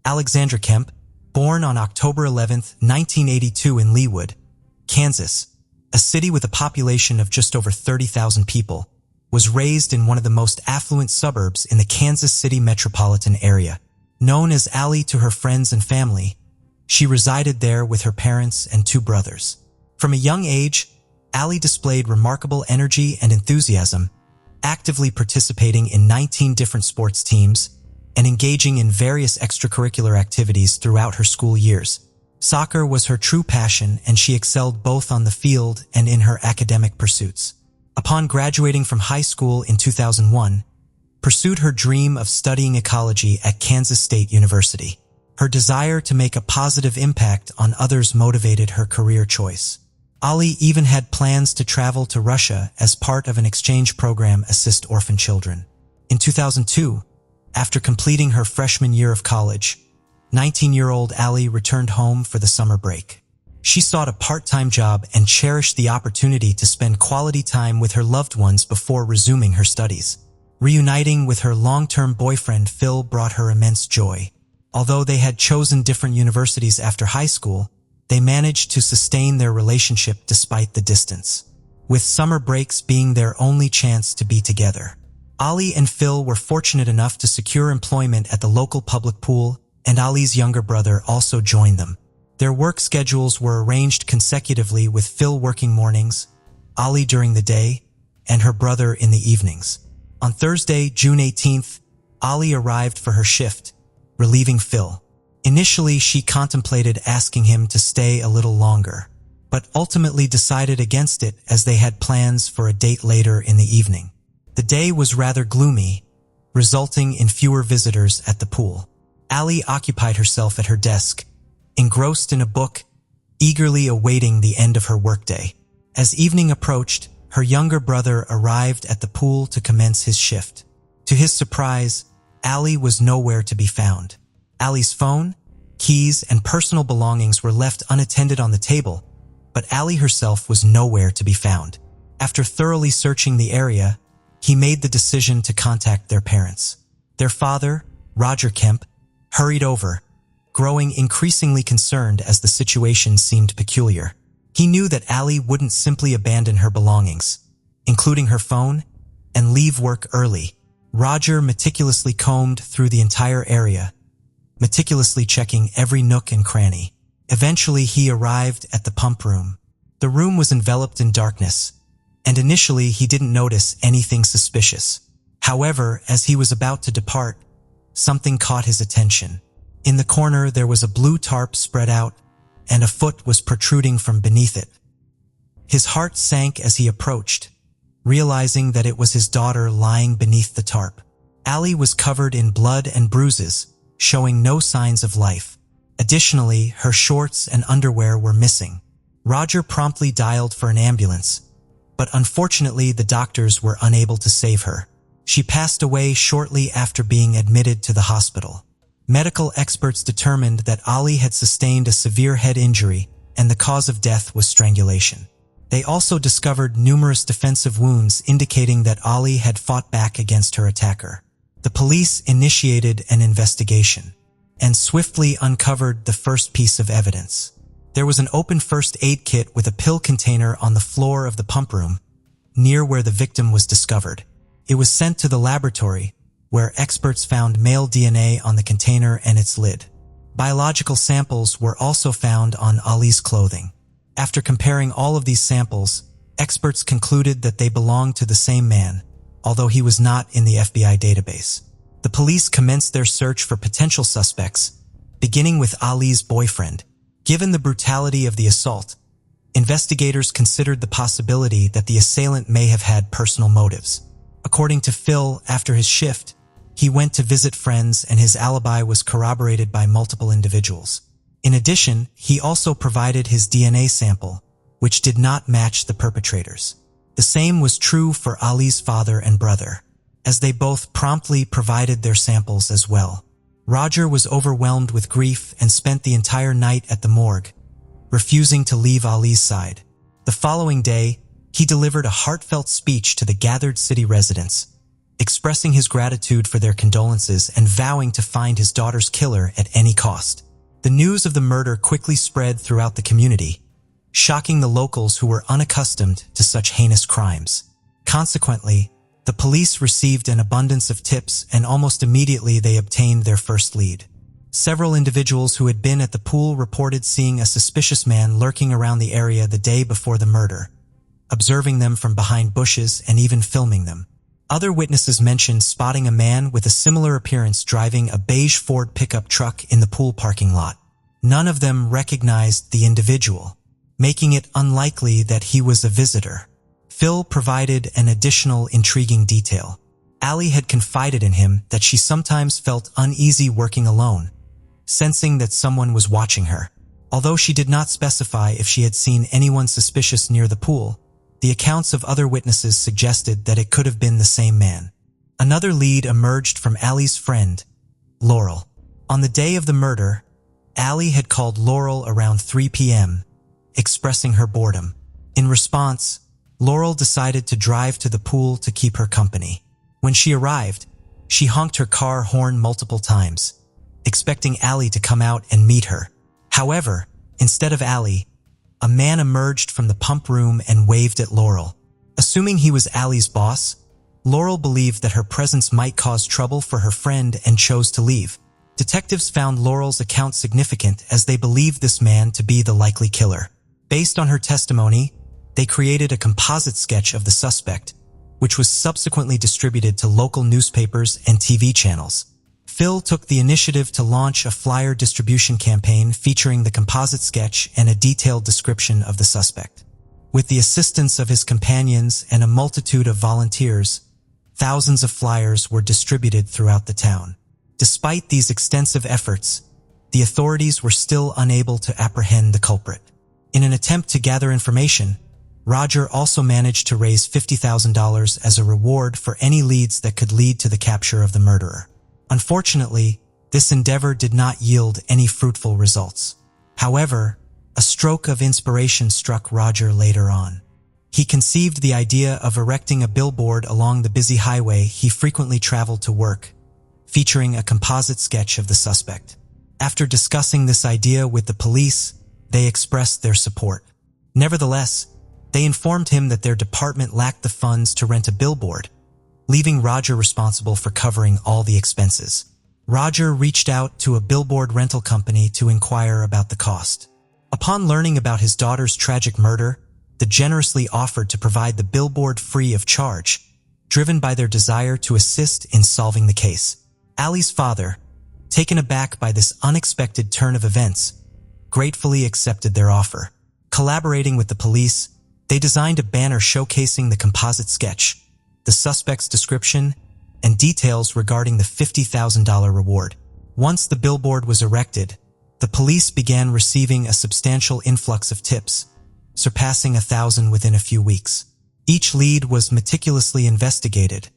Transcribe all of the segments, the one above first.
Alexandra Kemp, born on October 11, 1982 in Leawood, Kansas, a city with a population of just over 30,000 people, was raised in one of the most affluent suburbs in the Kansas City metropolitan area. Known as Allie to her friends and family, she resided there with her parents and two brothers. From a young age, Allie displayed remarkable energy and enthusiasm, actively participating in 19 different sports teams and engaging in various extracurricular activities throughout her school years. Soccer was her true passion, and she excelled both on the field and in her academic pursuits. Upon graduating from high school in 2001, pursued her dream of studying ecology at Kansas State University. Her desire to make a positive impact on others motivated her career choice. Allie even had plans to travel to Russia as part of an exchange program assist orphan children. In 2002, after completing her freshman year of college, 19-year-old Allie returned home for the summer break. She sought a part-time job and cherished the opportunity to spend quality time with her loved ones before resuming her studies. Reuniting with her long-term boyfriend Phil brought her immense joy. Although they had chosen different universities after high school, they managed to sustain their relationship despite the distance, with summer breaks being their only chance to be together. Allie and Phil were fortunate enough to secure employment at the local public pool, and Allie's younger brother also joined them. Their work schedules were arranged consecutively, with Phil working mornings, Allie during the day, and her brother in the evenings. On Thursday, June 18th, Allie arrived for her shift, relieving Phil. Initially, she contemplated asking him to stay a little longer, but ultimately decided against it as they had plans for a date later in the evening. The day was rather gloomy, resulting in fewer visitors at the pool. Allie occupied herself at her desk, engrossed in a book, eagerly awaiting the end of her workday. As evening approached, her younger brother arrived at the pool to commence his shift. To his surprise, Allie was nowhere to be found. Allie's phone, keys, and personal belongings were left unattended on the table, but Allie herself was nowhere to be found. After thoroughly searching the area, he made the decision to contact their parents. Their father, Roger Kemp, hurried over, growing increasingly concerned as the situation seemed peculiar. He knew that Allie wouldn't simply abandon her belongings, including her phone, and leave work early. Roger meticulously combed through the entire area, meticulously checking every nook and cranny. Eventually, he arrived at the pump room. The room was enveloped in darkness, and initially he didn't notice anything suspicious. However, as he was about to depart, something caught his attention. In the corner, there was a blue tarp spread out, and a foot was protruding from beneath it. His heart sank as he approached, realizing that it was his daughter lying beneath the tarp. Allie was covered in blood and bruises, showing no signs of life. Additionally, her shorts and underwear were missing. Roger promptly dialed for an ambulance, but unfortunately the doctors were unable to save her. She passed away shortly after being admitted to the hospital. Medical experts determined that Allie had sustained a severe head injury, and the cause of death was strangulation. They also discovered numerous defensive wounds indicating that Allie had fought back against her attacker. The police initiated an investigation and swiftly uncovered the first piece of evidence. There was an open first aid kit with a pill container on the floor of the pump room, near where the victim was discovered. It was sent to the laboratory, where experts found male DNA on the container and its lid. Biological samples were also found on Allie's clothing. After comparing all of these samples, experts concluded that they belonged to the same man, although he was not in the FBI database. The police commenced their search for potential suspects, beginning with Allie's boyfriend. Given the brutality of the assault, investigators considered the possibility that the assailant may have had personal motives. According to Phil, after his shift, he went to visit friends and his alibi was corroborated by multiple individuals. In addition, he also provided his DNA sample, which did not match the perpetrators. The same was true for Allie's father and brother, as they both promptly provided their samples as well. Roger was overwhelmed with grief and spent the entire night at the morgue, refusing to leave Allie's side. The following day, he delivered a heartfelt speech to the gathered city residents, expressing his gratitude for their condolences and vowing to find his daughter's killer at any cost. The news of the murder quickly spread throughout the community, shocking the locals who were unaccustomed to such heinous crimes. Consequently, the police received an abundance of tips, and almost immediately they obtained their first lead. Several individuals who had been at the pool reported seeing a suspicious man lurking around the area the day before the murder, observing them from behind bushes and even filming them. Other witnesses mentioned spotting a man with a similar appearance driving a beige Ford pickup truck in the pool parking lot. None of them recognized the individual, making it unlikely that he was a visitor. Phil provided an additional intriguing detail. Allie had confided in him that she sometimes felt uneasy working alone, sensing that someone was watching her. Although she did not specify if she had seen anyone suspicious near the pool, the accounts of other witnesses suggested that it could have been the same man. Another lead emerged from Allie's friend, Laurel. On the day of the murder, Allie had called Laurel around 3 p.m., expressing her boredom. In response, Laurel decided to drive to the pool to keep her company. When she arrived, she honked her car horn multiple times, expecting Allie to come out and meet her. However, instead of Allie, a man emerged from the pump room and waved at Laurel. Assuming he was Allie's boss, Laurel believed that her presence might cause trouble for her friend and chose to leave. Detectives found Laurel's account significant as they believed this man to be the likely killer. Based on her testimony, they created a composite sketch of the suspect, which was subsequently distributed to local newspapers and TV channels. Phil took the initiative to launch a flyer distribution campaign featuring the composite sketch and a detailed description of the suspect. With the assistance of his companions and a multitude of volunteers, thousands of flyers were distributed throughout the town. Despite these extensive efforts, the authorities were still unable to apprehend the culprit. In an attempt to gather information, Roger also managed to raise $50,000 as a reward for any leads that could lead to the capture of the murderer. Unfortunately, this endeavor did not yield any fruitful results. However, a stroke of inspiration struck Roger later on. He conceived the idea of erecting a billboard along the busy highway he frequently traveled to work, featuring a composite sketch of the suspect. After discussing this idea with the police, they expressed their support. Nevertheless, they informed him that their department lacked the funds to rent a billboard, leaving Roger responsible for covering all the expenses. Roger reached out to a billboard rental company to inquire about the cost. Upon learning about his daughter's tragic murder, they generously offered to provide the billboard free of charge, driven by their desire to assist in solving the case. Allie's father, taken aback by this unexpected turn of events, gratefully accepted their offer. Collaborating with the police, they designed a banner showcasing the composite sketch, the suspect's description, and details regarding the $50,000 reward. Once the billboard was erected, the police began receiving a substantial influx of tips, surpassing 1,000 within a few weeks. Each lead was meticulously investigated,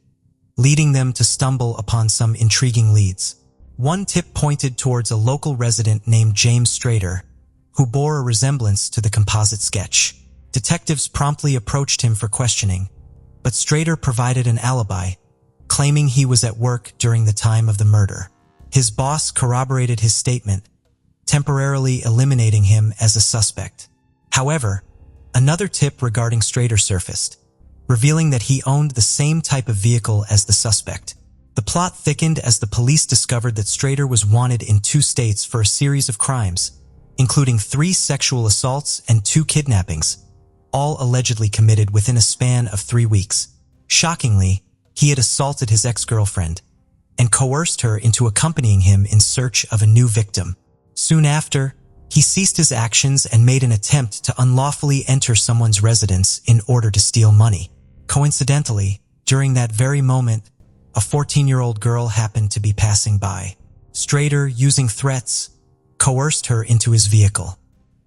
leading them to stumble upon some intriguing leads. One tip pointed towards a local resident named James Strader, who bore a resemblance to the composite sketch. Detectives promptly approached him for questioning, but Strader provided an alibi, claiming he was at work during the time of the murder. His boss corroborated his statement, temporarily eliminating him as a suspect. However, another tip regarding Strader surfaced, revealing that he owned the same type of vehicle as the suspect. The plot thickened as the police discovered that Strader was wanted in 2 states for a series of crimes, including 3 sexual assaults and 2 kidnappings, all allegedly committed within a span of 3 weeks. Shockingly, he had assaulted his ex-girlfriend and coerced her into accompanying him in search of a new victim. Soon after, he ceased his actions and made an attempt to unlawfully enter someone's residence in order to steal money. Coincidentally, during that very moment, a 14-year-old girl happened to be passing by. Strader, using threats, coerced her into his vehicle.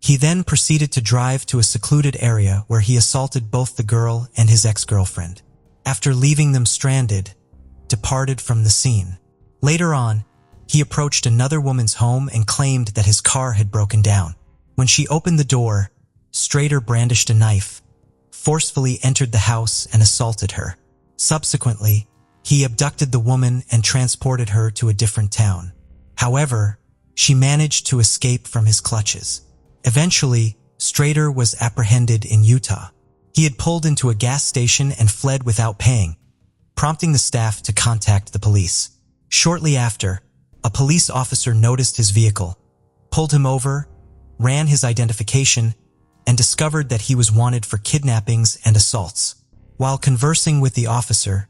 He then proceeded to drive to a secluded area where he assaulted both the girl and his ex-girlfriend. After leaving them stranded, departed from the scene. Later on, he approached another woman's home and claimed that his car had broken down. When she opened the door, Strader brandished a knife, forcefully entered the house and assaulted her. Subsequently, He abducted the woman and transported her to a different town. However, she managed to escape from his clutches. Eventually, Strader was apprehended in Utah. He had pulled into a gas station and fled without paying, prompting the staff to contact the police. Shortly after, a police officer noticed his vehicle, pulled him over, ran his identification, and discovered that he was wanted for kidnappings and assaults. While conversing with the officer,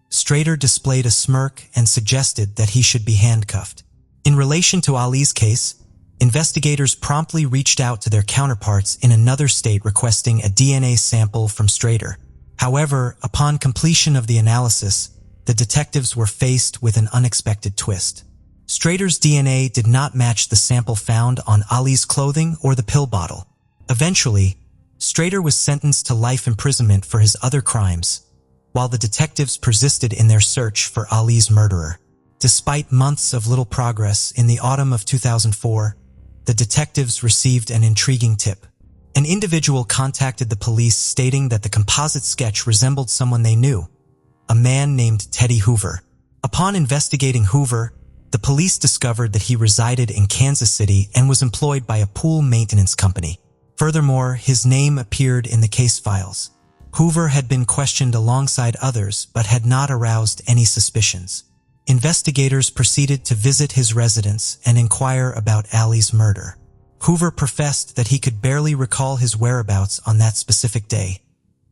Strader displayed a smirk and suggested that he should be handcuffed. In relation to Ali's case, investigators promptly reached out to their counterparts in another state requesting a DNA sample from Strader. However, upon completion of the analysis, the detectives were faced with an unexpected twist. Strader's DNA did not match the sample found on Ali's clothing or the pill bottle. Eventually, Strader was sentenced to life imprisonment for his other crimes, while the detectives persisted in their search for Ali's murderer. Despite months of little progress, in the autumn of 2004, the detectives received an intriguing tip. An individual contacted the police stating that the composite sketch resembled someone they knew, a man named Teddy Hoover. Upon investigating Hoover, the police discovered that he resided in Kansas City and was employed by a pool maintenance company. Furthermore, his name appeared in the case files. Hoover had been questioned alongside others but had not aroused any suspicions. Investigators proceeded to visit his residence and inquire about Ali's murder. Hoover professed that he could barely recall his whereabouts on that specific day,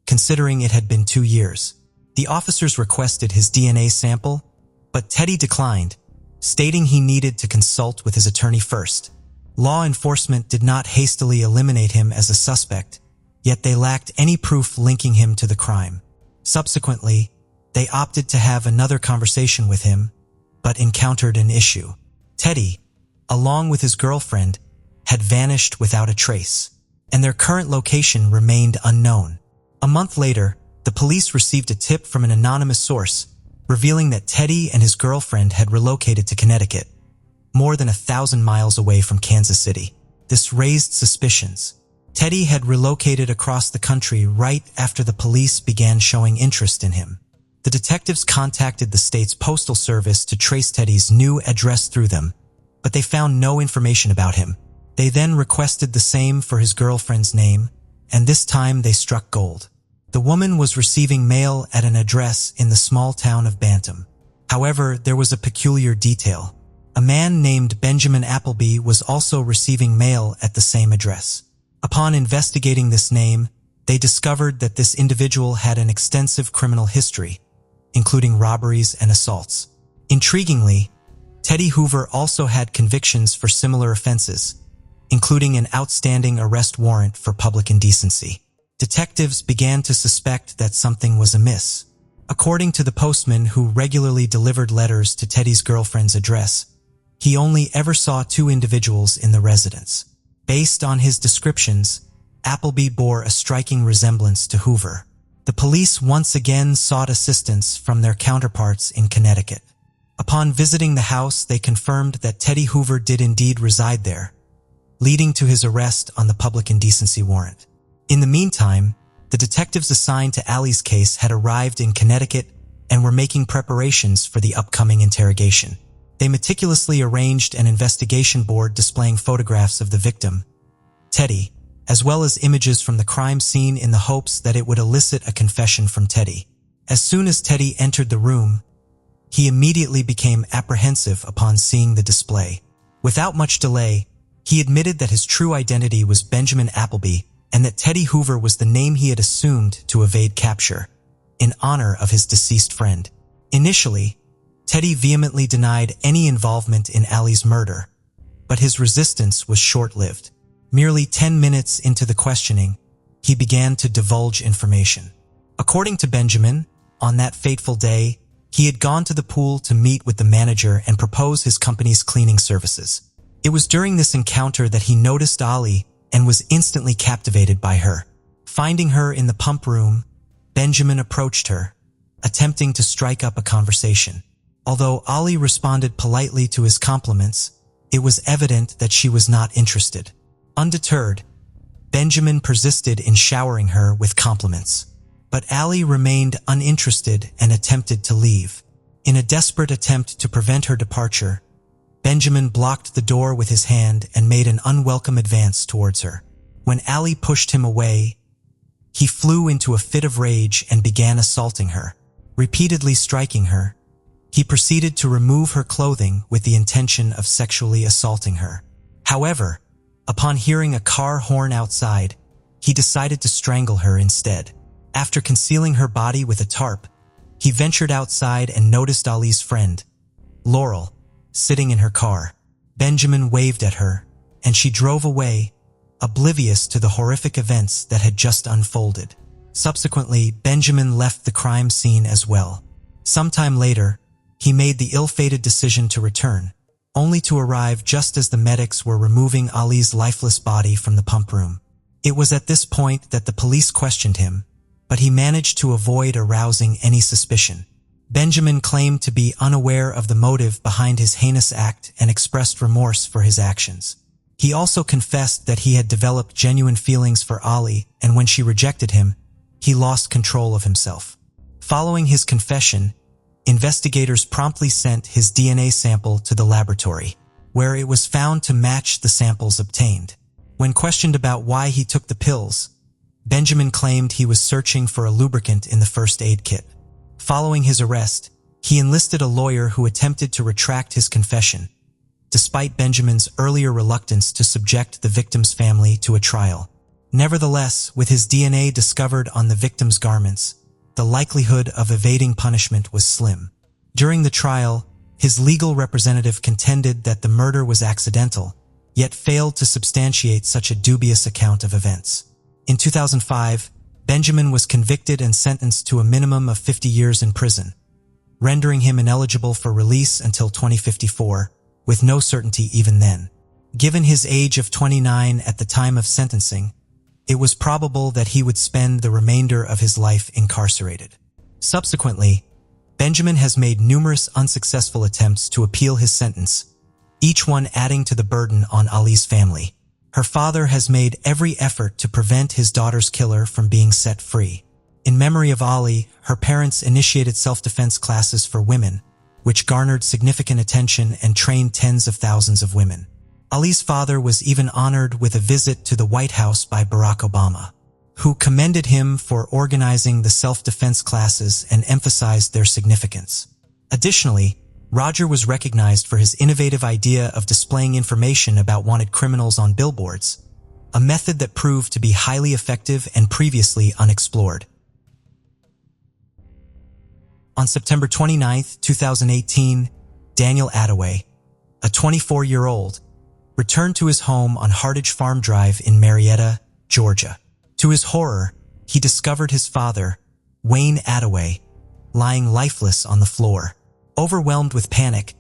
considering it had been 2 years. The officers requested his DNA sample, but Teddy declined, stating he needed to consult with his attorney first. Law enforcement did not hastily eliminate him as a suspect, yet they lacked any proof linking him to the crime. Subsequently, they opted to have another conversation with him, but encountered an issue. Teddy, along with his girlfriend, had vanished without a trace, and their current location remained unknown. A month later, the police received a tip from an anonymous source, revealing that Teddy and his girlfriend had relocated to Connecticut, more than 1,000 miles away from Kansas City. This raised suspicions. Teddy had relocated across the country right after the police began showing interest in him. The detectives contacted the state's postal service to trace Teddy's new address through them, but they found no information about him. They then requested the same for his girlfriend's name, and this time they struck gold. The woman was receiving mail at an address in the small town of Bantam. However, there was a peculiar detail. A man named Benjamin Appleby was also receiving mail at the same address. Upon investigating this name, they discovered that this individual had an extensive criminal history, including robberies and assaults. Intriguingly, Teddy Hoover also had convictions for similar offenses, including an outstanding arrest warrant for public indecency. Detectives began to suspect that something was amiss. According to the postman who regularly delivered letters to Teddy's girlfriend's address, he only ever saw 2 individuals in the residence. Based on his descriptions, Appleby bore a striking resemblance to Hoover. The police once again sought assistance from their counterparts in Connecticut. Upon visiting the house, they confirmed that Teddy Hoover did indeed reside there, leading to his arrest on the public indecency warrant. In the meantime, the detectives assigned to Ali's case had arrived in Connecticut and were making preparations for the upcoming interrogation. They meticulously arranged an investigation board displaying photographs of the victim, Teddy, as well as images from the crime scene in the hopes that it would elicit a confession from Teddy. As soon as Teddy entered the room, he immediately became apprehensive upon seeing the display. Without much delay, he admitted that his true identity was Benjamin Appleby and that Teddy Hoover was the name he had assumed to evade capture, in honor of his deceased friend. Initially, Teddy vehemently denied any involvement in Ali's murder, but his resistance was short-lived. Merely 10 minutes into the questioning, he began to divulge information. According to Benjamin, on that fateful day, he had gone to the pool to meet with the manager and propose his company's cleaning services. It was during this encounter that he noticed Ali and was instantly captivated by her. Finding her in the pump room, Benjamin approached her, attempting to strike up a conversation. Although Ali responded politely to his compliments, it was evident that she was not interested. Undeterred, Benjamin persisted in showering her with compliments. But Ali remained uninterested and attempted to leave. In a desperate attempt to prevent her departure, Benjamin blocked the door with his hand and made an unwelcome advance towards her. When Ali pushed him away, he flew into a fit of rage and began assaulting her. Repeatedly striking her, he proceeded to remove her clothing with the intention of sexually assaulting her. However, upon hearing a car horn outside, he decided to strangle her instead. After concealing her body with a tarp, he ventured outside and noticed Ali's friend, Laurel, sitting in her car. Benjamin waved at her, and she drove away, oblivious to the horrific events that had just unfolded. Subsequently, Benjamin left the crime scene as well. Sometime later, he made the ill-fated decision to return, only to arrive just as the medics were removing Ali's lifeless body from the pump room. It was at this point that the police questioned him, but he managed to avoid arousing any suspicion. Benjamin claimed to be unaware of the motive behind his heinous act and expressed remorse for his actions. He also confessed that he had developed genuine feelings for Ali, and when she rejected him, he lost control of himself. Following his confession, investigators promptly sent his DNA sample to the laboratory, where it was found to match the samples obtained. When questioned about why he took the pills, Benjamin claimed he was searching for a lubricant in the first aid kit. Following his arrest, he enlisted a lawyer who attempted to retract his confession, despite Benjamin's earlier reluctance to subject the victim's family to a trial. Nevertheless, with his DNA discovered on the victim's garments, the likelihood of evading punishment was slim. During the trial, his legal representative contended that the murder was accidental, yet failed to substantiate such a dubious account of events. In 2005, Benjamin was convicted and sentenced to a minimum of 50 years in prison, rendering him ineligible for release until 2054, with no certainty even then. Given his age of 29 at the time of sentencing, it was probable that he would spend the remainder of his life incarcerated. Subsequently, Benjamin has made numerous unsuccessful attempts to appeal his sentence, each one adding to the burden on Ali's family. Her father has made every effort to prevent his daughter's killer from being set free. In memory of Ali, her parents initiated self-defense classes for women, which garnered significant attention and trained tens of thousands of women. Ali's father was even honored with a visit to the White House by Barack Obama, who commended him for organizing the self-defense classes and emphasized their significance. Additionally, Roger was recognized for his innovative idea of displaying information about wanted criminals on billboards, a method that proved to be highly effective and previously unexplored. On September 29, 2018, Daniel Attaway, a 24-year-old, returned to his home on Hardage Farm Drive in Marietta, Georgia. To his horror, he discovered his father, Wayne Attaway, lying lifeless on the floor. Overwhelmed with panic,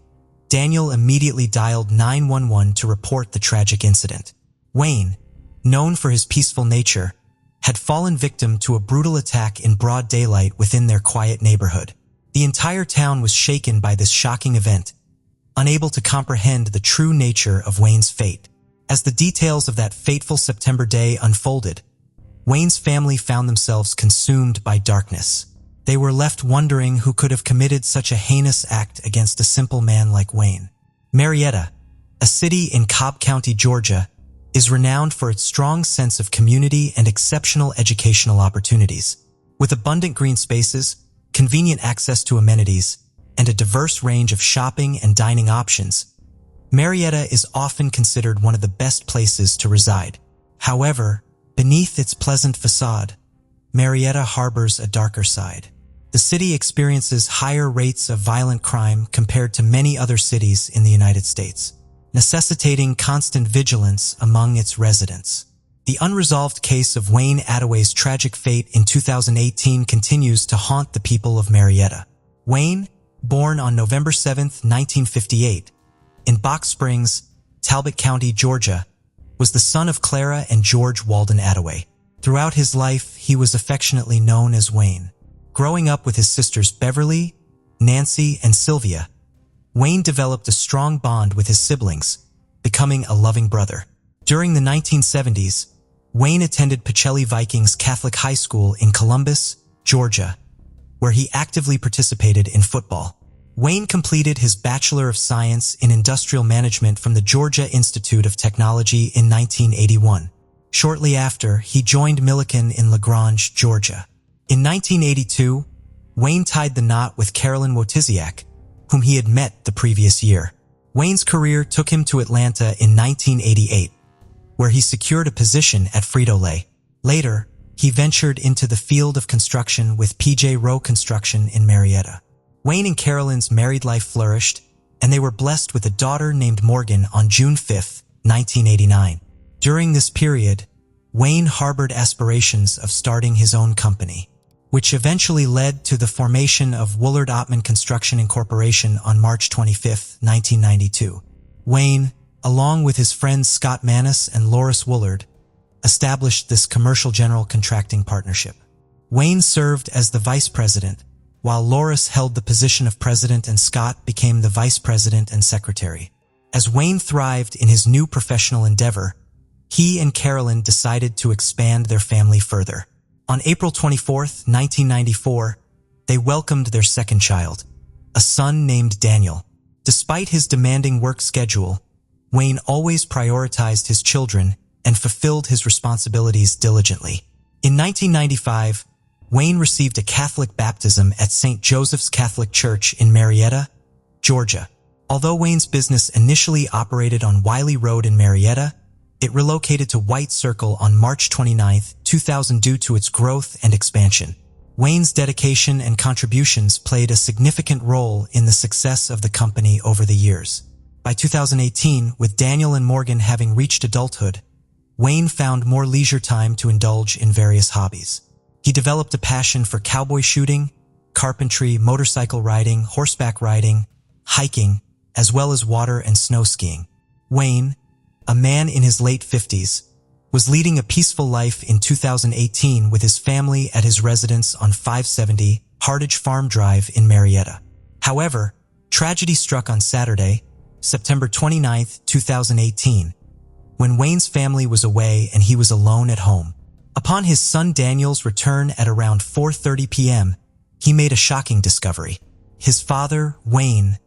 Daniel immediately dialed 911 to report the tragic incident. Wayne, known for his peaceful nature, had fallen victim to a brutal attack in broad daylight within their quiet neighborhood. The entire town was shaken by this shocking event, unable to comprehend the true nature of Wayne's fate. As the details of that fateful September day unfolded, Wayne's family found themselves consumed by darkness. They were left wondering who could have committed such a heinous act against a simple man like Wayne. Marietta, a city in Cobb County, Georgia, is renowned for its strong sense of community and exceptional educational opportunities. With abundant green spaces, convenient access to amenities, and a diverse range of shopping and dining options, Marietta is often considered one of the best places to reside. However, beneath its pleasant facade, Marietta harbors a darker side. The city experiences higher rates of violent crime compared to many other cities in the United States, necessitating constant vigilance among its residents. The unresolved case of Wayne Attaway's tragic fate in 2018 continues to haunt the people of Marietta. Wayne, born on November 7, 1958, in Box Springs, Talbot County, Georgia, was the son of Clara and George Walden Attaway. Throughout his life, he was affectionately known as Wayne. Growing up with his sisters Beverly, Nancy, and Sylvia, Wayne developed a strong bond with his siblings, becoming a loving brother. During the 1970s, Wayne attended Pacelli Vikings Catholic High School in Columbus, Georgia, where he actively participated in football. Wayne completed his Bachelor of Science in Industrial Management from the Georgia Institute of Technology in 1981. Shortly after, he joined Millikan in LaGrange, Georgia. In 1982, Wayne tied the knot with Carolyn Wojtysiak, whom he had met the previous year. Wayne's career took him to Atlanta in 1988, where he secured a position at Frito-Lay. Later, he ventured into the field of construction with P.J. Rowe Construction in Marietta. Wayne and Carolyn's married life flourished, and they were blessed with a daughter named Morgan on June 5, 1989. During this period, Wayne harbored aspirations of starting his own company, which eventually led to the formation of Woolard Ottman Construction Incorporation on March 25, 1992. Wayne, along with his friends Scott Manis and Loris Woolard, established this commercial general contracting partnership. Wayne served as the vice president, while Loris held the position of president and Scott became the vice president and secretary. As Wayne thrived in his new professional endeavor, he and Carolyn decided to expand their family further. On April 24, 1994, they welcomed their second child, a son named Daniel. Despite his demanding work schedule, Wayne always prioritized his children and fulfilled his responsibilities diligently. In 1995, Wayne received a Catholic baptism at St. Joseph's Catholic Church in Marietta, Georgia. Although Wayne's business initially operated on Wiley Road in Marietta, it relocated to White Circle on March 29, 2000 due to its growth and expansion. Wayne's dedication and contributions played a significant role in the success of the company over the years. By 2018, with Daniel and Morgan having reached adulthood, Wayne found more leisure time to indulge in various hobbies. He developed a passion for cowboy shooting, carpentry, motorcycle riding, horseback riding, hiking, as well as water and snow skiing. Wayne, a man in his late 50s, was leading a peaceful life in 2018 with his family at his residence on 570 Hardage Farm Drive in Marietta. However, tragedy struck on Saturday, September 29, 2018, when Wayne's family was away and he was alone at home. Upon his son Daniel's return at around 4:30 p.m., he made a shocking discovery. His father, Wayne,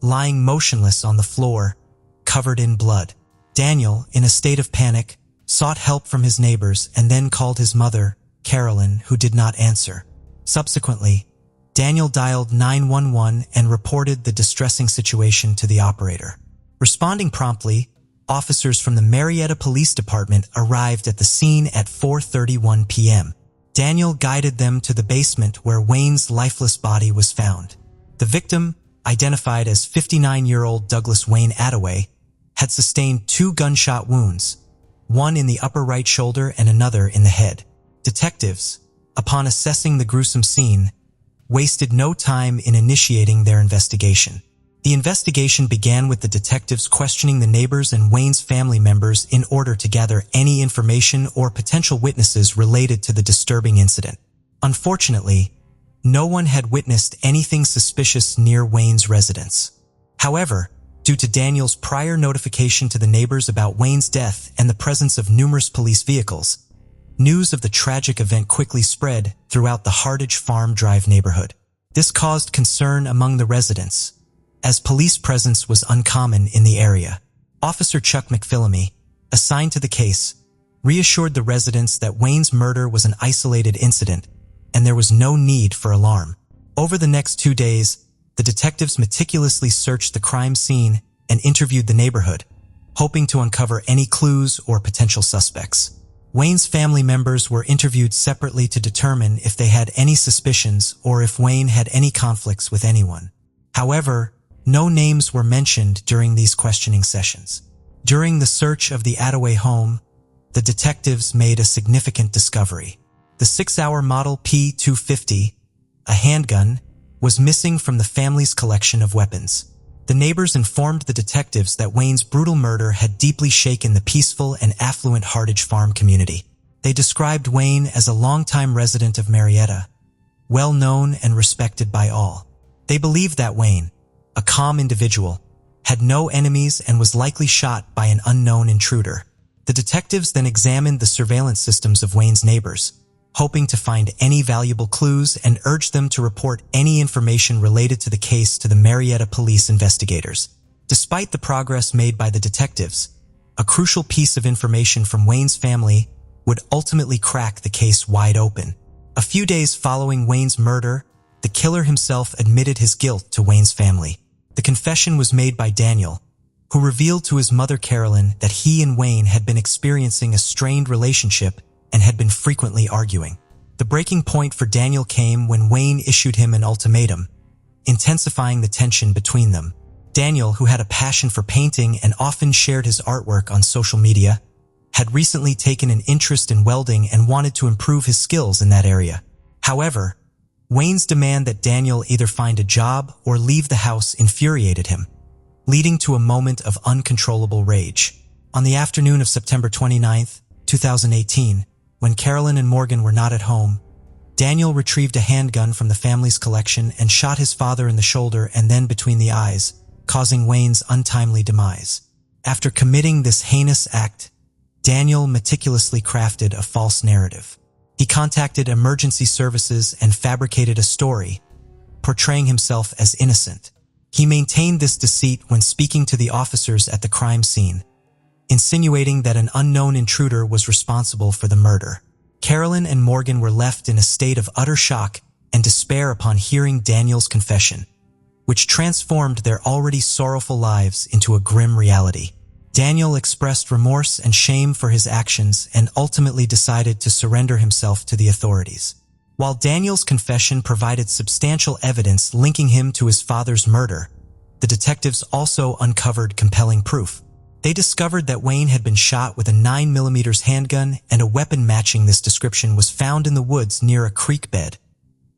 lying motionless on the floor, covered in blood. Daniel, in a state of panic, sought help from his neighbors and then called his mother, Carolyn, who did not answer. Subsequently, Daniel dialed 911 and reported the distressing situation to the operator. Responding promptly, officers from the Marietta Police Department arrived at the scene at 4:31 p.m. Daniel guided them to the basement where Wayne's lifeless body was found. The victim, identified as 59-year-old Douglas Wayne Attaway, had sustained 2 gunshot wounds, one in the upper right shoulder and another in the head. Detectives, upon assessing the gruesome scene, wasted no time in initiating their investigation. The investigation began with the detectives questioning the neighbors and Wayne's family members in order to gather any information or potential witnesses related to the disturbing incident. Unfortunately, no one had witnessed anything suspicious near Wayne's residence. However, due to Daniel's prior notification to the neighbors about Wayne's death and the presence of numerous police vehicles, news of the tragic event quickly spread throughout the Hardage Farm Drive neighborhood. This caused concern among the residents, as police presence was uncommon in the area. Officer Chuck McPhillamy, assigned to the case, reassured the residents that Wayne's murder was an isolated incident and there was no need for alarm. Over the next 2 days, the detectives meticulously searched the crime scene and interviewed the neighborhood, hoping to uncover any clues or potential suspects. Wayne's family members were interviewed separately to determine if they had any suspicions or if Wayne had any conflicts with anyone. However, no names were mentioned during these questioning sessions. During the search of the Attaway home, the detectives made a significant discovery. The 6-hour Model P250, a handgun, was missing from the family's collection of weapons. The neighbors informed the detectives that Wayne's brutal murder had deeply shaken the peaceful and affluent Hardage Farm community. They described Wayne as a longtime resident of Marietta, well known and respected by all. They believed that Wayne, a calm individual, had no enemies and was likely shot by an unknown intruder. The detectives then examined the surveillance systems of Wayne's neighbors, hoping to find any valuable clues and urged them to report any information related to the case to the Marietta police investigators. Despite the progress made by the detectives, a crucial piece of information from Wayne's family would ultimately crack the case wide open. A few days following Wayne's murder, the killer himself admitted his guilt to Wayne's family. The confession was made by Daniel, who revealed to his mother Carolyn that he and Wayne had been experiencing a strained relationship and had been frequently arguing. The breaking point for Daniel came when Wayne issued him an ultimatum, intensifying the tension between them. Daniel, who had a passion for painting and often shared his artwork on social media, had recently taken an interest in welding and wanted to improve his skills in that area. However, Wayne's demand that Daniel either find a job or leave the house infuriated him, leading to a moment of uncontrollable rage. On the afternoon of September 29, 2018, when Carolyn and Morgan were not at home, Daniel retrieved a handgun from the family's collection and shot his father in the shoulder and then between the eyes, causing Wayne's untimely demise. After committing this heinous act, Daniel meticulously crafted a false narrative. He contacted emergency services and fabricated a story, portraying himself as innocent. He maintained this deceit when speaking to the officers at the crime scene, insinuating that an unknown intruder was responsible for the murder. Carolyn and Morgan were left in a state of utter shock and despair upon hearing Daniel's confession, which transformed their already sorrowful lives into a grim reality. Daniel expressed remorse and shame for his actions and ultimately decided to surrender himself to the authorities. While Daniel's confession provided substantial evidence linking him to his father's murder, the detectives also uncovered compelling proof. They discovered that Wayne had been shot with a 9mm handgun, and a weapon matching this description was found in the woods near a creek bed,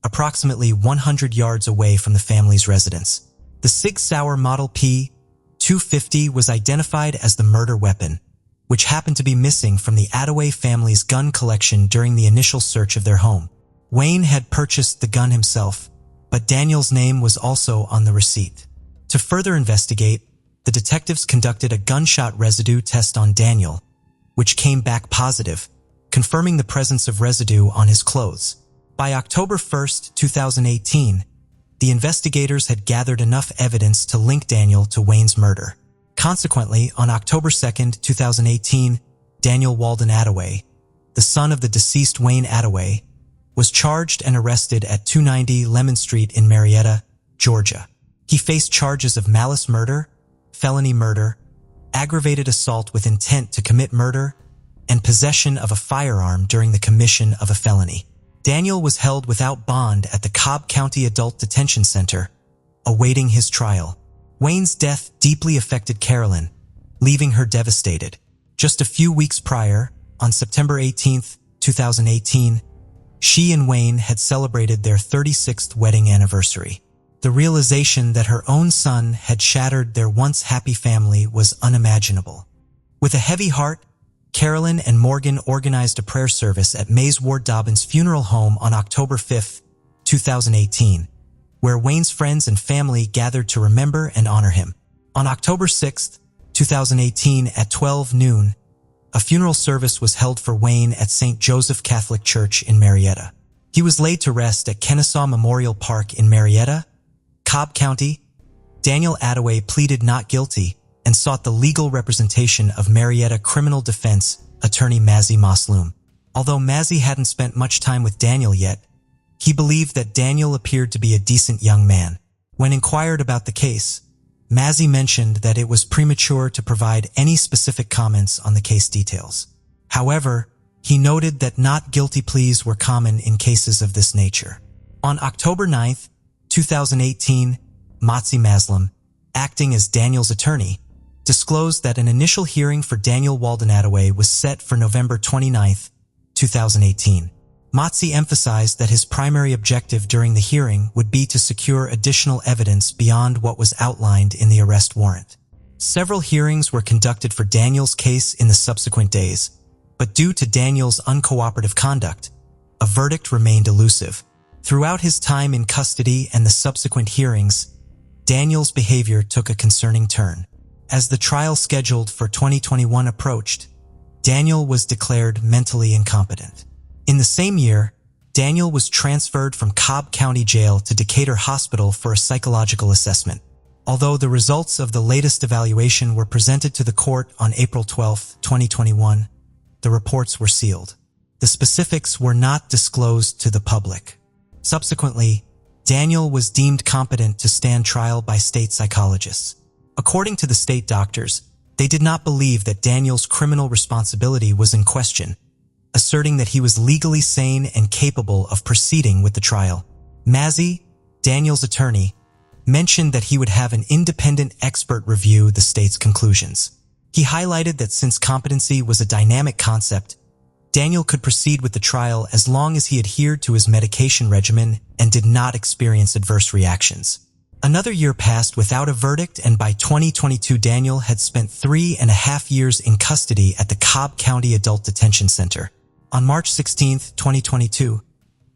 approximately 100 yards away from the family's residence. The Sig Sauer Model P-250 was identified as the murder weapon, which happened to be missing from the Attaway family's gun collection during the initial search of their home. Wayne had purchased the gun himself, but Daniel's name was also on the receipt. To further investigate, the detectives conducted a gunshot residue test on Daniel, which came back positive, confirming the presence of residue on his clothes. By October 1, 2018, the investigators had gathered enough evidence to link Daniel to Wayne's murder. Consequently, on October 2, 2018, Daniel Walden Attaway, the son of the deceased Wayne Attaway, was charged and arrested at 290 Lemon Street in Marietta, Georgia. He faced charges of malice murder, felony murder, aggravated assault with intent to commit murder, and possession of a firearm during the commission of a felony. Daniel was held without bond at the Cobb County Adult Detention Center, awaiting his trial. Wayne's death deeply affected Carolyn, leaving her devastated. Just a few weeks prior, on September 18, 2018, she and Wayne had celebrated their 36th wedding anniversary. The realization that her own son had shattered their once happy family was unimaginable. With a heavy heart, Carolyn and Morgan organized a prayer service at Mays Ward Dobbins' funeral home on October 5, 2018, where Wayne's friends and family gathered to remember and honor him. On October 6, 2018 at 12 noon, a funeral service was held for Wayne at St. Joseph Catholic Church in Marietta. He was laid to rest at Kennesaw Memorial Park in Marietta, Cobb County. Daniel Attaway pleaded not guilty and sought the legal representation of Marietta criminal defense attorney Mazzy Masloum. Although Mazzy hadn't spent much time with Daniel yet, he believed that Daniel appeared to be a decent young man. When inquired about the case, Mazzy mentioned that it was premature to provide any specific comments on the case details. However, he noted that not guilty pleas were common in cases of this nature. On October 9, 2018, Mazzy Masloum, acting as Daniel's attorney, disclosed that an initial hearing for Daniel Walden Attaway was set for November 29, 2018. Mazzy emphasized that his primary objective during the hearing would be to secure additional evidence beyond what was outlined in the arrest warrant. Several hearings were conducted for Daniel's case in the subsequent days, but due to Daniel's uncooperative conduct, a verdict remained elusive. Throughout his time in custody and the subsequent hearings, Daniel's behavior took a concerning turn. As the trial scheduled for 2021 approached, Daniel was declared mentally incompetent. In the same year, Daniel was transferred from Cobb County Jail to Decatur Hospital for a psychological assessment. Although the results of the latest evaluation were presented to the court on April 12, 2021, the reports were sealed. The specifics were not disclosed to the public. Subsequently, Daniel was deemed competent to stand trial by state psychologists. According to the state doctors, they did not believe that Daniel's criminal responsibility was in question, asserting that he was legally sane and capable of proceeding with the trial. Mazzy, Daniel's attorney, mentioned that he would have an independent expert review the state's conclusions. He highlighted that since competency was a dynamic concept, Daniel could proceed with the trial as long as he adhered to his medication regimen and did not experience adverse reactions. Another year passed without a verdict, and by 2022 Daniel had spent 3.5 years in custody at the Cobb County Adult Detention Center. On March 16, 2022,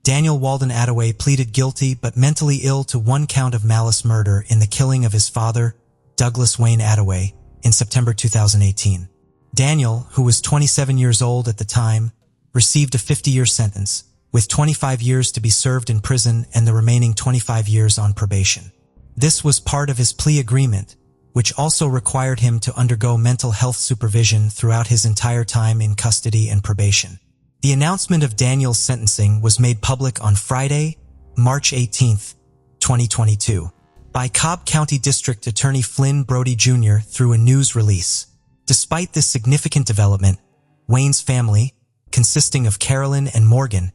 Daniel Walden Attaway pleaded guilty but mentally ill to one count of malice murder in the killing of his father, Douglas Wayne Attaway, in September 2018. Daniel, who was 27 years old at the time, received a 50-year sentence, with 25 years to be served in prison and the remaining 25 years on probation. This was part of his plea agreement, which also required him to undergo mental health supervision throughout his entire time in custody and probation. The announcement of Daniel's sentencing was made public on Friday, March 18, 2022, by Cobb County District Attorney Flynn Brody Jr. through a news release. Despite this significant development, Wayne's family, consisting of Carolyn and Morgan,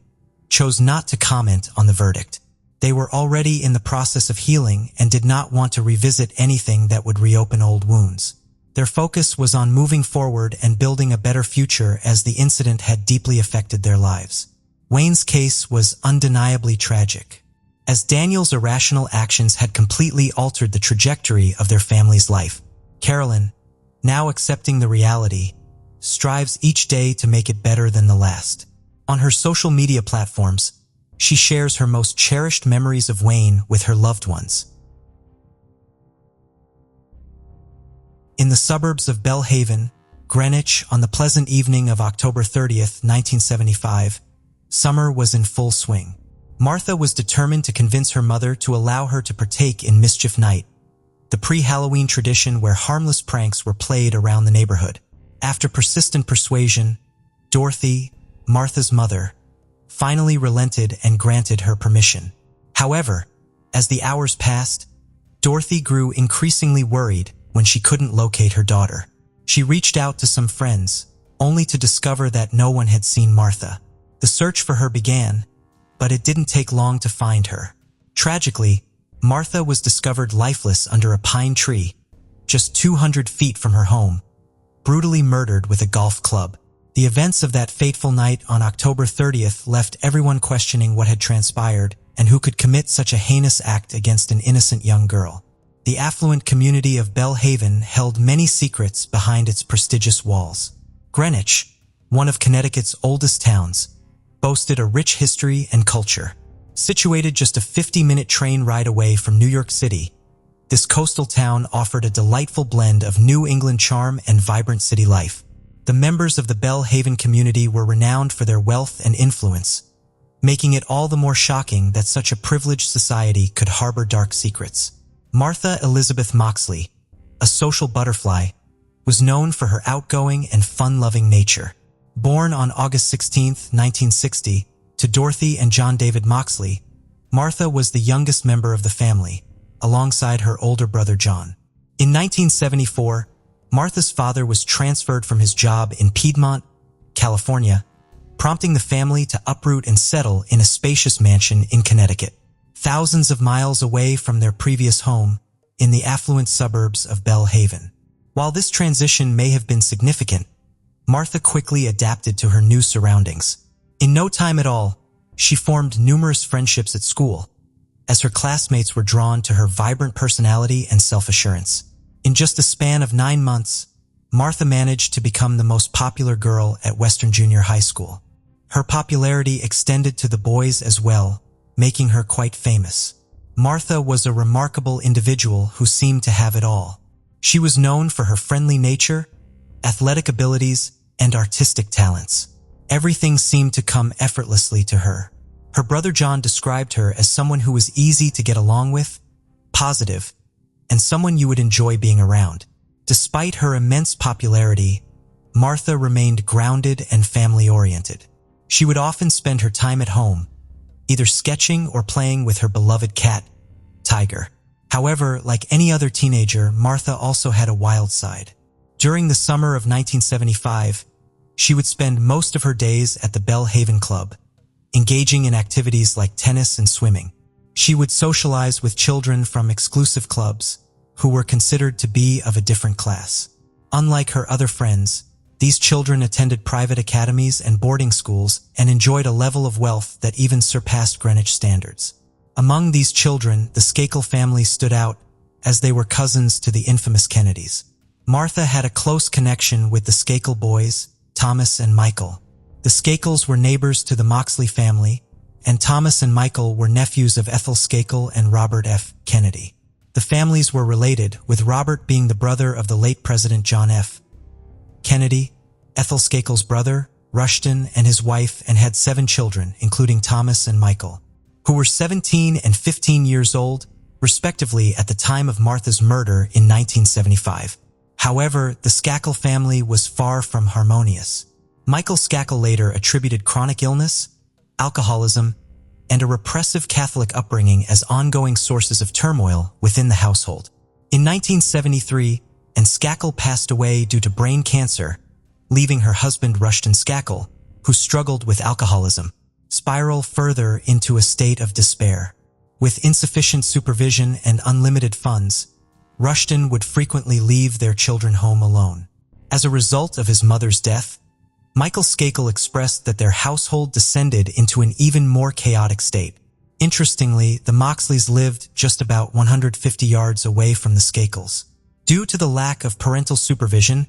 chose not to comment on the verdict. They were already in the process of healing and did not want to revisit anything that would reopen old wounds. Their focus was on moving forward and building a better future, as the incident had deeply affected their lives. Wayne's case was undeniably tragic, as Daniel's irrational actions had completely altered the trajectory of their family's life. Carolyn, now accepting the reality, strives each day to make it better than the last. On her social media platforms, she shares her most cherished memories of Wayne with her loved ones. In the suburbs of Belhaven, Greenwich, on the pleasant evening of October 30, 1975, summer was in full swing. Martha was determined to convince her mother to allow her to partake in Mischief Night, the pre-Halloween tradition where harmless pranks were played around the neighborhood. After persistent persuasion, Dorothy, Martha's mother, finally relented and granted her permission. However, as the hours passed, Dorothy grew increasingly worried when she couldn't locate her daughter. She reached out to some friends, only to discover that no one had seen Martha. The search for her began, but it didn't take long to find her. Tragically, Martha was discovered lifeless under a pine tree, just 200 feet from her home, brutally murdered with a golf club. The events of that fateful night on October 30th left everyone questioning what had transpired and who could commit such a heinous act against an innocent young girl. The affluent community of Belhaven held many secrets behind its prestigious walls. Greenwich, one of Connecticut's oldest towns, boasted a rich history and culture. Situated just a 50-minute train ride away from New York City, this coastal town offered a delightful blend of New England charm and vibrant city life. The members of the Belhaven community were renowned for their wealth and influence, making it all the more shocking that such a privileged society could harbor dark secrets. Martha Elizabeth Moxley, a social butterfly, was known for her outgoing and fun-loving nature. Born on August 16, 1960, to Dorothy and John David Moxley, Martha was the youngest member of the family, alongside her older brother John. In 1974, Martha's father was transferred from his job in Piedmont, California, prompting the family to uproot and settle in a spacious mansion in Connecticut, thousands of miles away from their previous home in the affluent suburbs of Belhaven. While this transition may have been significant, Martha quickly adapted to her new surroundings. In no time at all, she formed numerous friendships at school, as her classmates were drawn to her vibrant personality and self-assurance. In just a span of 9 months, Martha managed to become the most popular girl at Western Junior High School. Her popularity extended to the boys as well, making her quite famous. Martha was a remarkable individual who seemed to have it all. She was known for her friendly nature, athletic abilities, and artistic talents. Everything seemed to come effortlessly to her. Her brother John described her as someone who was easy to get along with, positive, and someone you would enjoy being around. Despite her immense popularity, Martha remained grounded and family-oriented. She would often spend her time at home, either sketching or playing with her beloved cat, Tiger. However, like any other teenager, Martha also had a wild side. During the summer of 1975, she would spend most of her days at the Belle Haven Club, engaging in activities like tennis and swimming. She would socialize with children from exclusive clubs who were considered to be of a different class. Unlike her other friends, these children attended private academies and boarding schools and enjoyed a level of wealth that even surpassed Greenwich standards. Among these children, the Skakel family stood out as they were cousins to the infamous Kennedys. Martha had a close connection with the Skakel boys, Thomas and Michael. The Skakels were neighbors to the Moxley family, and Thomas and Michael were nephews of Ethel Skakel and Robert F. Kennedy. The families were related, with Robert being the brother of the late President John F. Kennedy, Ethel Skakel's brother, Rushton, and his wife, and had 7 children, including Thomas and Michael, who were 17 and 15 years old, respectively, at the time of Martha's murder in 1975. However, the Skakel family was far from harmonious. Michael Skakel later attributed chronic illness, alcoholism, and a repressive Catholic upbringing as ongoing sources of turmoil within the household. In 1973, and Skakel passed away due to brain cancer, leaving her husband Rushton Skakel, who struggled with alcoholism, spiral further into a state of despair. With insufficient supervision and unlimited funds, Rushton would frequently leave their children home alone. As a result of his mother's death, Michael Skakel expressed that their household descended into an even more chaotic state. Interestingly, the Moxleys lived just about 150 yards away from the Skakels. Due to the lack of parental supervision,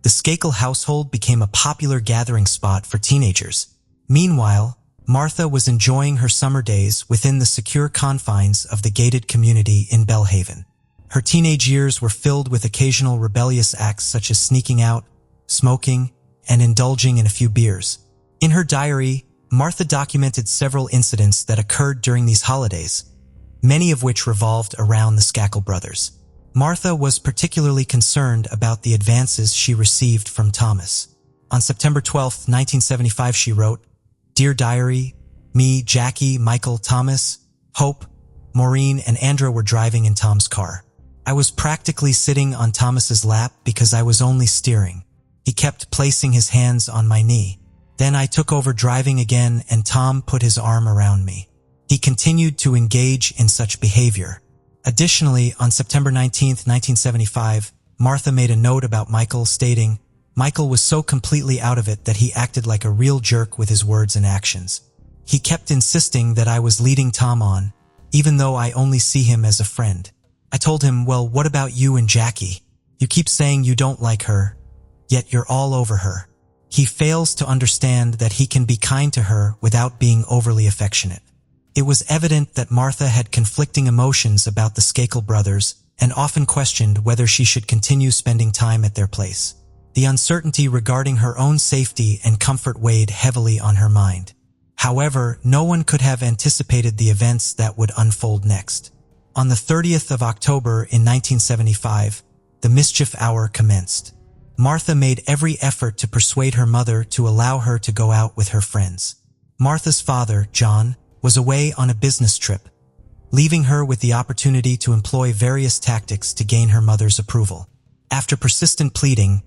the Skakel household became a popular gathering spot for teenagers. Meanwhile, Martha was enjoying her summer days within the secure confines of the gated community in Belle Haven. Her teenage years were filled with occasional rebellious acts such as sneaking out, smoking, and indulging in a few beers. In her diary, Martha documented several incidents that occurred during these holidays, many of which revolved around the Skakel brothers. Martha was particularly concerned about the advances she received from Thomas. On September 12, 1975, she wrote, "Dear Diary, me, Jackie, Michael, Thomas, Hope, Maureen, and Andra were driving in Tom's car. I was practically sitting on Thomas's lap because I was only steering. He kept placing his hands on my knee. Then I took over driving again and Tom put his arm around me. He continued to engage in such behavior." Additionally, on September 19, 1975, Martha made a note about Michael, stating, "Michael was so completely out of it that he acted like a real jerk with his words and actions. He kept insisting that I was leading Tom on, even though I only see him as a friend. I told him, well, what about you and Jackie? You keep saying you don't like her, yet you're all over her." He fails to understand that he can be kind to her without being overly affectionate. It was evident that Martha had conflicting emotions about the Skakel brothers and often questioned whether she should continue spending time at their place. The uncertainty regarding her own safety and comfort weighed heavily on her mind. However, no one could have anticipated the events that would unfold next. On the 30th of October in 1975, the mischief hour commenced. Martha made every effort to persuade her mother to allow her to go out with her friends. Martha's father, John, was away on a business trip, leaving her with the opportunity to employ various tactics to gain her mother's approval. After persistent pleading,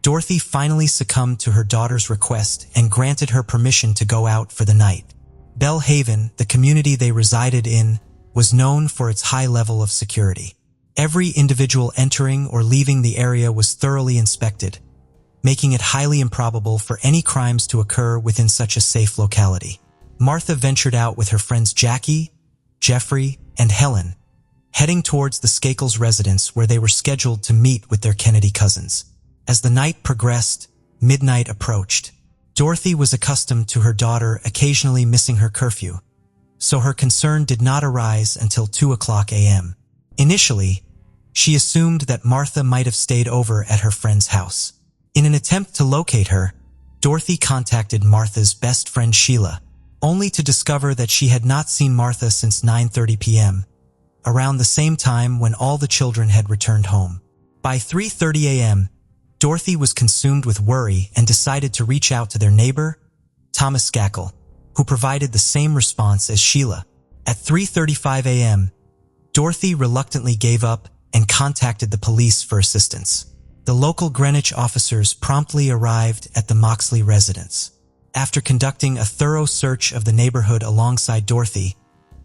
Dorothy finally succumbed to her daughter's request and granted her permission to go out for the night. Belle Haven, the community they resided in, was known for its high level of security. Every individual entering or leaving the area was thoroughly inspected, making it highly improbable for any crimes to occur within such a safe locality. Martha ventured out with her friends Jackie, Jeffrey, and Helen, heading towards the Skakels' residence where they were scheduled to meet with their Kennedy cousins. As the night progressed, midnight approached. Dorothy was accustomed to her daughter occasionally missing her curfew, so her concern did not arise until 2:00 a.m. Initially, she assumed that Martha might have stayed over at her friend's house. In an attempt to locate her, Dorothy contacted Martha's best friend Sheila, only to discover that she had not seen Martha since 9:30 p.m., around the same time when all the children had returned home. By 3:30 a.m., Dorothy was consumed with worry and decided to reach out to their neighbor, Thomas Skakel, who provided the same response as Sheila. At 3:35 a.m., Dorothy reluctantly gave up and contacted the police for assistance. The local Greenwich officers promptly arrived at the Moxley residence. After conducting a thorough search of the neighborhood alongside Dorothy,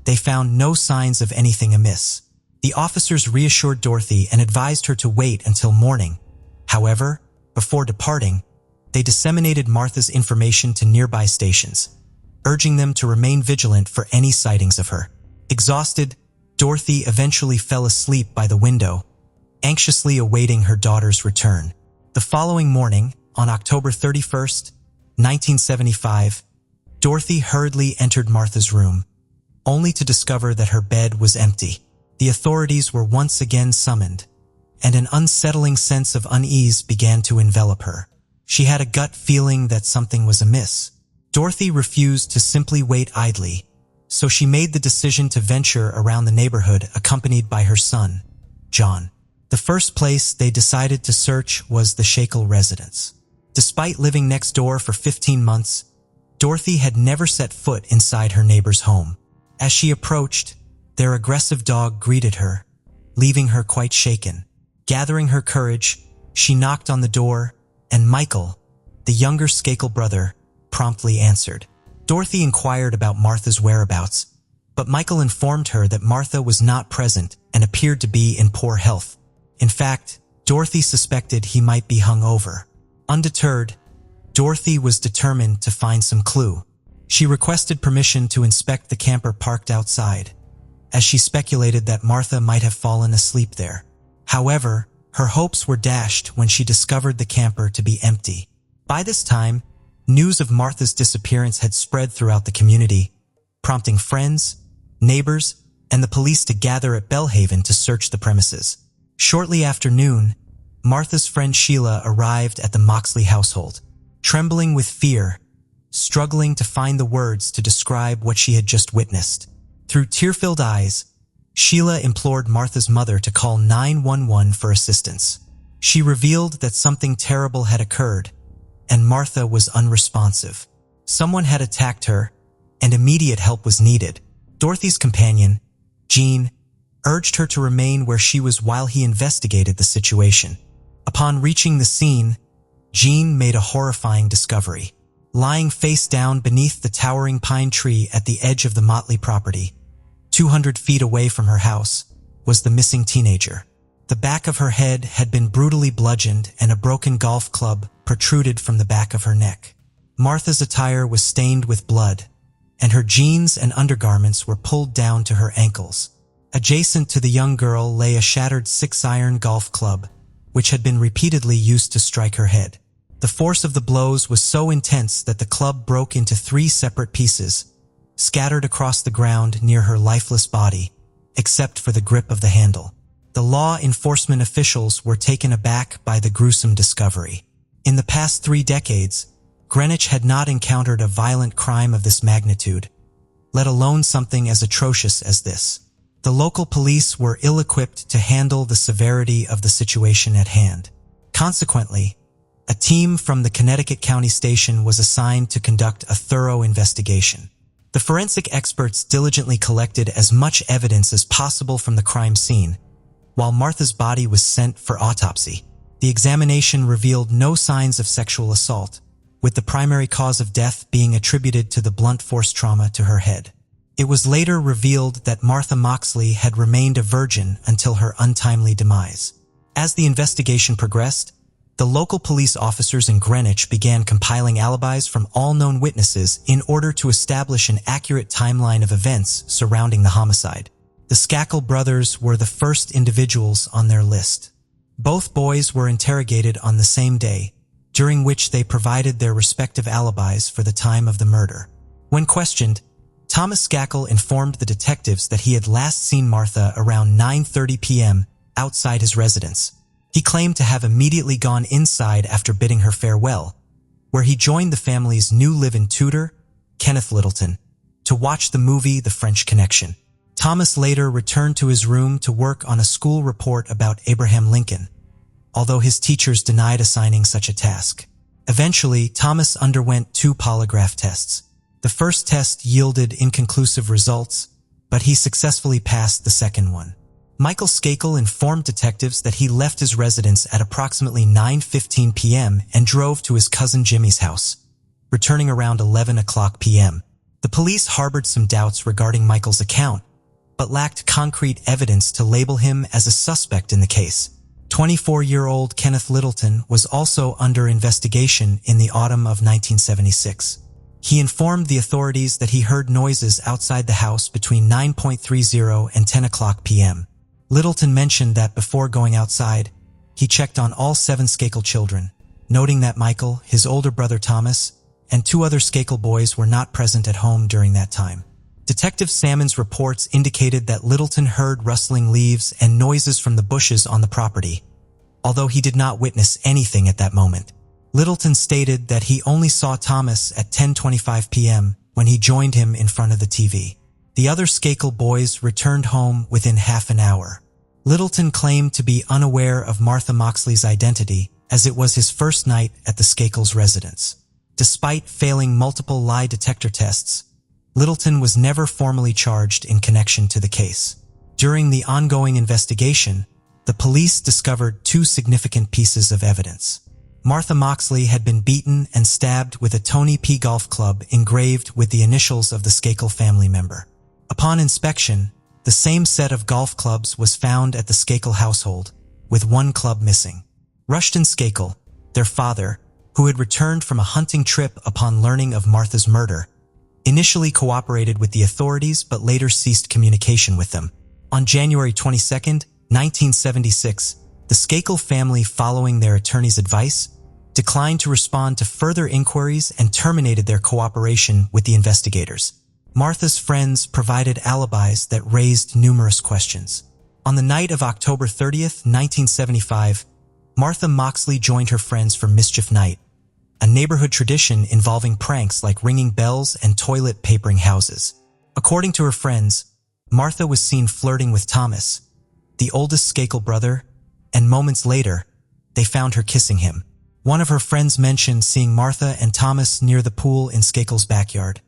they found no signs of anything amiss. The officers reassured Dorothy and advised her to wait until morning. However, before departing, they disseminated Martha's information to nearby stations, urging them to remain vigilant for any sightings of her. Exhausted, Dorothy eventually fell asleep by the window, anxiously awaiting her daughter's return. The following morning, on October 31st, 1975, Dorothy hurriedly entered Martha's room, only to discover that her bed was empty. The authorities were once again summoned, and an unsettling sense of unease began to envelop her. She had a gut feeling that something was amiss. Dorothy refused to simply wait idly, so she made the decision to venture around the neighborhood accompanied by her son, John. The first place they decided to search was the Skakel residence. Despite living next door for 15 months, Dorothy had never set foot inside her neighbor's home. As she approached, their aggressive dog greeted her, leaving her quite shaken. Gathering her courage, she knocked on the door, and Michael, the younger Skakel brother, promptly answered. Dorothy inquired about Martha's whereabouts, but Michael informed her that Martha was not present and appeared to be in poor health. In fact, Dorothy suspected he might be hungover. Undeterred, Dorothy was determined to find some clue. She requested permission to inspect the camper parked outside, as she speculated that Martha might have fallen asleep there. However, her hopes were dashed when she discovered the camper to be empty. By this time, news of Martha's disappearance had spread throughout the community, prompting friends, neighbors, and the police to gather at Belhaven to search the premises. Shortly after noon, Martha's friend Sheila arrived at the Moxley household, trembling with fear, struggling to find the words to describe what she had just witnessed. Through tear-filled eyes, Sheila implored Martha's mother to call 911 for assistance. She revealed that something terrible had occurred, and Martha was unresponsive. Someone had attacked her, and immediate help was needed. Dorothy's companion, Jean, urged her to remain where she was while he investigated the situation. Upon reaching the scene, Jean made a horrifying discovery. Lying face down beneath the towering pine tree at the edge of the Motley property, 200 feet away from her house, was the missing teenager. The back of her head had been brutally bludgeoned and a broken golf club protruded from the back of her neck. Martha's attire was stained with blood, and her jeans and undergarments were pulled down to her ankles. Adjacent to the young girl lay a shattered 6-iron golf club, which had been repeatedly used to strike her head. The force of the blows was so intense that the club broke into 3 separate pieces, scattered across the ground near her lifeless body, except for the grip of the handle. The law enforcement officials were taken aback by the gruesome discovery. In the past 3 decades, Greenwich had not encountered a violent crime of this magnitude, let alone something as atrocious as this. The local police were ill-equipped to handle the severity of the situation at hand. Consequently, a team from the Connecticut County Station was assigned to conduct a thorough investigation. The forensic experts diligently collected as much evidence as possible from the crime scene, while Martha's body was sent for autopsy. The examination revealed no signs of sexual assault, with the primary cause of death being attributed to the blunt force trauma to her head. It was later revealed that Martha Moxley had remained a virgin until her untimely demise. As the investigation progressed, the local police officers in Greenwich began compiling alibis from all known witnesses in order to establish an accurate timeline of events surrounding the homicide. The Skakel brothers were the first individuals on their list. Both boys were interrogated on the same day, during which they provided their respective alibis for the time of the murder. When questioned, Thomas Skakel informed the detectives that he had last seen Martha around 9:30 p.m. outside his residence. He claimed to have immediately gone inside after bidding her farewell, where he joined the family's new live-in tutor, Kenneth Littleton, to watch the movie The French Connection. Thomas later returned to his room to work on a school report about Abraham Lincoln, although his teachers denied assigning such a task. Eventually, Thomas underwent 2 polygraph tests. The first test yielded inconclusive results, but he successfully passed the second one. Michael Skakel informed detectives that he left his residence at approximately 9:15 p.m. and drove to his cousin Jimmy's house, returning around 11 o'clock p.m. The police harbored some doubts regarding Michael's account, but lacked concrete evidence to label him as a suspect in the case. 24-year-old Kenneth Littleton was also under investigation in the autumn of 1976. He informed the authorities that he heard noises outside the house between 9:30 and 10 o'clock p.m. Littleton mentioned that before going outside, he checked on all 7 Skakel children, noting that Michael, his older brother Thomas, and 2 other Skakel boys were not present at home during that time. Detective Salmon's reports indicated that Littleton heard rustling leaves and noises from the bushes on the property, although he did not witness anything at that moment. Littleton stated that he only saw Thomas at 10:25 p.m. when he joined him in front of the TV. The other Skakel boys returned home within half an hour. Littleton claimed to be unaware of Martha Moxley's identity, as it was his first night at the Skakels' residence. Despite failing multiple lie detector tests, Littleton was never formally charged in connection to the case. During the ongoing investigation, the police discovered 2 significant pieces of evidence. Martha Moxley had been beaten and stabbed with a Tony P. golf club engraved with the initials of the Skakel family member. Upon inspection, the same set of golf clubs was found at the Skakel household, with 1 club missing. Rushton Skakel, their father, who had returned from a hunting trip upon learning of Martha's murder, initially cooperated with the authorities but later ceased communication with them. On January 22, 1976, the Skakel family, following their attorney's advice, declined to respond to further inquiries and terminated their cooperation with the investigators. Martha's friends provided alibis that raised numerous questions. On the night of October 30, 1975, Martha Moxley joined her friends for Mischief Night, a neighborhood tradition involving pranks like ringing bells and toilet papering houses. According to her friends, Martha was seen flirting with Thomas, the oldest Skakel brother, and moments later, they found her kissing him. One of her friends mentioned seeing Martha and Thomas near the pool in Skakel's backyard,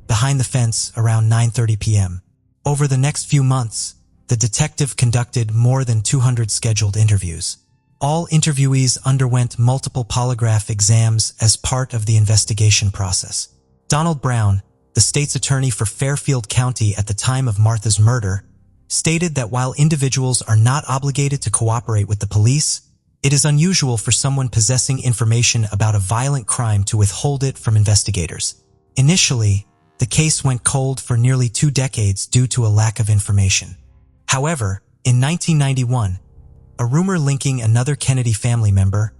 behind the fence around 9:30 p.m. Over the next few months, the detective conducted more than 200 scheduled interviews. All interviewees underwent multiple polygraph exams as part of the investigation process. Donald Brown, the state's attorney for Fairfield County at the time of Martha's murder, stated that while individuals are not obligated to cooperate with the police, it is unusual for someone possessing information about a violent crime to withhold it from investigators. Initially, the case went cold for nearly 2 decades due to a lack of information. However, in 1991, a rumor linking another Kennedy family member,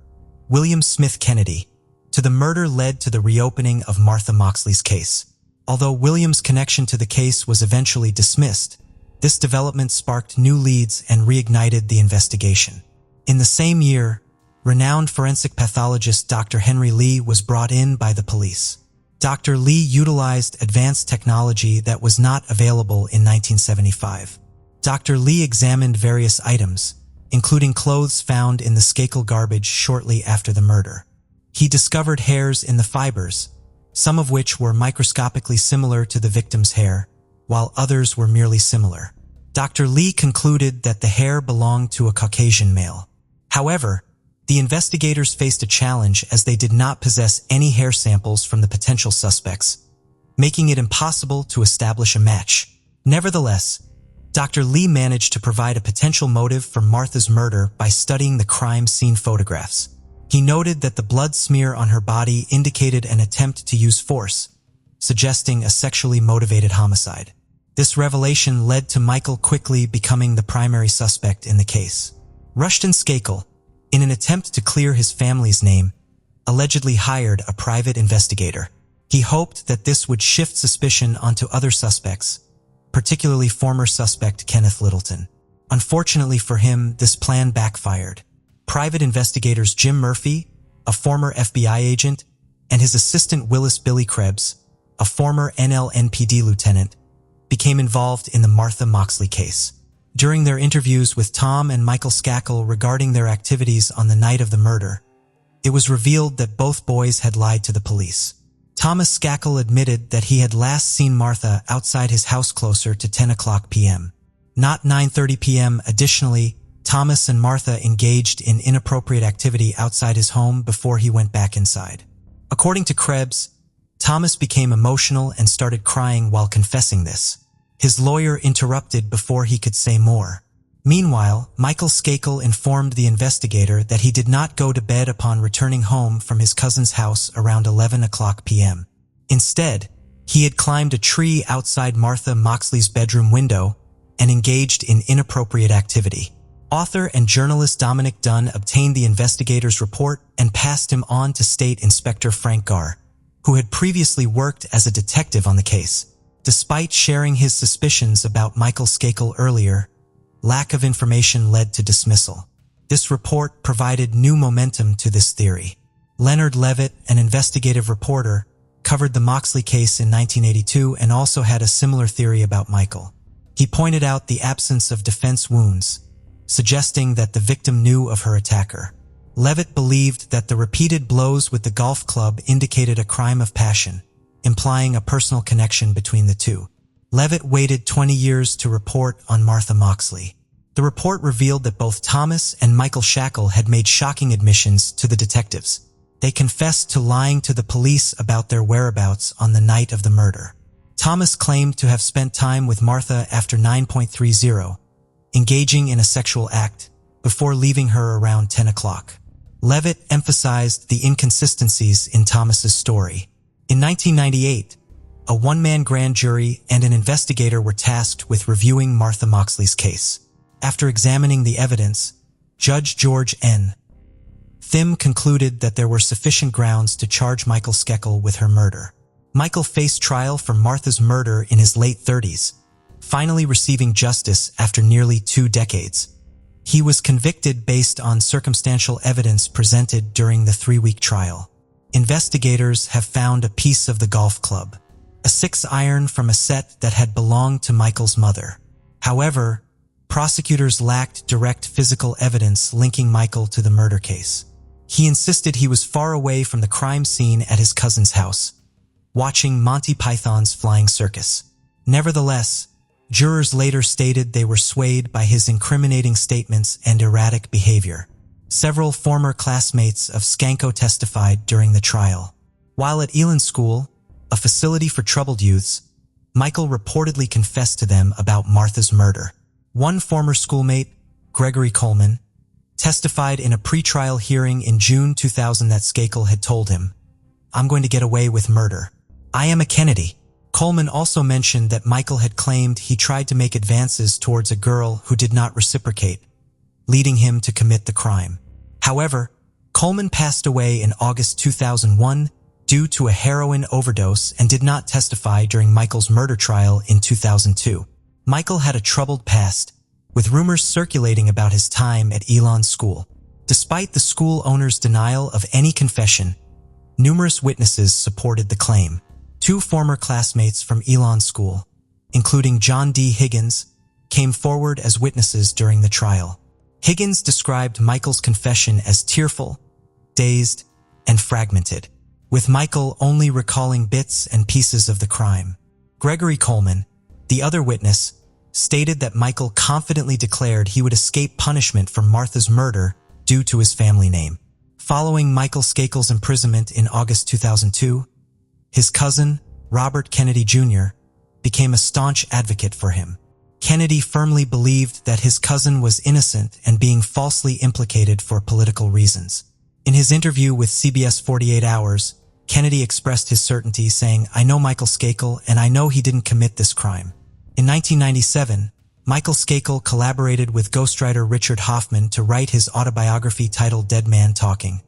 William Smith Kennedy, to the murder led to the reopening of Martha Moxley's case. Although William's connection to the case was eventually dismissed, this development sparked new leads and reignited the investigation. In the same year, renowned forensic pathologist Dr. Henry Lee was brought in by the police. Dr. Lee utilized advanced technology that was not available in 1975. Dr. Lee examined various items, including clothes found in the Skakel garbage shortly after the murder. He discovered hairs in the fibers, some of which were microscopically similar to the victim's hair, while others were merely similar. Dr. Lee concluded that the hair belonged to a Caucasian male. However, the investigators faced a challenge as they did not possess any hair samples from the potential suspects, making it impossible to establish a match. Nevertheless, Dr. Lee managed to provide a potential motive for Martha's murder by studying the crime scene photographs. He noted that the blood smear on her body indicated an attempt to use force, suggesting a sexually motivated homicide. This revelation led to Michael quickly becoming the primary suspect in the case. Rushton Skakel, in an attempt to clear his family's name, allegedly hired a private investigator. He hoped that this would shift suspicion onto other suspects, particularly former suspect Kenneth Littleton. Unfortunately for him, this plan backfired. Private investigators Jim Murphy, a former FBI agent, and his assistant Willis Billy Krebs, a former NLNPD lieutenant, became involved in the Martha Moxley case. During their interviews with Tom and Michael Skakel regarding their activities on the night of the murder, it was revealed that both boys had lied to the police. Thomas Skakel admitted that he had last seen Martha outside his house closer to 10 o'clock p.m., not 9:30 p.m. Additionally, Thomas and Martha engaged in inappropriate activity outside his home before he went back inside. According to Krebs, Thomas became emotional and started crying while confessing this. His lawyer interrupted before he could say more. Meanwhile, Michael Skakel informed the investigator that he did not go to bed upon returning home from his cousin's house around 11 o'clock p.m. Instead, he had climbed a tree outside Martha Moxley's bedroom window and engaged in inappropriate activity. Author and journalist Dominic Dunn obtained the investigator's report and passed him on to State Inspector Frank Garr, who had previously worked as a detective on the case. Despite sharing his suspicions about Michael Skakel earlier, lack of information led to dismissal. This report provided new momentum to this theory. Leonard Levitt, an investigative reporter, covered the Moxley case in 1982 and also had a similar theory about Michael. He pointed out the absence of defense wounds, suggesting that the victim knew of her attacker. Levitt believed that the repeated blows with the golf club indicated a crime of passion, implying a personal connection between the two. Levitt waited 20 years to report on Martha Moxley. The report revealed that both Thomas and Michael Skakel had made shocking admissions to the detectives. They confessed to lying to the police about their whereabouts on the night of the murder. Thomas claimed to have spent time with Martha after 9:30, engaging in a sexual act, before leaving her around 10 o'clock. Levitt emphasized the inconsistencies in Thomas's story. In 1998, a one-man grand jury and an investigator were tasked with reviewing Martha Moxley's case. After examining the evidence, Judge George N. Thim concluded that there were sufficient grounds to charge Michael Skakel with her murder. Michael faced trial for Martha's murder in his late 30s, finally receiving justice after nearly 2 decades. He was convicted based on circumstantial evidence presented during the 3-week trial. Investigators have found a piece of the golf club, a 6-iron from a set that had belonged to Michael's mother. However, prosecutors lacked direct physical evidence linking Michael to the murder case. He insisted he was far away from the crime scene at his cousin's house, watching Monty Python's Flying Circus. Nevertheless, jurors later stated they were swayed by his incriminating statements and erratic behavior. Several former classmates of Skanko testified during the trial. While at Elon School, a facility for troubled youths, Michael reportedly confessed to them about Martha's murder. One former schoolmate, Gregory Coleman, testified in a pretrial hearing in June 2000 that Skakel had told him, "I'm going to get away with murder. I am a Kennedy." Coleman also mentioned that Michael had claimed he tried to make advances towards a girl who did not reciprocate, leading him to commit the crime. However, Coleman passed away in August 2001 due to a heroin overdose and did not testify during Michael's murder trial in 2002. Michael had a troubled past, with rumors circulating about his time at Elon School. Despite the school owner's denial of any confession, numerous witnesses supported the claim. 2 former classmates from Elon School, including John D. Higgins, came forward as witnesses during the trial. Higgins described Michael's confession as tearful, dazed, and fragmented, with Michael only recalling bits and pieces of the crime. Gregory Coleman, the other witness, stated that Michael confidently declared he would escape punishment for Martha's murder due to his family name. Following Michael Skakel's imprisonment in August 2002, his cousin, Robert Kennedy Jr., became a staunch advocate for him. Kennedy firmly believed that his cousin was innocent and being falsely implicated for political reasons. In his interview with CBS 48 Hours, Kennedy expressed his certainty, saying, "I know Michael Skakel and I know he didn't commit this crime." In 1997, Michael Skakel collaborated with ghostwriter Richard Hoffman to write his autobiography titled Dead Man Talking: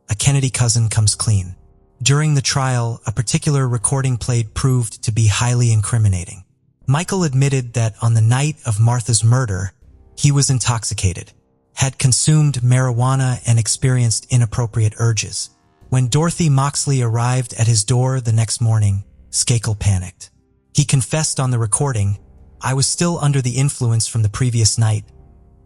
A Kennedy Cousin Comes Clean. During the trial, a particular recording played proved to be highly incriminating. Michael admitted that on the night of Martha's murder, he was intoxicated, had consumed marijuana and experienced inappropriate urges. When Dorothy Moxley arrived at his door the next morning, Skakel panicked. He confessed on the recording, "I was still under the influence from the previous night,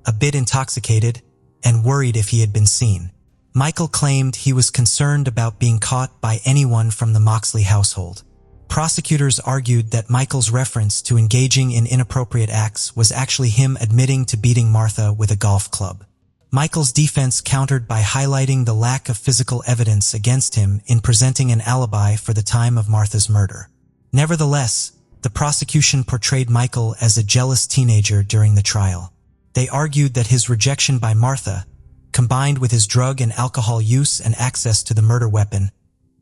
a bit intoxicated, and worried if he had been seen." Michael claimed he was concerned about being caught by anyone from the Moxley household. Prosecutors argued that Michael's reference to engaging in inappropriate acts was actually him admitting to beating Martha with a golf club. Michael's defense countered by highlighting the lack of physical evidence against him in presenting an alibi for the time of Martha's murder. Nevertheless, the prosecution portrayed Michael as a jealous teenager during the trial. They argued that his rejection by Martha, combined with his drug and alcohol use and access to the murder weapon,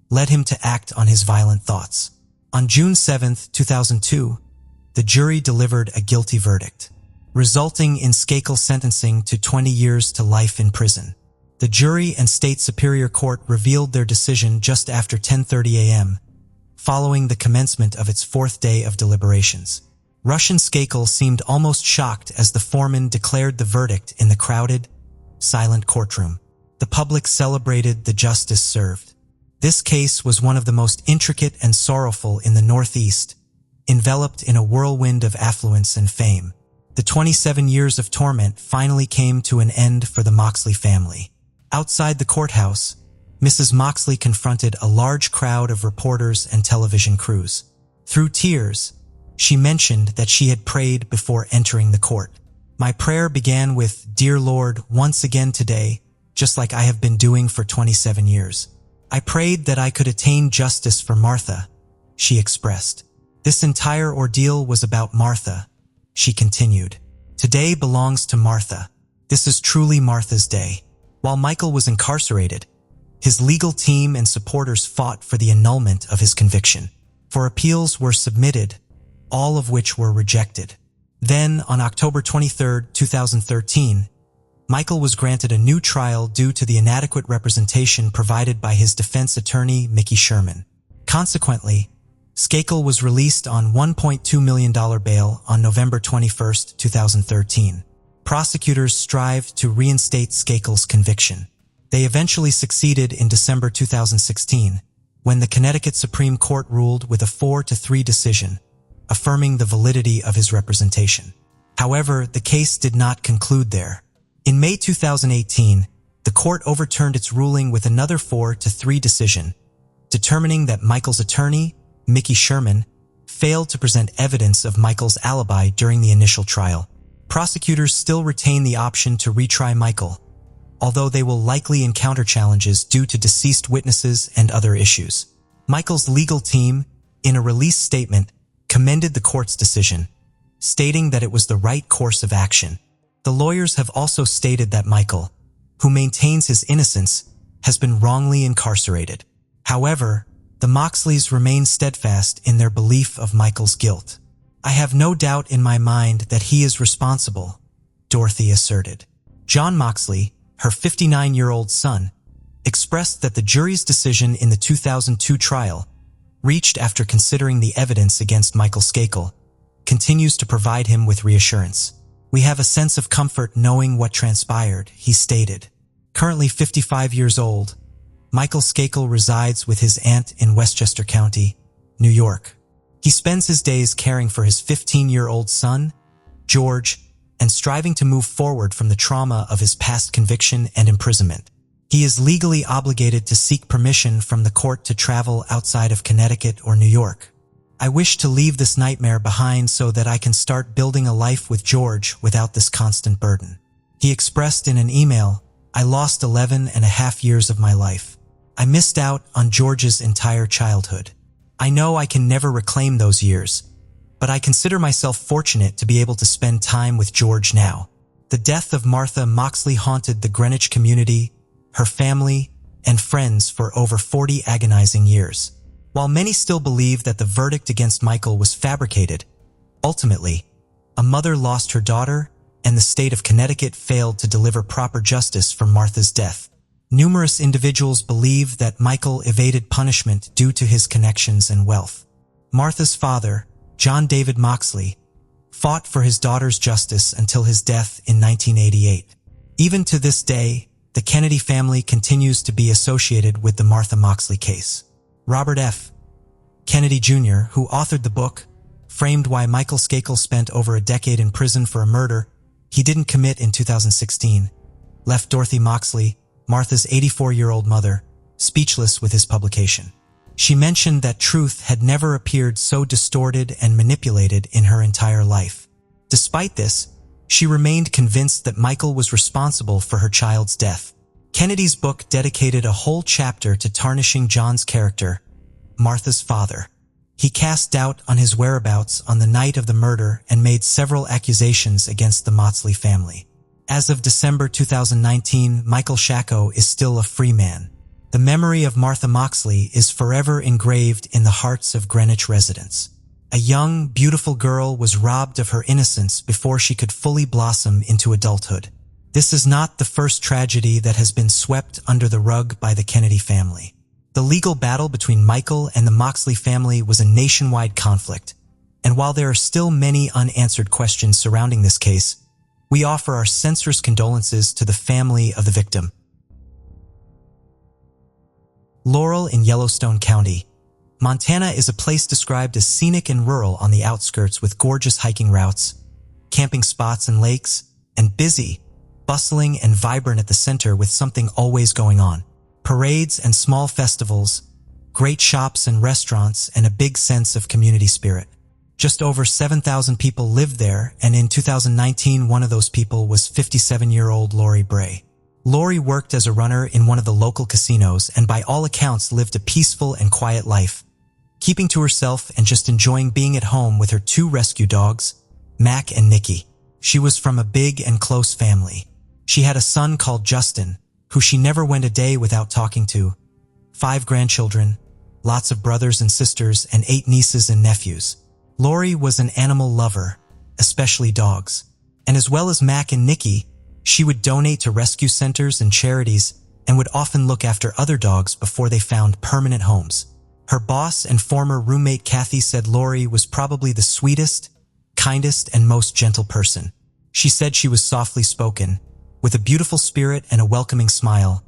led him to act on his violent thoughts. On June 7, 2002, the jury delivered a guilty verdict, resulting in Skakel's sentencing to 20 years to life in prison. The jury and state superior court revealed their decision just after 10:30 a.m., following the commencement of its fourth day of deliberations. Russian Skakel seemed almost shocked as the foreman declared the verdict in the crowded, silent courtroom. The public celebrated the justice served. This case was one of the most intricate and sorrowful in the Northeast, enveloped in a whirlwind of affluence and fame. The 27 years of torment finally came to an end for the Moxley family. Outside the courthouse, Mrs. Moxley confronted a large crowd of reporters and television crews. Through tears, she mentioned that she had prayed before entering the court. "My prayer began with, 'Dear Lord, once again today, just like I have been doing for 27 years. I prayed that I could attain justice for Martha,' she expressed. This entire ordeal was about Martha," she continued. "Today belongs to Martha. This is truly Martha's day." While Michael was incarcerated, his legal team and supporters fought for the annulment of his conviction. For appeals were submitted, all of which were rejected. Then, on October 23, 2013, Michael was granted a new trial due to the inadequate representation provided by his defense attorney, Mickey Sherman. Consequently, Skakel was released on $1.2 million bail on November 21, 2013. Prosecutors strived to reinstate Skakel's conviction. They eventually succeeded in December 2016, when the Connecticut Supreme Court ruled with a 4-3 decision, affirming the validity of his representation. However, the case did not conclude there. In May 2018, the court overturned its ruling with another 4-3 decision, determining that Michael's attorney, Mickey Sherman, failed to present evidence of Michael's alibi during the initial trial. Prosecutors still retain the option to retry Michael, although they will likely encounter challenges due to deceased witnesses and other issues. Michael's legal team, in a release statement, commended the court's decision, stating that it was the right course of action. The lawyers have also stated that Michael, who maintains his innocence, has been wrongly incarcerated. However, the Moxleys remain steadfast in their belief of Michael's guilt. "I have no doubt in my mind that he is responsible," Dorothy asserted. John Moxley, her 59-year-old son, expressed that the jury's decision in the 2002 trial, reached after considering the evidence against Michael Skakel, continues to provide him with reassurance. "We have a sense of comfort knowing what transpired," he stated. Currently 55 years old, Michael Skakel resides with his aunt in Westchester County, New York. He spends his days caring for his 15-year-old son, George, and striving to move forward from the trauma of his past conviction and imprisonment. He is legally obligated to seek permission from the court to travel outside of Connecticut or New York. "I wish to leave this nightmare behind so that I can start building a life with George without this constant burden," he expressed in an email. "I lost 11 and a half years of my life. I missed out on George's entire childhood. I know I can never reclaim those years, but I consider myself fortunate to be able to spend time with George now." The death of Martha Moxley haunted the Greenwich community, her family, and friends for over 40 agonizing years. While many still believe that the verdict against Michael was fabricated, ultimately, a mother lost her daughter, and the state of Connecticut failed to deliver proper justice for Martha's death. Numerous individuals believe that Michael evaded punishment due to his connections and wealth. Martha's father, John David Moxley, fought for his daughter's justice until his death in 1988. Even to this day, the Kennedy family continues to be associated with the Martha Moxley case. Robert F. Kennedy Jr., who authored the book, framed why Michael Skakel spent over a decade in prison for a murder he didn't commit in 2016, left Dorothy Moxley, Martha's 84-year-old mother, speechless with his publication. She mentioned that truth had never appeared so distorted and manipulated in her entire life. Despite this, she remained convinced that Michael was responsible for her child's death. Kennedy's book dedicated a whole chapter to tarnishing John's character, Martha's father. He cast doubt on his whereabouts on the night of the murder and made several accusations against the Moxley family. As of December 2019, Michael Shacko is still a free man. The memory of Martha Moxley is forever engraved in the hearts of Greenwich residents. A young, beautiful girl was robbed of her innocence before she could fully blossom into adulthood. This is not the first tragedy that has been swept under the rug by the Kennedy family. The legal battle between Michael and the Moxley family was a nationwide conflict, and while there are still many unanswered questions surrounding this case, we offer our sincerest condolences to the family of the victim. Laurel in Yellowstone County, Montana is a place described as scenic and rural on the outskirts with gorgeous hiking routes, camping spots and lakes, and busy, bustling and vibrant at the center with something always going on. Parades and small festivals, great shops and restaurants, and a big sense of community spirit. Just over 7,000 people lived there, and in 2019 one of those people was 57-year-old Lori Bray. Lori worked as a runner in one of the local casinos and by all accounts lived a peaceful and quiet life, keeping to herself and just enjoying being at home with her two rescue dogs, Mac and Nikki. She was from a big and close family. She had a son called Justin, who she never went a day without talking to, 5 grandchildren, lots of brothers and sisters, and 8 nieces and nephews. Lori was an animal lover, especially dogs. And as well as Mac and Nikki, she would donate to rescue centers and charities and would often look after other dogs before they found permanent homes. Her boss and former roommate Kathy said Lori was probably the sweetest, kindest, and most gentle person. She said she was softly spoken, with a beautiful spirit and a welcoming smile,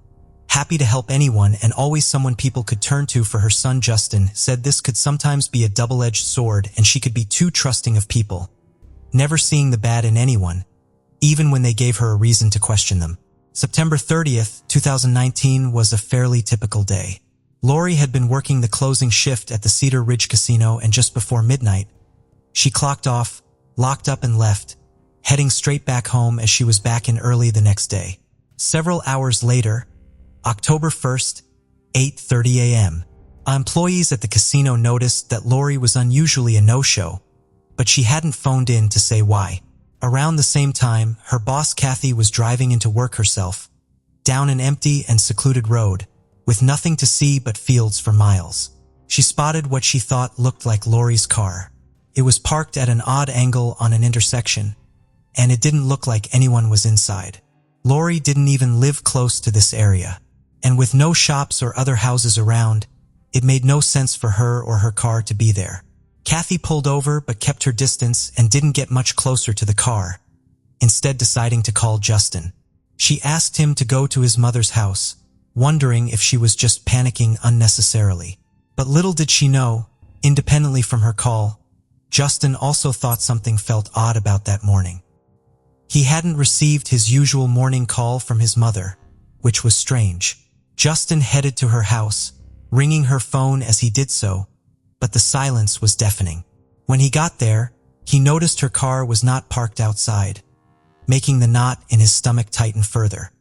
happy to help anyone and always someone people could turn to. For her son Justin said this could sometimes be a double-edged sword and she could be too trusting of people, never seeing the bad in anyone, even when they gave her a reason to question them. September 30th, 2019 was a fairly typical day. Lori had been working the closing shift at the Cedar Ridge Casino, and just before midnight, she clocked off, locked up and left, heading straight back home as she was back in early the next day. Several hours later, October 1st, 8:30 a.m., employees at the casino noticed that Lori was unusually a no-show, but she hadn't phoned in to say why. Around the same time, her boss Kathy was driving into work herself, down an empty and secluded road, with nothing to see but fields for miles. She spotted what she thought looked like Lori's car. It was parked at an odd angle on an intersection, and it didn't look like anyone was inside. Lori didn't even live close to this area, and with no shops or other houses around, it made no sense for her or her car to be there. Kathy pulled over but kept her distance and didn't get much closer to the car, instead deciding to call Justin. She asked him to go to his mother's house, wondering if she was just panicking unnecessarily. But little did she know, independently from her call, Justin also thought something felt odd about that morning. He hadn't received his usual morning call from his mother, which was strange. Justin headed to her house, ringing her phone as he did so, but the silence was deafening. When he got there, he noticed her car was not parked outside, making the knot in his stomach tighten further.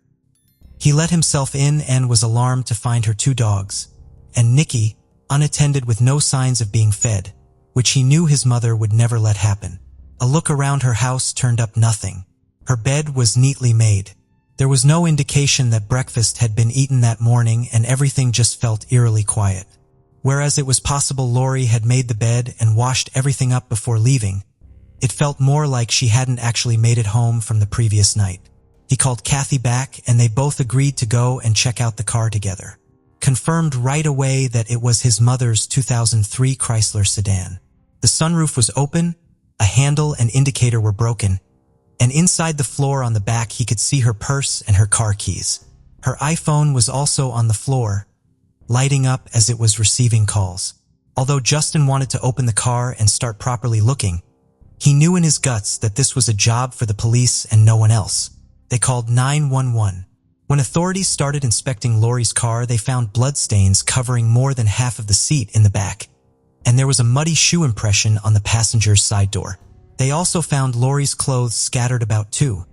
He let himself in and was alarmed to find her 2 dogs, and Nikki, unattended with no signs of being fed, which he knew his mother would never let happen. A look around her house turned up nothing. Her bed was neatly made. There was no indication that breakfast had been eaten that morning, and everything just felt eerily quiet. Whereas it was possible Lori had made the bed and washed everything up before leaving, it felt more like she hadn't actually made it home from the previous night. He called Kathy back and they both agreed to go and check out the car together. Confirmed right away that it was his mother's 2003 Chrysler sedan. The sunroof was open, a handle and indicator were broken, and inside the floor on the back he could see her purse and her car keys. Her iPhone was also on the floor, lighting up as it was receiving calls. Although Justin wanted to open the car and start properly looking, he knew in his guts that this was a job for the police and no one else. They called 911. When authorities started inspecting Lori's car, they found bloodstains covering more than half of the seat in the back, and there was a muddy shoe impression on the passenger's side door. They also found Lori's clothes scattered about too,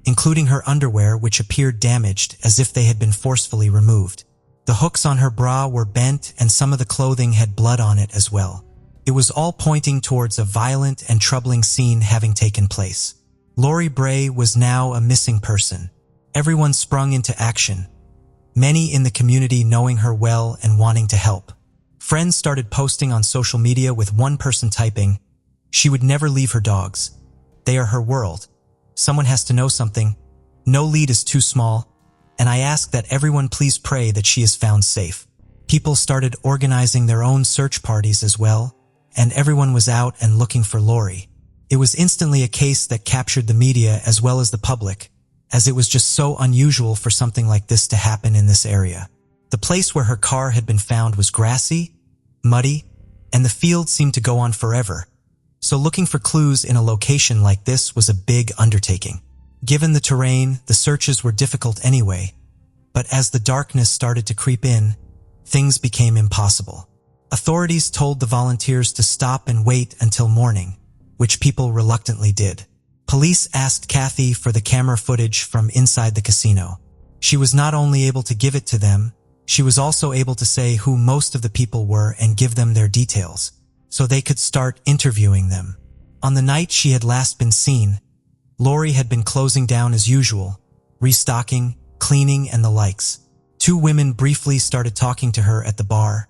including her underwear, which appeared damaged as if they had been forcefully removed. The hooks on her bra were bent and some of the clothing had blood on it as well. It was all pointing towards a violent and troubling scene having taken place. Lori Bray was now a missing person. Everyone sprung into action, many in the community knowing her well and wanting to help. Friends started posting on social media, with one person typing, "She would never leave her dogs. They are her world. Someone has to know something. No lead is too small. And I ask that everyone please pray that she is found safe." People started organizing their own search parties as well, and everyone was out and looking for Lori. It was instantly a case that captured the media as well as the public, as it was just so unusual for something like this to happen in this area. The place where her car had been found was grassy, muddy, and the field seemed to go on forever. So looking for clues in a location like this was a big undertaking. Given the terrain, the searches were difficult anyway, but as the darkness started to creep in, things became impossible. Authorities told the volunteers to stop and wait until morning, which people reluctantly did. Police asked Kathy for the camera footage from inside the casino. She was not only able to give it to them, she was also able to say who most of the people were and give them their details, so they could start interviewing them. On the night she had last been seen, Lori had been closing down as usual, restocking, cleaning, and the likes. Two women briefly started talking to her at the bar,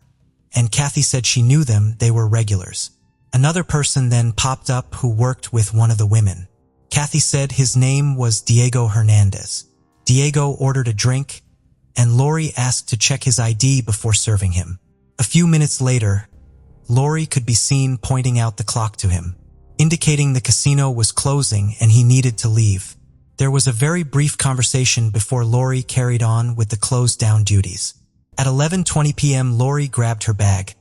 and Kathy said she knew them, they were regulars. Another person then popped up who worked with one of the women. Kathy said his name was Diego Hernandez. Diego ordered a drink, and Lori asked to check his ID before serving him. A few minutes later, Lori could be seen pointing out the clock to him, indicating the casino was closing and he needed to leave. There was a very brief conversation before Lori carried on with the closed-down duties. At 11:20 p.m., Lori grabbed her bag,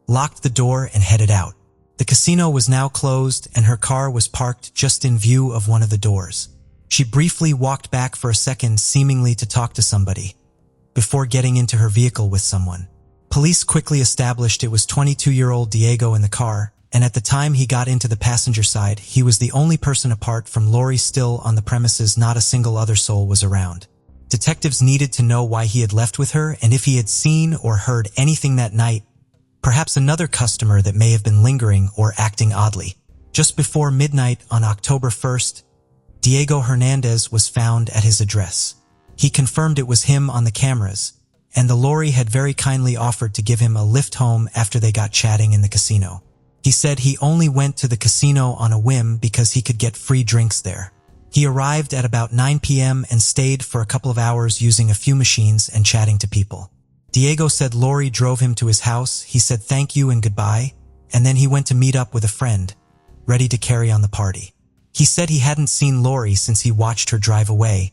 locked the door, and headed out. The casino was now closed and her car was parked just in view of one of the doors. She briefly walked back for a second, seemingly to talk to somebody, before getting into her vehicle with someone. Police quickly established it was 22-year-old Diego in the car, and at the time he got into the passenger side, he was the only person apart from Lori still on the premises. Not a single other soul was around. Detectives needed to know why he had left with her and if he had seen or heard anything that night, perhaps another customer that may have been lingering or acting oddly. Just before midnight on October 1st, Diego Hernandez was found at his address. He confirmed it was him on the cameras, and the Lori had very kindly offered to give him a lift home after they got chatting in the casino. He said he only went to the casino on a whim because he could get free drinks there. He arrived at about 9 p.m. and stayed for a couple of hours using a few machines and chatting to people. Diego said Lori drove him to his house. He said thank you and goodbye, and then he went to meet up with a friend, ready to carry on the party. He said he hadn't seen Lori since he watched her drive away,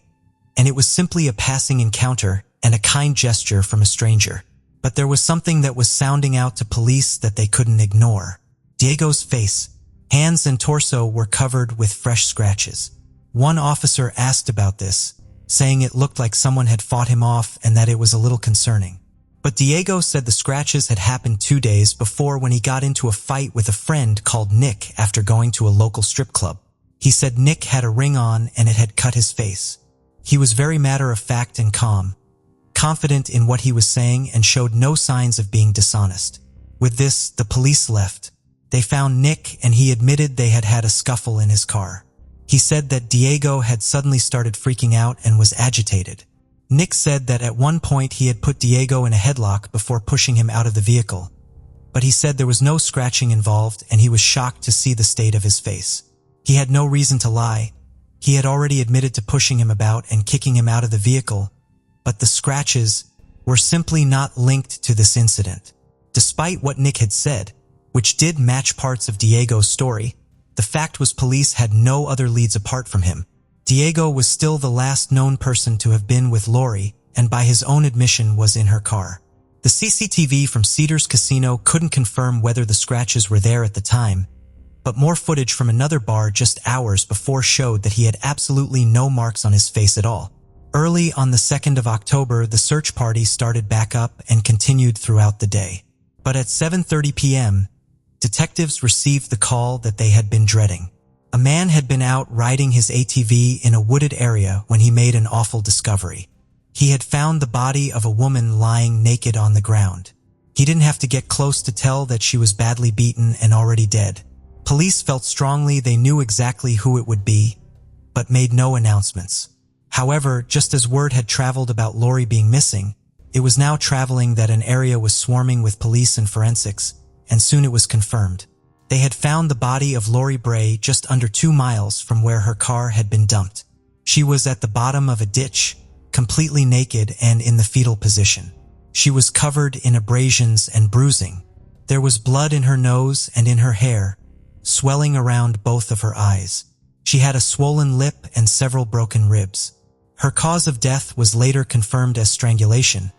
and it was simply a passing encounter and a kind gesture from a stranger. But there was something that was sounding out to police that they couldn't ignore. Diego's face, hands, and torso were covered with fresh scratches. One officer asked about this, saying it looked like someone had fought him off and that it was a little concerning. But Diego said the scratches had happened 2 days before when he got into a fight with a friend called Nick after going to a local strip club. He said Nick had a ring on and it had cut his face. He was very matter-of-fact and calm, confident in what he was saying, and showed no signs of being dishonest. With this, the police left. They found Nick and he admitted they had had a scuffle in his car. He said that Diego had suddenly started freaking out and was agitated. Nick said that at one point he had put Diego in a headlock before pushing him out of the vehicle, but he said there was no scratching involved and he was shocked to see the state of his face. He had no reason to lie. He had already admitted to pushing him about and kicking him out of the vehicle, but the scratches were simply not linked to this incident. Despite what Nick had said, which did match parts of Diego's story, the fact was police had no other leads apart from him. Diego was still the last known person to have been with Lori, and by his own admission was in her car. The CCTV from Cedars Casino couldn't confirm whether the scratches were there at the time, but more footage from another bar just hours before showed that he had absolutely no marks on his face at all. Early on the 2nd of October, the search party started back up and continued throughout the day. But at 7:30 p.m., detectives received the call that they had been dreading. A man had been out riding his ATV in a wooded area when he made an awful discovery. He had found the body of a woman lying naked on the ground. He didn't have to get close to tell that she was badly beaten and already dead. Police felt strongly they knew exactly who it would be, but made no announcements. However, just as word had traveled about Lori being missing, it was now traveling that an area was swarming with police and forensics, and soon it was confirmed. They had found the body of Lori Bray just under 2 miles from where her car had been dumped. She was at the bottom of a ditch, completely naked and in the fetal position. She was covered in abrasions and bruising. There was blood in her nose and in her hair, swelling around both of her eyes. She had a swollen lip and several broken ribs. Her cause of death was later confirmed as strangulation,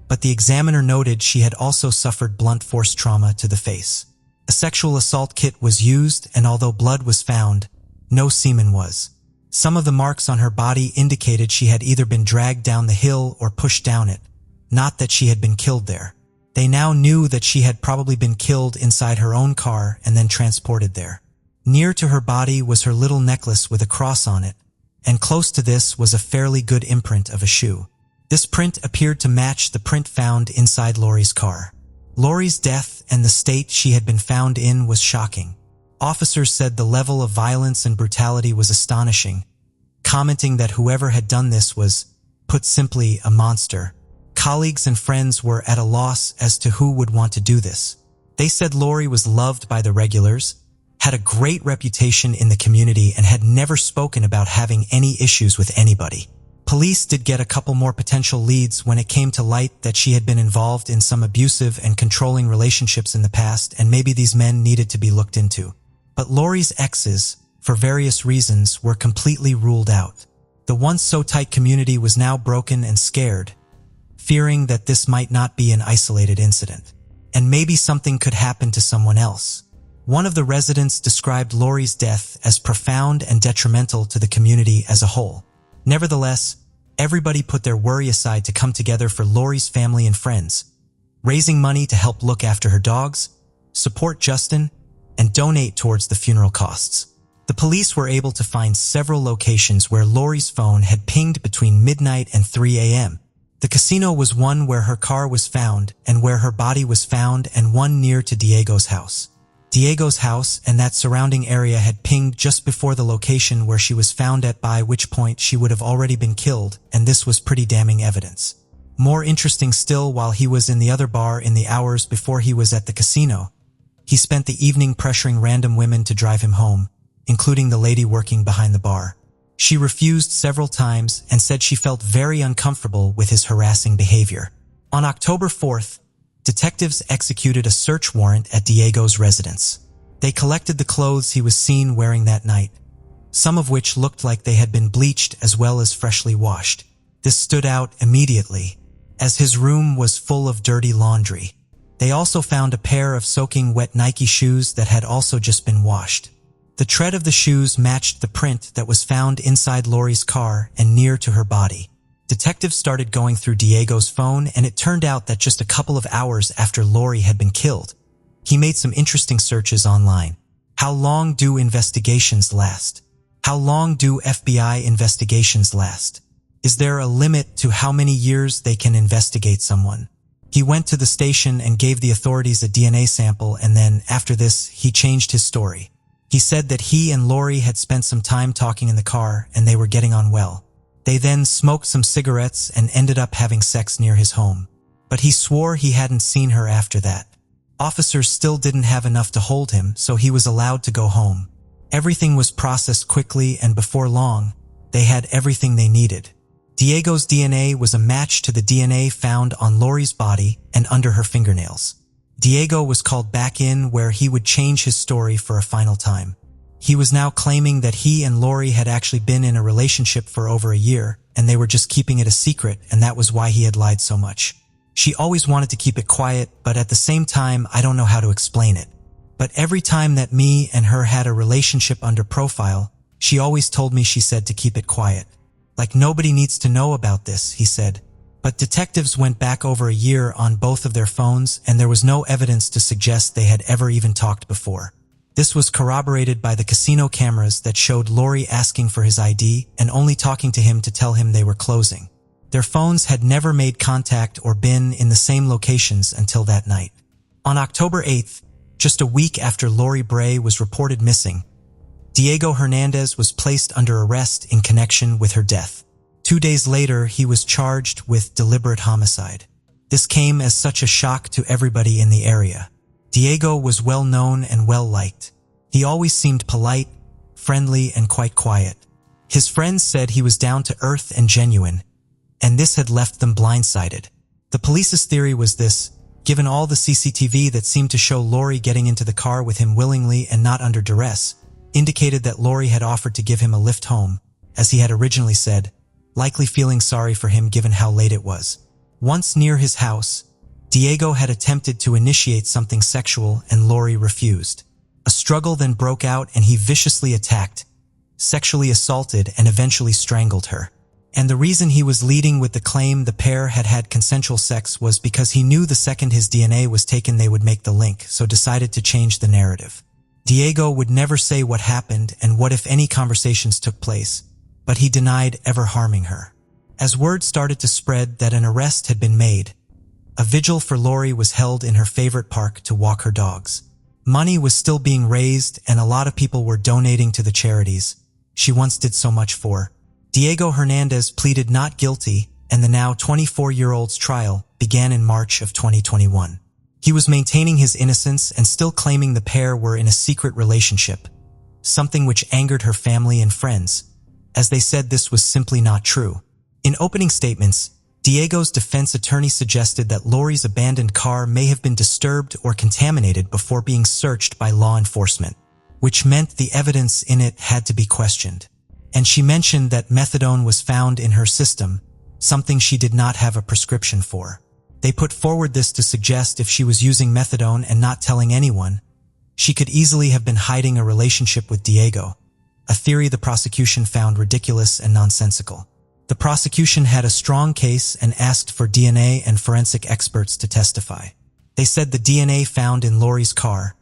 but the examiner noted she had also suffered blunt force trauma to the face. A sexual assault kit was used, and although blood was found, no semen was. Some of the marks on her body indicated she had either been dragged down the hill or pushed down it, not that she had been killed there. They now knew that she had probably been killed inside her own car and then transported there. Near to her body was her little necklace with a cross on it, and close to this was a fairly good imprint of a shoe. This print appeared to match the print found inside Lori's car. Lori's death and the state she had been found in was shocking. Officers said the level of violence and brutality was astonishing, commenting that whoever had done this was, put simply, a monster. Colleagues and friends were at a loss as to who would want to do this. They said Lori was loved by the regulars, had a great reputation in the community, and had never spoken about having any issues with anybody. Police did get a couple more potential leads when it came to light that she had been involved in some abusive and controlling relationships in the past, and maybe these men needed to be looked into. But Lori's exes, for various reasons, were completely ruled out. The once so tight community was now broken and scared, fearing that this might not be an isolated incident, and maybe something could happen to someone else. One of the residents described Lori's death as profound and detrimental to the community as a whole. Nevertheless, everybody put their worry aside to come together for Lori's family and friends, raising money to help look after her dogs, support Justin, and donate towards the funeral costs. The police were able to find several locations where Lori's phone had pinged between midnight and 3 a.m. The casino was one where her car was found and where her body was found, and one near to Diego's house. Diego's house and that surrounding area had pinged just before the location where she was found at, by which point she would have already been killed, and this was pretty damning evidence. More interesting still, while he was in the other bar in the hours before he was at the casino, he spent the evening pressuring random women to drive him home, including the lady working behind the bar. She refused several times and said she felt very uncomfortable with his harassing behavior. On October 4th, detectives executed a search warrant at Diego's residence. They collected the clothes he was seen wearing that night, some of which looked like they had been bleached as well as freshly washed. This stood out immediately, as his room was full of dirty laundry. They also found a pair of soaking wet Nike shoes that had also just been washed. The tread of the shoes matched the print that was found inside Lori's car and near to her body. Detectives started going through Diego's phone, and it turned out that just a couple of hours after Lori had been killed, he made some interesting searches online. How long do investigations last? How long do FBI investigations last? Is there a limit to how many years they can investigate someone? He went to the station and gave the authorities a DNA sample, and then, after this, he changed his story. He said that he and Lori had spent some time talking in the car and they were getting on well. They then smoked some cigarettes and ended up having sex near his home. But he swore he hadn't seen her after that. Officers still didn't have enough to hold him, so he was allowed to go home. Everything was processed quickly, and before long, they had everything they needed. Diego's DNA was a match to the DNA found on Lori's body and under her fingernails. Diego was called back in, where he would change his story for a final time. He was now claiming that he and Lori had actually been in a relationship for over a year, and they were just keeping it a secret, and that was why he had lied so much. She always wanted to keep it quiet, but at the same time, I don't know how to explain it. But every time that me and her had a relationship under profile, she always told me, she said, to keep it quiet. Like nobody needs to know about this, he said. But detectives went back over a year on both of their phones, and there was no evidence to suggest they had ever even talked before. This was corroborated by the casino cameras that showed Lori asking for his ID and only talking to him to tell him they were closing. Their phones had never made contact or been in the same locations until that night. On October 8th, just a week after Lori Bray was reported missing, Diego Hernandez was placed under arrest in connection with her death. 2 days later, he was charged with deliberate homicide. This came as such a shock to everybody in the area. Diego was well known and well liked. He always seemed polite, friendly, and quite quiet. His friends said he was down to earth and genuine, and this had left them blindsided. The police's theory was this: given all the CCTV that seemed to show Lori getting into the car with him willingly and not under duress, indicated that Lori had offered to give him a lift home, as he had originally said, likely feeling sorry for him given how late it was. Once near his house, Diego had attempted to initiate something sexual and Lori refused. A struggle then broke out and he viciously attacked, sexually assaulted, and eventually strangled her. And the reason he was leading with the claim the pair had had consensual sex was because he knew the second his DNA was taken they would make the link, so decided to change the narrative. Diego would never say what happened and what, if any, conversations took place, but he denied ever harming her. As word started to spread that an arrest had been made, a vigil for Lori was held in her favorite park to walk her dogs. Money was still being raised and a lot of people were donating to the charities she once did so much for. Diego Hernandez pleaded not guilty, and the now 24-year-old's trial began in March of 2021. He was maintaining his innocence and still claiming the pair were in a secret relationship, something which angered her family and friends, as they said this was simply not true. In opening statements, Diego's defense attorney suggested that Lori's abandoned car may have been disturbed or contaminated before being searched by law enforcement, which meant the evidence in it had to be questioned. And she mentioned that methadone was found in her system, something she did not have a prescription for. They put forward this to suggest if she was using methadone and not telling anyone, she could easily have been hiding a relationship with Diego, a theory the prosecution found ridiculous and nonsensical. The prosecution had a strong case and asked for DNA and forensic experts to testify. They said the DNA found in Lori's car,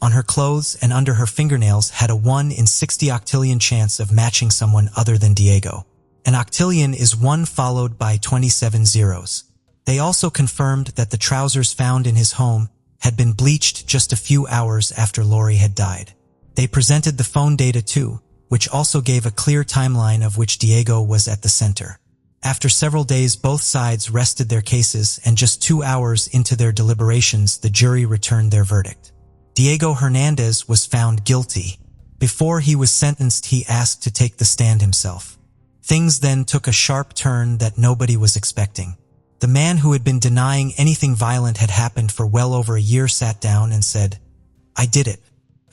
on her clothes and under her fingernails had a 1 in 60 octillion chance of matching someone other than Diego. An octillion is 1 followed by 27 zeros. They also confirmed that the trousers found in his home had been bleached just a few hours after Lori had died. They presented the phone data too, which also gave a clear timeline of which Diego was at the center. After several days, both sides rested their cases, and just 2 hours into their deliberations, the jury returned their verdict. Diego Hernandez was found guilty. Before he was sentenced, he asked to take the stand himself. Things then took a sharp turn that nobody was expecting. The man who had been denying anything violent had happened for well over a year sat down and said, "I did it.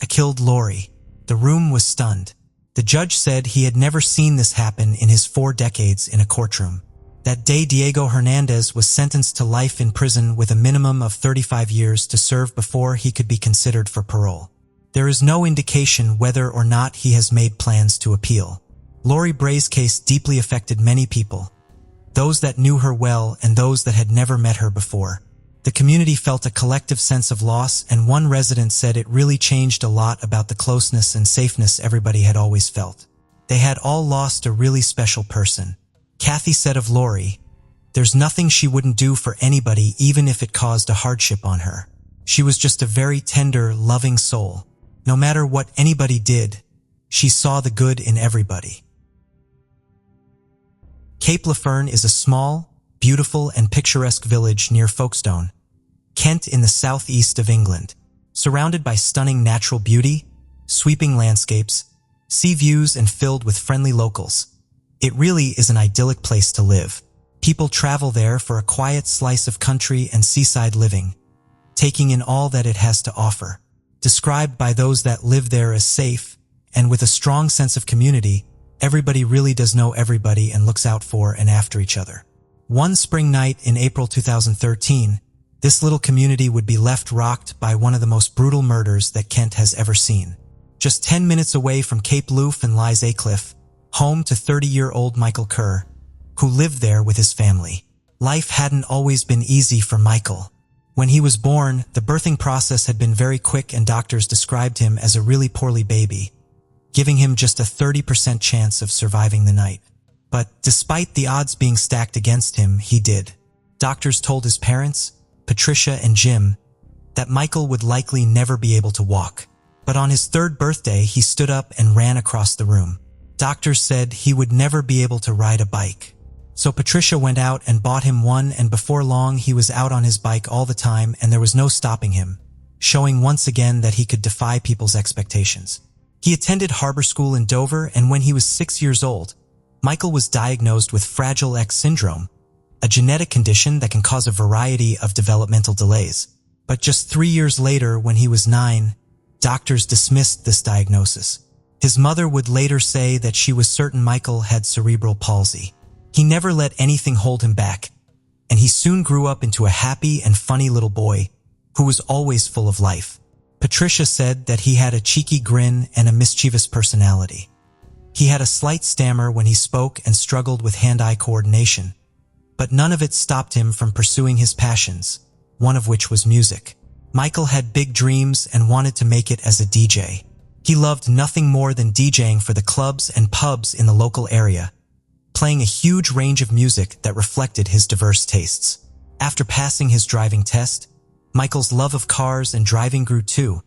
I killed Lori." The room was stunned. The judge said he had never seen this happen in his 4 decades in a courtroom. That day, Diego Hernandez was sentenced to life in prison with a minimum of 35 years to serve before he could be considered for parole. There is no indication whether or not he has made plans to appeal. Lori Bray's case deeply affected many people, those that knew her well and those that had never met her before. The community felt a collective sense of loss, and one resident said it really changed a lot about the closeness and safeness everybody had always felt. They had all lost a really special person. Kathy said of Lori, "There's nothing she wouldn't do for anybody, even if it caused a hardship on her. She was just a very tender, loving soul. No matter what anybody did, she saw the good in everybody." Cape Lafern is a small, beautiful and picturesque village near Folkestone, Kent in the southeast of England. Surrounded by stunning natural beauty, sweeping landscapes, sea views and filled with friendly locals, it really is an idyllic place to live. People travel there for a quiet slice of country and seaside living, taking in all that it has to offer. Described by those that live there as safe and with a strong sense of community, everybody really does know everybody and looks out for and after each other. One spring night in April 2013, this little community would be left rocked by one of the most brutal murders that Kent has ever seen. Just 10 minutes away from Cape Loof and lies Aycliffe, home to 30-year-old Michael Kerr, who lived there with his family. Life hadn't always been easy for Michael. When he was born, the birthing process had been very quick and doctors described him as a really poorly baby, giving him just a 30% chance of surviving the night. But despite the odds being stacked against him, he did. Doctors told his parents, Patricia and Jim, that Michael would likely never be able to walk. But on his third birthday, he stood up and ran across the room. Doctors said he would never be able to ride a bike. So Patricia went out and bought him one, and before long he was out on his bike all the time and there was no stopping him, showing once again that he could defy people's expectations. He attended harbor school in Dover, and when he was 6 years old, Michael was diagnosed with Fragile X syndrome, a genetic condition that can cause a variety of developmental delays. But just 3 years later, when he was 9, doctors dismissed this diagnosis. His mother would later say that she was certain Michael had cerebral palsy. He never let anything hold him back, and he soon grew up into a happy and funny little boy who was always full of life. Patricia said that he had a cheeky grin and a mischievous personality. He had a slight stammer when he spoke and struggled with hand-eye coordination, but none of it stopped him from pursuing his passions, one of which was music. Michael had big dreams and wanted to make it as a DJ. He loved nothing more than DJing for the clubs and pubs in the local area, playing a huge range of music that reflected his diverse tastes. After passing his driving test, Michael's love of cars and driving grew too,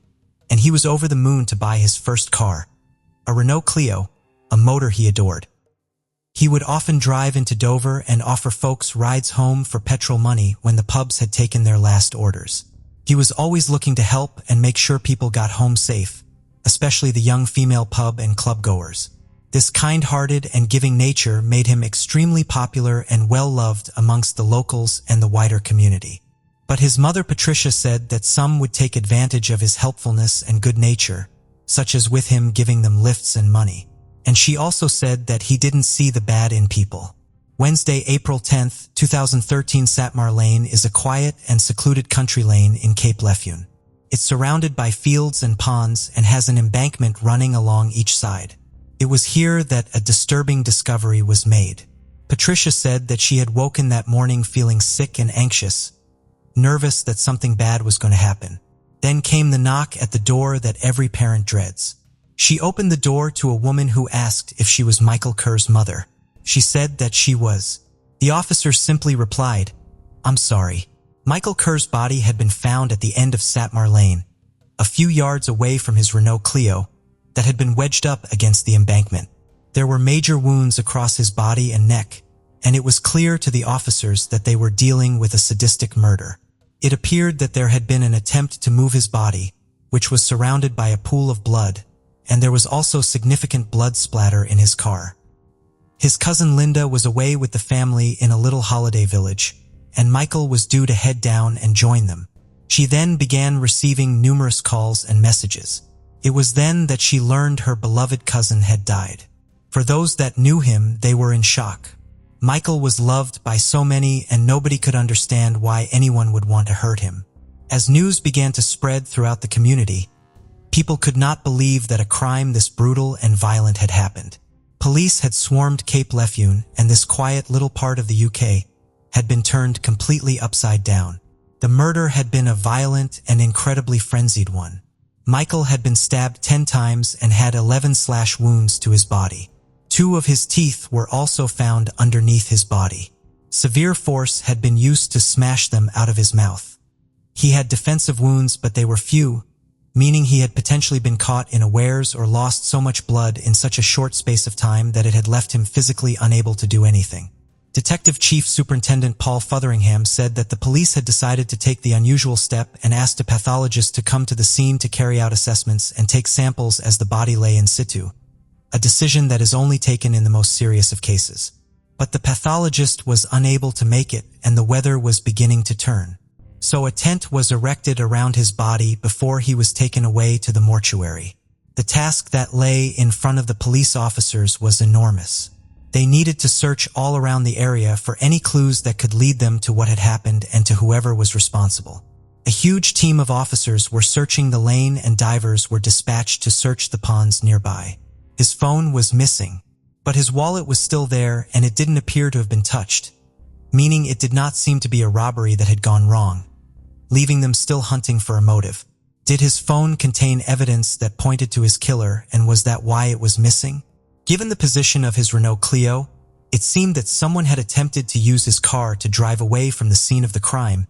and he was over the moon to buy his first car, a Renault Clio, a motor he adored. He would often drive into Dover and offer folks rides home for petrol money when the pubs had taken their last orders. He was always looking to help and make sure people got home safe, especially the young female pub and club goers. This kind-hearted and giving nature made him extremely popular and well-loved amongst the locals and the wider community. But his mother Patricia said that some would take advantage of his helpfulness and good nature, such as with him giving them lifts and money. And she also said that he didn't see the bad in people. Wednesday, April 10, 2013, Satmar Lane is a quiet and secluded country lane in Cape Lefune. It's surrounded by fields and ponds and has an embankment running along each side. It was here that a disturbing discovery was made. Patricia said that she had woken that morning feeling sick and anxious, nervous that something bad was going to happen. Then came the knock at the door that every parent dreads. She opened the door to a woman who asked if she was Michael Kerr's mother. She said that she was. The officer simply replied, "I'm sorry." Michael Kerr's body had been found at the end of Satmar Lane, a few yards away from his Renault Clio, that had been wedged up against the embankment. There were major wounds across his body and neck, and it was clear to the officers that they were dealing with a sadistic murder. It appeared that there had been an attempt to move his body, which was surrounded by a pool of blood, and there was also significant blood splatter in his car. His cousin Linda was away with the family in a little holiday village, and Michael was due to head down and join them. She then began receiving numerous calls and messages. It was then that she learned her beloved cousin had died. For those that knew him, they were in shock. Michael was loved by so many, and nobody could understand why anyone would want to hurt him. As news began to spread throughout the community, people could not believe that a crime this brutal and violent had happened. Police had swarmed Cape Lefune, and this quiet little part of the UK had been turned completely upside down. The murder had been a violent and incredibly frenzied one. Michael had been stabbed 10 times and had 11 slash wounds to his body. 2 of his teeth were also found underneath his body. Severe force had been used to smash them out of his mouth. He had defensive wounds, but they were few, meaning he had potentially been caught unawares or lost so much blood in such a short space of time that it had left him physically unable to do anything. Detective Chief Superintendent Paul Fotheringham said that the police had decided to take the unusual step and asked a pathologist to come to the scene to carry out assessments and take samples as the body lay in situ, a decision that is only taken in the most serious of cases. But the pathologist was unable to make it, and the weather was beginning to turn. So a tent was erected around his body before he was taken away to the mortuary. The task that lay in front of the police officers was enormous. They needed to search all around the area for any clues that could lead them to what had happened and to whoever was responsible. A huge team of officers were searching the lane and divers were dispatched to search the ponds nearby. His phone was missing, but his wallet was still there and it didn't appear to have been touched, meaning it did not seem to be a robbery that had gone wrong, leaving them still hunting for a motive. Did his phone contain evidence that pointed to his killer, and was that why it was missing? Given the position of his Renault Clio, it seemed that someone had attempted to use his car to drive away from the scene of the crime,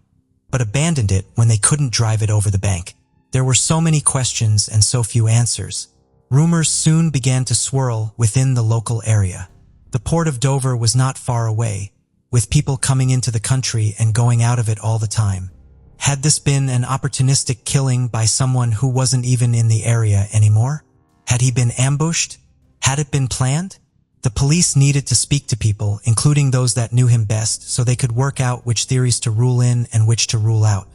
but abandoned it when they couldn't drive it over the bank. There were so many questions and so few answers. Rumors soon began to swirl within the local area. The port of Dover was not far away, with people coming into the country and going out of it all the time. Had this been an opportunistic killing by someone who wasn't even in the area anymore? Had he been ambushed? Had it been planned? The police needed to speak to people, including those that knew him best, so they could work out which theories to rule in and which to rule out.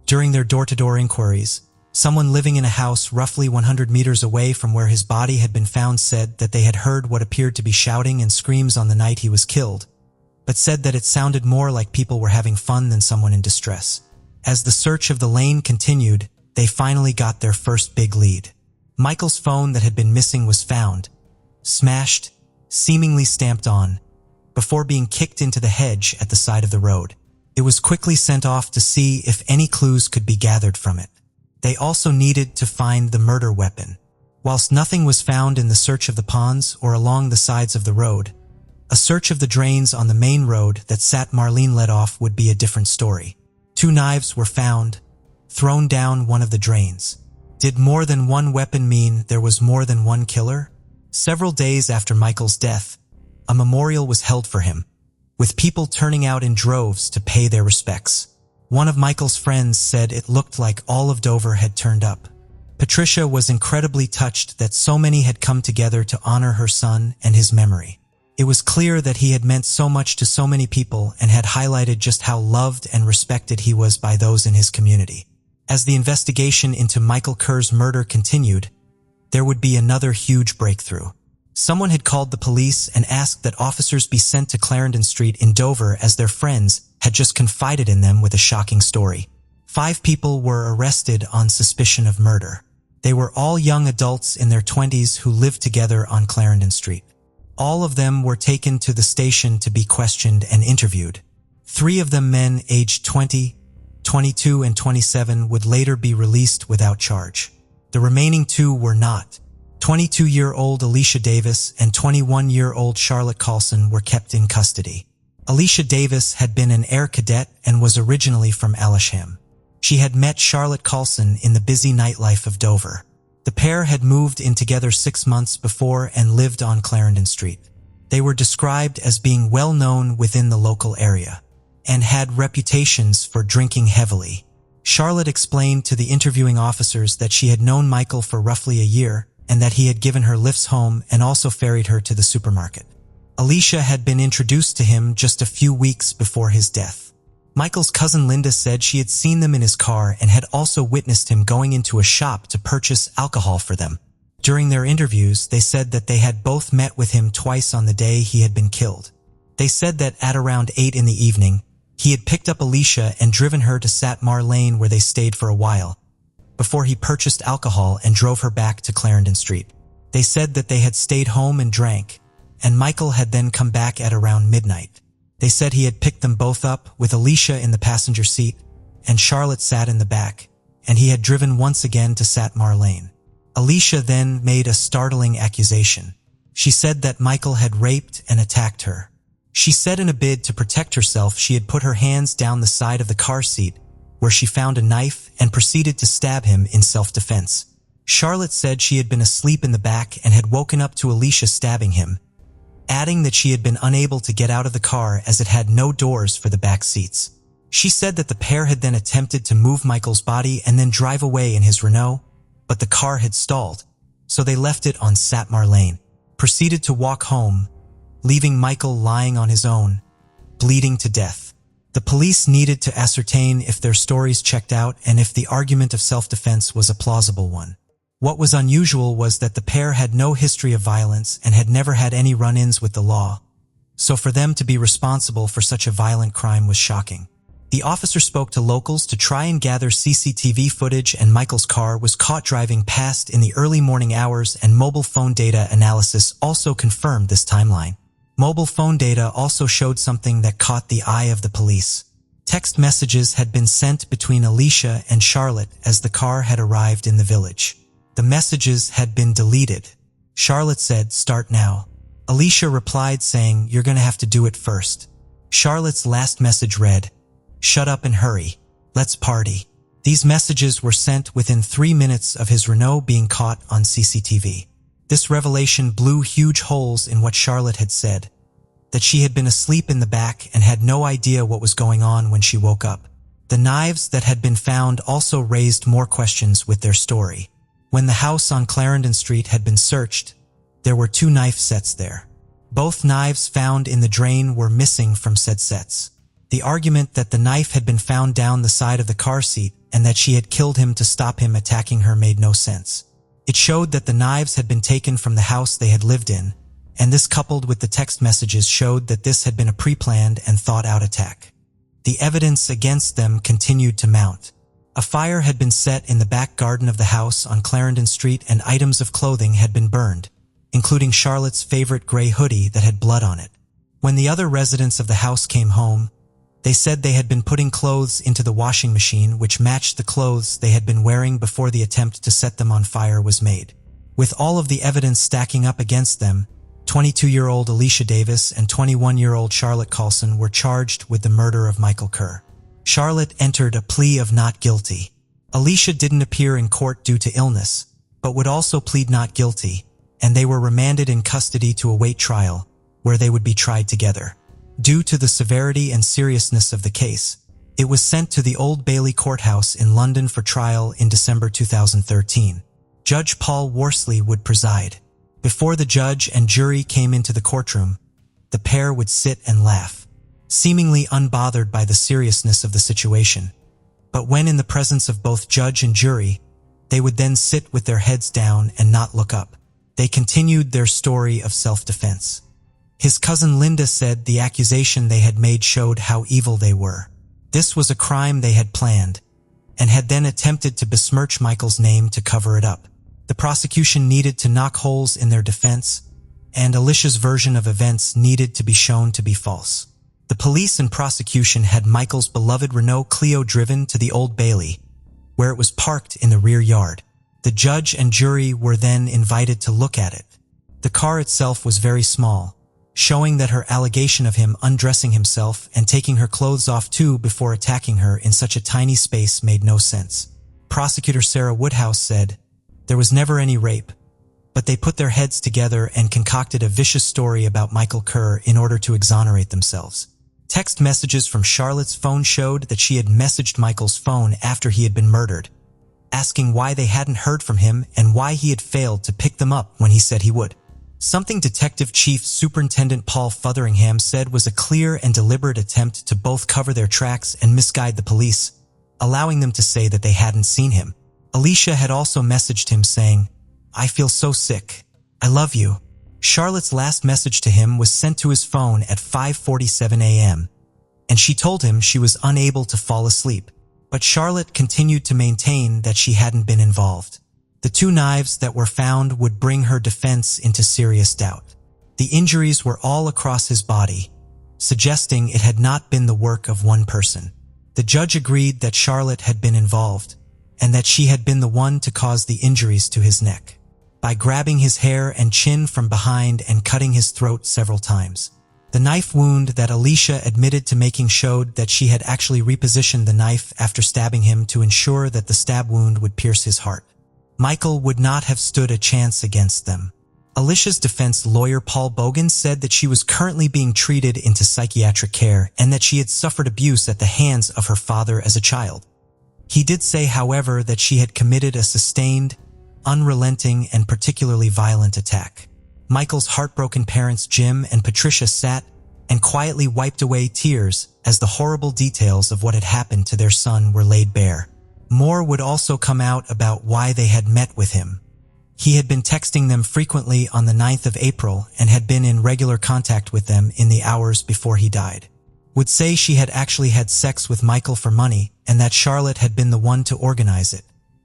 During their door-to-door inquiries, someone living in a house roughly 100 meters away from where his body had been found said that they had heard what appeared to be shouting and screams on the night he was killed, but said that it sounded more like people were having fun than someone in distress. As the search of the lane continued, they finally got their first big lead. Michael's phone that had been missing was found, smashed, seemingly stamped on, before being kicked into the hedge at the side of the road. It was quickly sent off to see if any clues could be gathered from it. They also needed to find the murder weapon. Whilst nothing was found in the search of the ponds or along the sides of the road, a search of the drains on the main road that Sat Marlene led off would be a different story. 2 knives were found, thrown down one of the drains. Did more than one weapon mean there was more than one killer? Several days after Michael's death, a memorial was held for him, with people turning out in droves to pay their respects. One of Michael's friends said it looked like all of Dover had turned up. Patricia was incredibly touched that so many had come together to honor her son and his memory. It was clear that he had meant so much to so many people and had highlighted just how loved and respected he was by those in his community. As the investigation into Michael Kerr's murder continued, there would be another huge breakthrough. Someone had called the police and asked that officers be sent to Clarendon Street in Dover as their friends had just confided in them with a shocking story. 5 people were arrested on suspicion of murder. They were all young adults in their 20s who lived together on Clarendon Street. All of them were taken to the station to be questioned and interviewed. 3 of them men aged 20, 22, and 27 would later be released without charge. The remaining 2 were not. 22-year-old Alicia Davis and 21-year-old Charlotte Carlson were kept in custody. Alicia Davis had been an air cadet and was originally from Aylsham. She had met Charlotte Carlson in the busy nightlife of Dover. The pair had moved in together 6 months before and lived on Clarendon Street. They were described as being well known within the local area and had reputations for drinking heavily. Charlotte explained to the interviewing officers that she had known Michael for roughly a year and that he had given her lifts home and also ferried her to the supermarket. Alicia had been introduced to him just a few weeks before his death. Michael's cousin Linda said she had seen them in his car and had also witnessed him going into a shop to purchase alcohol for them. During their interviews, they said that they had both met with him twice on the day he had been killed. They said that at around 8 in the evening, he had picked up Alicia and driven her to Sat Marlene where they stayed for a while, before he purchased alcohol and drove her back to Clarendon Street. They said that they had stayed home and drank, and Michael had then come back at around midnight. They said he had picked them both up, with Alicia in the passenger seat, and Charlotte sat in the back, and he had driven once again to Sat Marlene. Alicia then made a startling accusation. She said that Michael had raped and attacked her. She said in a bid to protect herself she had put her hands down the side of the car seat, where she found a knife and proceeded to stab him in self-defense. Charlotte said she had been asleep in the back and had woken up to Alicia stabbing him, adding that she had been unable to get out of the car as it had no doors for the back seats. She said that the pair had then attempted to move Michael's body and then drive away in his Renault, but the car had stalled, so they left it on Sat Marlene, proceeded to walk home, leaving Michael lying on his own, bleeding to death. The police needed to ascertain if their stories checked out and if the argument of self-defense was a plausible one. What was unusual was that the pair had no history of violence and had never had any run-ins with the law, so for them to be responsible for such a violent crime was shocking. The officer spoke to locals to try and gather CCTV footage, and Michael's car was caught driving past in the early morning hours, and mobile phone data analysis also confirmed this timeline. Mobile phone data also showed something that caught the eye of the police. Text messages had been sent between Alicia and Charlotte as the car had arrived in the village. The messages had been deleted. Charlotte said, "Start now." Alicia replied saying, "You're gonna have to do it first." Charlotte's last message read, "Shut up and hurry. Let's party." These messages were sent within 3 minutes of his Renault being caught on CCTV. This revelation blew huge holes in what Charlotte had said, that she had been asleep in the back and had no idea what was going on when she woke up. The knives that had been found also raised more questions with their story. When the house on Clarendon Street had been searched, there were 2 knife sets there. Both knives found in the drain were missing from said sets. The argument that the knife had been found down the side of the car seat and that she had killed him to stop him attacking her made no sense. It showed that the knives had been taken from the house they had lived in, and this coupled with the text messages showed that this had been a pre-planned and thought-out attack. The evidence against them continued to mount. A fire had been set in the back garden of the house on Clarendon Street, and items of clothing had been burned, including Charlotte's favorite gray hoodie that had blood on it. When the other residents of the house came home, they said they had been putting clothes into the washing machine which matched the clothes they had been wearing before the attempt to set them on fire was made. With all of the evidence stacking up against them, 22-year-old Alicia Davis and 21-year-old Charlotte Coulson were charged with the murder of Michael Kerr. Charlotte entered a plea of not guilty. Alicia didn't appear in court due to illness, but would also plead not guilty, and they were remanded in custody to await trial, where they would be tried together. Due to the severity and seriousness of the case, it was sent to the Old Bailey Courthouse in London for trial in December 2013. Judge Paul Worsley would preside. Before the judge and jury came into the courtroom, the pair would sit and laugh, seemingly unbothered by the seriousness of the situation. But when in the presence of both judge and jury, they would then sit with their heads down and not look up. They continued their story of self-defense. His cousin Linda said the accusation they had made showed how evil they were. This was a crime they had planned, and had then attempted to besmirch Michael's name to cover it up. The prosecution needed to knock holes in their defense, and Alicia's version of events needed to be shown to be false. The police and prosecution had Michael's beloved Renault Clio driven to the Old Bailey, where it was parked in the rear yard. The judge and jury were then invited to look at it. The car itself was very small, showing that her allegation of him undressing himself and taking her clothes off too before attacking her in such a tiny space made no sense. Prosecutor Sarah Woodhouse said, "There was never any rape, but they put their heads together and concocted a vicious story about Michael Kerr in order to exonerate themselves." Text messages from Charlotte's phone showed that she had messaged Michael's phone after he had been murdered, asking why they hadn't heard from him and why he had failed to pick them up when he said he would. Something Detective Chief Superintendent Paul Fotheringham said was a clear and deliberate attempt to both cover their tracks and misguide the police, allowing them to say that they hadn't seen him. Alicia had also messaged him saying, "I feel so sick. I love you." Charlotte's last message to him was sent to his phone at 5:47 a.m., and she told him she was unable to fall asleep, but Charlotte continued to maintain that she hadn't been involved. The 2 knives that were found would bring her defense into serious doubt. The injuries were all across his body, suggesting it had not been the work of one person. The judge agreed that Charlotte had been involved, and that she had been the one to cause the injuries to his neck, by grabbing his hair and chin from behind and cutting his throat several times. The knife wound that Alicia admitted to making showed that she had actually repositioned the knife after stabbing him to ensure that the stab wound would pierce his heart. Michael would not have stood a chance against them. Alicia's defense lawyer Paul Bogan said that she was currently being treated into psychiatric care and that she had suffered abuse at the hands of her father as a child. He did say, however, that she had committed a sustained, unrelenting, and particularly violent attack. Michael's heartbroken parents Jim and Patricia sat and quietly wiped away tears as the horrible details of what had happened to their son were laid bare. More would also come out about why they had met with him. He had been texting them frequently on the 9th of April and had been in regular contact with them in the hours before he died. Would say she had actually had sex with Michael for money and that Charlotte had been the one to organize it,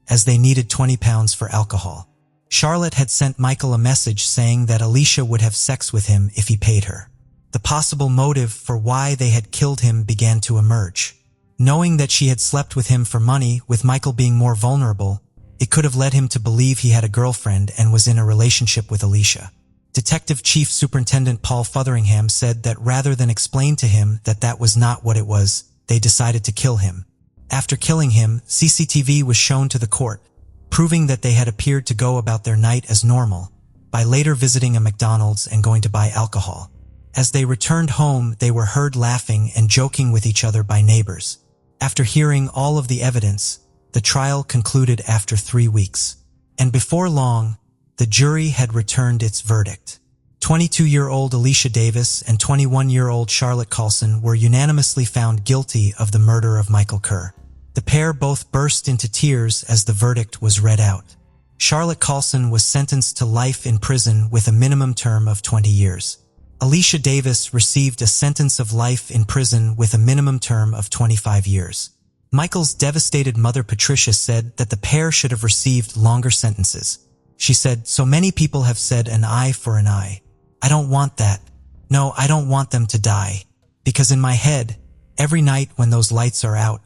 as they needed 20 pounds for alcohol. Charlotte had sent Michael a message saying that Alicia would have sex with him if he paid her. The possible motive for why they had killed him began to emerge. Knowing that she had slept with him for money, with Michael being more vulnerable, it could have led him to believe he had a girlfriend and was in a relationship with Alicia. Detective Chief Superintendent Paul Fotheringham said that rather than explain to him that that was not what it was, they decided to kill him. After killing him, CCTV was shown to the court, proving that they had appeared to go about their night as normal, by later visiting a McDonald's and going to buy alcohol. As they returned home, they were heard laughing and joking with each other by neighbors. After hearing all of the evidence, the trial concluded after 3 weeks. And before long, the jury had returned its verdict. 22-year-old Alicia Davis and 21-year-old Charlotte Carlson were unanimously found guilty of the murder of Michael Kerr. The pair both burst into tears as the verdict was read out. Charlotte Carlson was sentenced to life in prison with a minimum term of 20 years. Alicia Davis received a sentence of life in prison with a minimum term of 25 years. Michael's devastated mother Patricia said that the pair should have received longer sentences. She said, "So many people have said an eye for an eye. I don't want that. No, I don't want them to die. Because in my head, every night when those lights are out,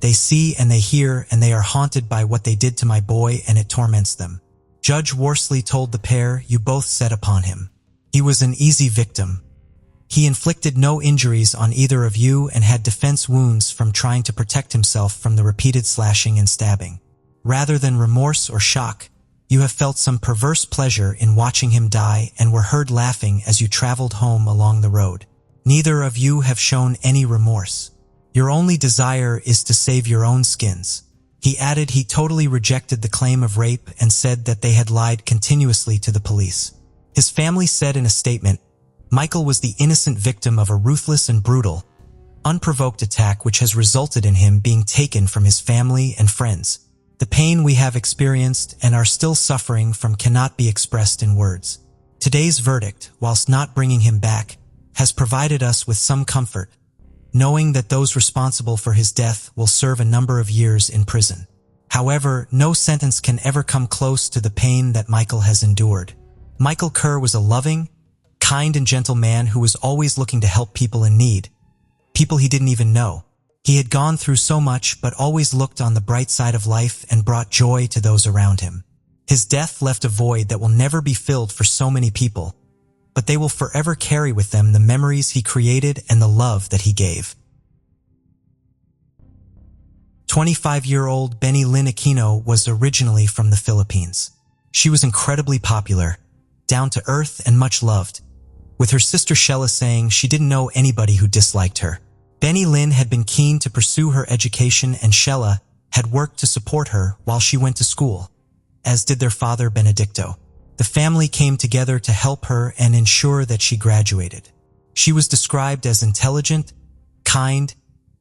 they see and they hear and they are haunted by what they did to my boy and it torments them." Judge Worsley told the pair, "You both set upon him. He was an easy victim. He inflicted no injuries on either of you and had defense wounds from trying to protect himself from the repeated slashing and stabbing. Rather than remorse or shock, you have felt some perverse pleasure in watching him die and were heard laughing as you traveled home along the road. Neither of you have shown any remorse. Your only desire is to save your own skins." He added he totally rejected the claim of rape and said that they had lied continuously to the police. His family said in a statement, "Michael was the innocent victim of a ruthless and brutal, unprovoked attack which has resulted in him being taken from his family and friends. The pain we have experienced and are still suffering from cannot be expressed in words. Today's verdict, whilst not bringing him back, has provided us with some comfort, knowing that those responsible for his death will serve a number of years in prison. However, no sentence can ever come close to the pain that Michael has endured. Michael Kerr was a loving, kind and gentle man who was always looking to help people in need, people he didn't even know. He had gone through so much but always looked on the bright side of life and brought joy to those around him. His death left a void that will never be filled for so many people, but they will forever carry with them the memories he created and the love that he gave." 25-year-old Benny Lynn Aquino was originally from the Philippines. She was incredibly popular, down to earth and much loved, with her sister Shella saying she didn't know anybody who disliked her. Benny Lynn had been keen to pursue her education and Shella had worked to support her while she went to school, as did their father Benedicto. The family came together to help her and ensure that she graduated. She was described as intelligent, kind,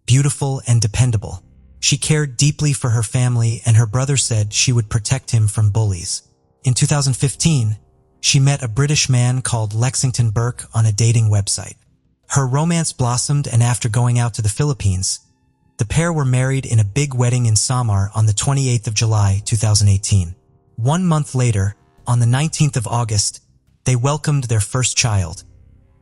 beautiful, and dependable. She cared deeply for her family and her brother said she would protect him from bullies. In 2015, she met a British man called Lexington Burke on a dating website. Her romance blossomed and after going out to the Philippines, the pair were married in a big wedding in Samar on the 28th of July, 2018. 1 month later, on the 19th of August, they welcomed their first child,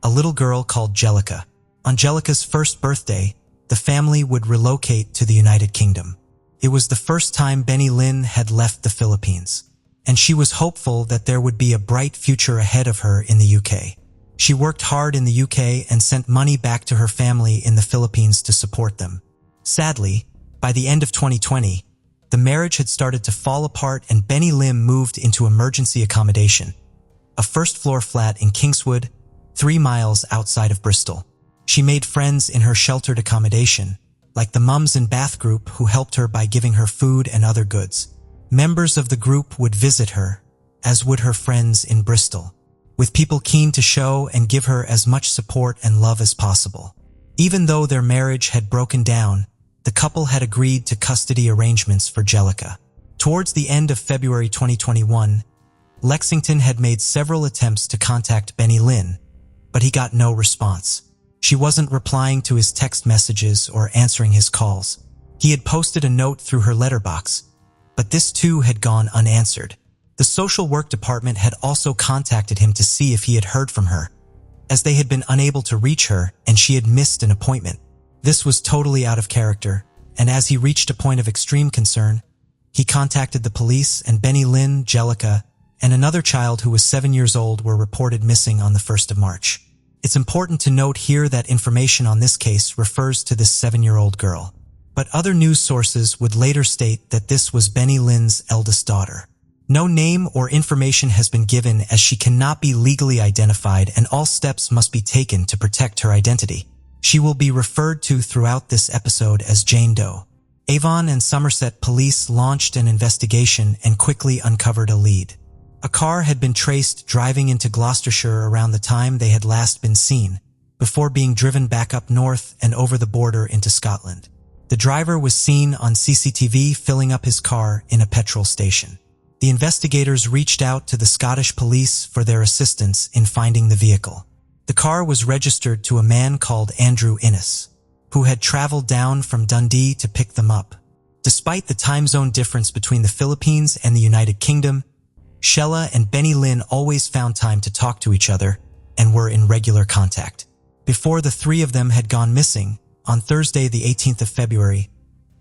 a little girl called Jellica. On Jellica's first birthday, the family would relocate to the United Kingdom. It was the first time Benny Lynn had left the Philippines, and she was hopeful that there would be a bright future ahead of her in the UK. She worked hard in the UK and sent money back to her family in the Philippines to support them. Sadly, by the end of 2020, the marriage had started to fall apart and Benny Lim moved into emergency accommodation, a first-floor flat in Kingswood, 3 miles outside of Bristol. She made friends in her sheltered accommodation, like the Mums and Bath group who helped her by giving her food and other goods. Members of the group would visit her, as would her friends in Bristol, with people keen to show and give her as much support and love as possible. Even though their marriage had broken down, the couple had agreed to custody arrangements for Jellica. Towards the end of February 2021, Lexington had made several attempts to contact Benny Lynn, but he got no response. She wasn't replying to his text messages or answering his calls. He had posted a note through her letterbox, but this too had gone unanswered. The social work department had also contacted him to see if he had heard from her, as they had been unable to reach her and she had missed an appointment. This was totally out of character, and as he reached a point of extreme concern, he contacted the police, and Benny Lynn, Jellica, and another child who was 7 years old were reported missing on the 1st of March. It's important to note here that information on this case refers to this 7-year-old girl, but other news sources would later state that this was Benny Lynn's eldest daughter. No name or information has been given, as she cannot be legally identified and all steps must be taken to protect her identity. She will be referred to throughout this episode as Jane Doe. Avon and Somerset police launched an investigation and quickly uncovered a lead. A car had been traced driving into Gloucestershire around the time they had last been seen, before being driven back up north and over the border into Scotland. The driver was seen on CCTV filling up his car in a petrol station. The investigators reached out to the Scottish police for their assistance in finding the vehicle. The car was registered to a man called Andrew Innes, who had traveled down from Dundee to pick them up. Despite the time zone difference between the Philippines and the United Kingdom, Shella and Benny Lynn always found time to talk to each other and were in regular contact. Before the three of them had gone missing, on Thursday the 18th of February,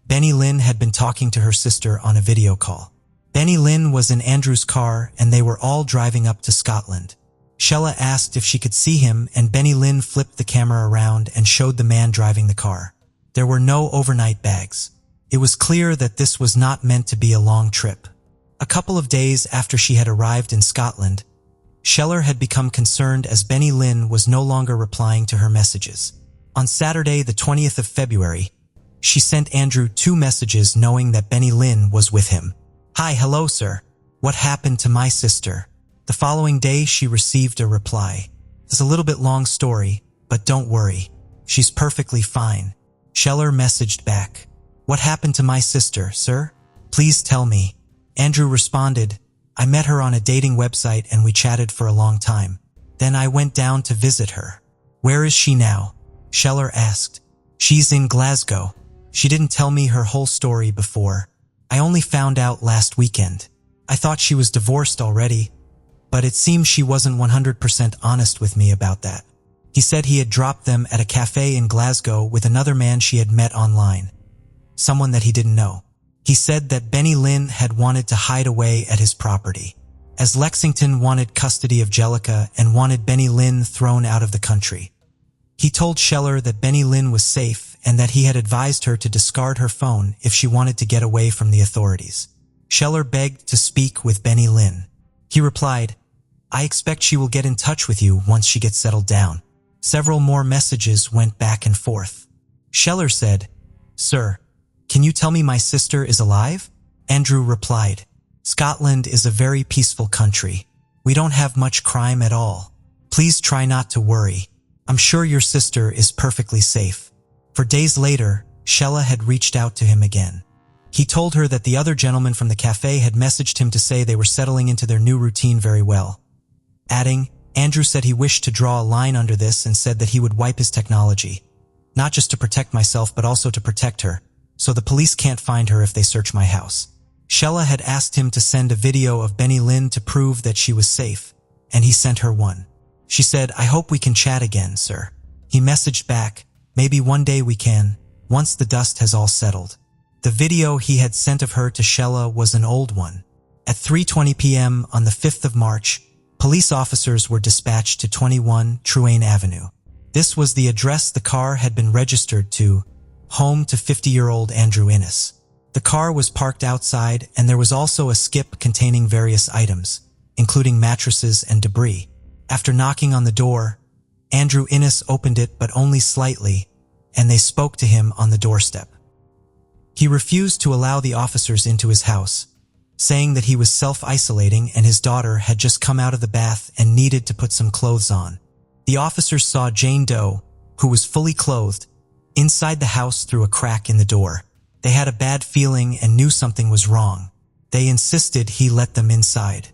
Benny Lynn had been talking to her sister on a video call. Benny Lynn was in Andrew's car and they were all driving up to Scotland. Shella asked if she could see him, and Benny Lynn flipped the camera around and showed the man driving the car. There were no overnight bags. It was clear that this was not meant to be a long trip. A couple of days after she had arrived in Scotland, Sheller had become concerned as Benny Lynn was no longer replying to her messages. On Saturday, the 20th of February, she sent Andrew 2 messages knowing that Benny Lynn was with him. "Hi, hello, sir. What happened to my sister?" The following day, she received a reply. "It's a little bit long story, but don't worry. She's perfectly fine." Sheller messaged back, "What happened to my sister, sir? Please tell me." Andrew responded, "I met her on a dating website and we chatted for a long time. Then I went down to visit her." "Where is she now?" Sheller asked. "She's in Glasgow. She didn't tell me her whole story before. I only found out last weekend. I thought she was divorced already, but it seems she wasn't 100% honest with me about that." He said he had dropped them at a cafe in Glasgow with another man she had met online, someone that he didn't know. He said that Benny Lynn had wanted to hide away at his property, as Lexington wanted custody of Jellica and wanted Benny Lynn thrown out of the country. He told Sheller that Benny Lynn was safe and that he had advised her to discard her phone if she wanted to get away from the authorities. Sheller begged to speak with Benny Lynn. He replied, "I expect she will get in touch with you once she gets settled down." Several more messages went back and forth. Sheller said, "Sir, can you tell me my sister is alive?" Andrew replied, "Scotland is a very peaceful country. We don't have much crime at all. Please try not to worry. I'm sure your sister is perfectly safe." For days later, Shella had reached out to him again. He told her that the other gentleman from the cafe had messaged him to say they were settling into their new routine very well, adding, "Andrew said he wished to draw a line under this and said that he would wipe his technology, not just to protect myself but also to protect her, so the police can't find her if they search my house." Shella had asked him to send a video of Benny Lynn to prove that she was safe, and he sent her one. She said, "I hope we can chat again, sir." He messaged back, "Maybe one day we can, once the dust has all settled." The video he had sent of her to Shella was an old one. At 3:20 p.m. on the 5th of March, police officers were dispatched to 21 Truane Avenue. This was the address the car had been registered to, home to 50-year-old Andrew Innes. The car was parked outside, and there was also a skip containing various items, including mattresses and debris. After knocking on the door, Andrew Innes opened it but only slightly, and they spoke to him on the doorstep. He refused to allow the officers into his house, saying that he was self-isolating and his daughter had just come out of the bath and needed to put some clothes on. The officers saw Jane Doe, who was fully clothed, inside the house through a crack in the door. They had a bad feeling and knew something was wrong. They insisted he let them inside.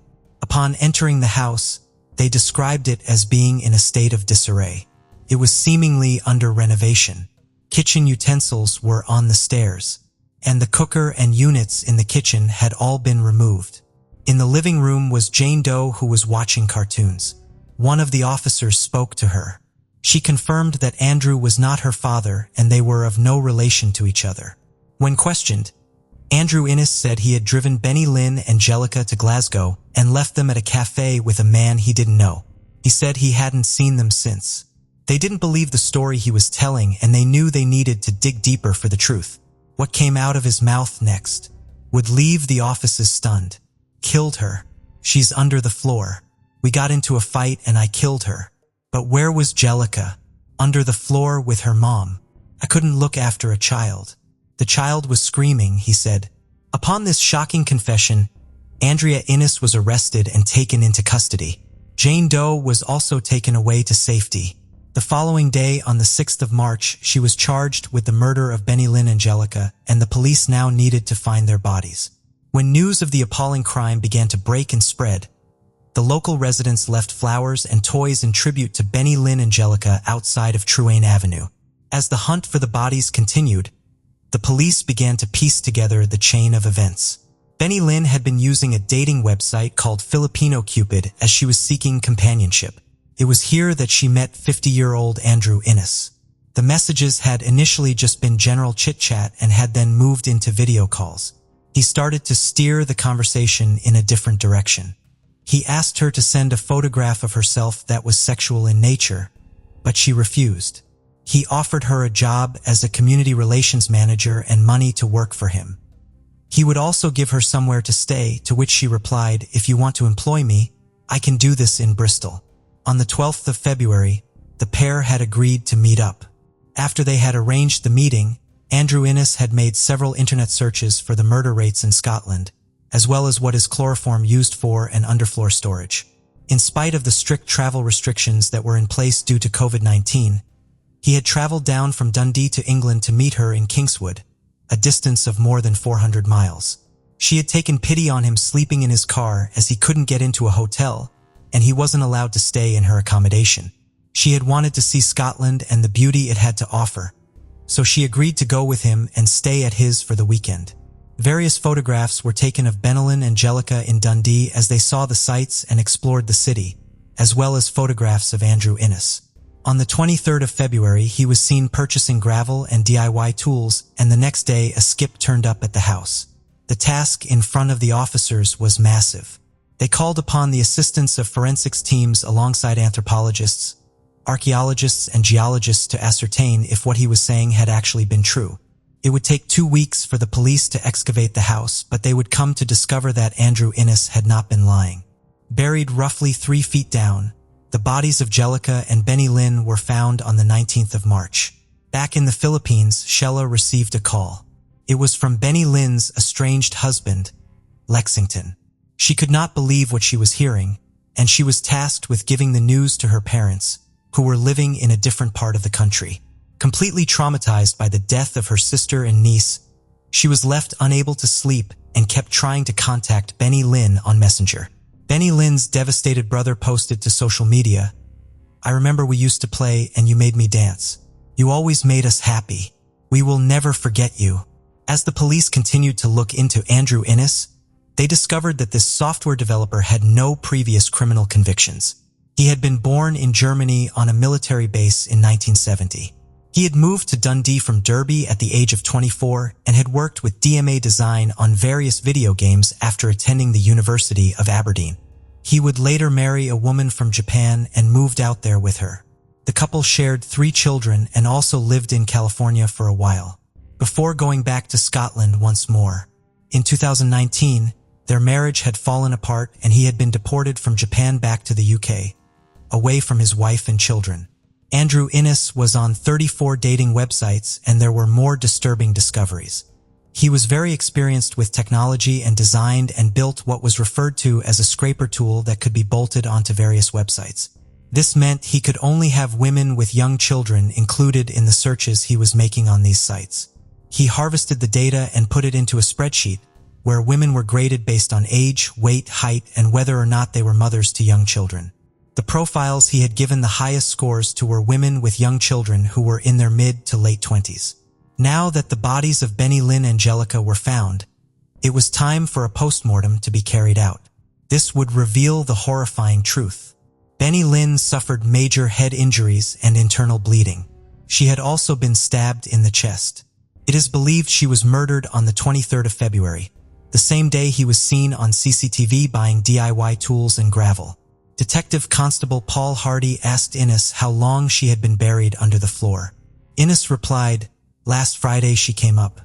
Upon entering the house, they described it as being in a state of disarray. It was seemingly under renovation. Kitchen utensils were on the stairs, and the cooker and units in the kitchen had all been removed. In the living room was Jane Doe, who was watching cartoons. One of the officers spoke to her. She confirmed that Andrew was not her father and they were of no relation to each other. When questioned, Andrew Innes said he had driven Benny Lynn and Angelica to Glasgow and left them at a cafe with a man he didn't know. He said he hadn't seen them since. They didn't believe the story he was telling, and they knew they needed to dig deeper for the truth. What came out of his mouth next would leave the offices stunned. Killed her. She's under the floor. We got into a fight and I killed her. But where was Angelica? Under the floor with her mom. I couldn't look after a child. The child was screaming, he said. Upon this shocking confession, Andrea Innes was arrested and taken into custody. Jane Doe was also taken away to safety. The following day, on the 6th of March, she was charged with the murder of Benny Lynn and Angelica, and the police now needed to find their bodies. When news of the appalling crime began to break and spread, the local residents left flowers and toys in tribute to Benny Lynn and Angelica outside of Truane Avenue. As the hunt for the bodies continued, the police began to piece together the chain of events. Benny Lynn had been using a dating website called Filipino Cupid as she was seeking companionship. It was here that she met 50-year-old Andrew Innes. The messages had initially just been general chit-chat and had then moved into video calls. He started to steer the conversation in a different direction. He asked her to send a photograph of herself that was sexual in nature, but she refused. He offered her a job as a community relations manager and money to work for him. He would also give her somewhere to stay, to which she replied, "If you want to employ me, I can do this in Bristol." On the 12th of February, the pair had agreed to meet up. After they had arranged the meeting, Andrew Innes had made several internet searches for the murder rates in Scotland, as well as what is chloroform used for and underfloor storage. In spite of the strict travel restrictions that were in place due to COVID-19, he had traveled down from Dundee to England to meet her in Kingswood, a distance of more than 400 miles. She had taken pity on him sleeping in his car as he couldn't get into a hotel, and he wasn't allowed to stay in her accommodation. She had wanted to see Scotland and the beauty it had to offer, so she agreed to go with him and stay at his for the weekend. Various photographs were taken of Benny Lynn and Angelica in Dundee as they saw the sights and explored the city, as well as photographs of Andrew Innes. On the 23rd of February, he was seen purchasing gravel and DIY tools, and the next day a skip turned up at the house. The task in front of the officers was massive. They called upon the assistance of forensics teams alongside anthropologists, archaeologists, and geologists to ascertain if what he was saying had actually been true. It would take 2 weeks for the police to excavate the house, but they would come to discover that Andrew Innes had not been lying. Buried roughly 3 feet down, the bodies of Angelica and Benny Lynn were found on the 19th of March. Back in the Philippines, Sheila received a call. It was from Benny Lynn's estranged husband, Lexington. She could not believe what she was hearing, and she was tasked with giving the news to her parents, who were living in a different part of the country. Completely traumatized by the death of her sister and niece, she was left unable to sleep and kept trying to contact Benny Lynn on Messenger. Benny Lynn's devastated brother posted to social media, "I remember we used to play and you made me dance. You always made us happy. We will never forget you." As the police continued to look into Andrew Innes, they discovered that this software developer had no previous criminal convictions. He had been born in Germany on a military base in 1970. He had moved to Dundee from Derby at the age of 24 and had worked with DMA Design on various video games after attending the University of Aberdeen. He would later marry a woman from Japan and moved out there with her. The couple shared 3 children and also lived in California for a while, before going back to Scotland once more. In 2019, their marriage had fallen apart and he had been deported from Japan back to the UK, away from his wife and children. Andrew Innes was on 34 dating websites, and there were more disturbing discoveries. He was very experienced with technology and designed and built what was referred to as a scraper tool that could be bolted onto various websites. This meant he could only have women with young children included in the searches he was making on these sites. He harvested the data and put it into a spreadsheet, where women were graded based on age, weight, height, and whether or not they were mothers to young children. The profiles he had given the highest scores to were women with young children who were in their mid to late 20s. Now that the bodies of Benny Lynn and Angelica were found, it was time for a postmortem to be carried out. This would reveal the horrifying truth. Benny Lynn suffered major head injuries and internal bleeding. She had also been stabbed in the chest. It is believed she was murdered on the 23rd of February, the same day he was seen on CCTV buying DIY tools and gravel. Detective Constable Paul Hardy asked Ines how long she had been buried under the floor. Ines replied, "Last Friday she came up.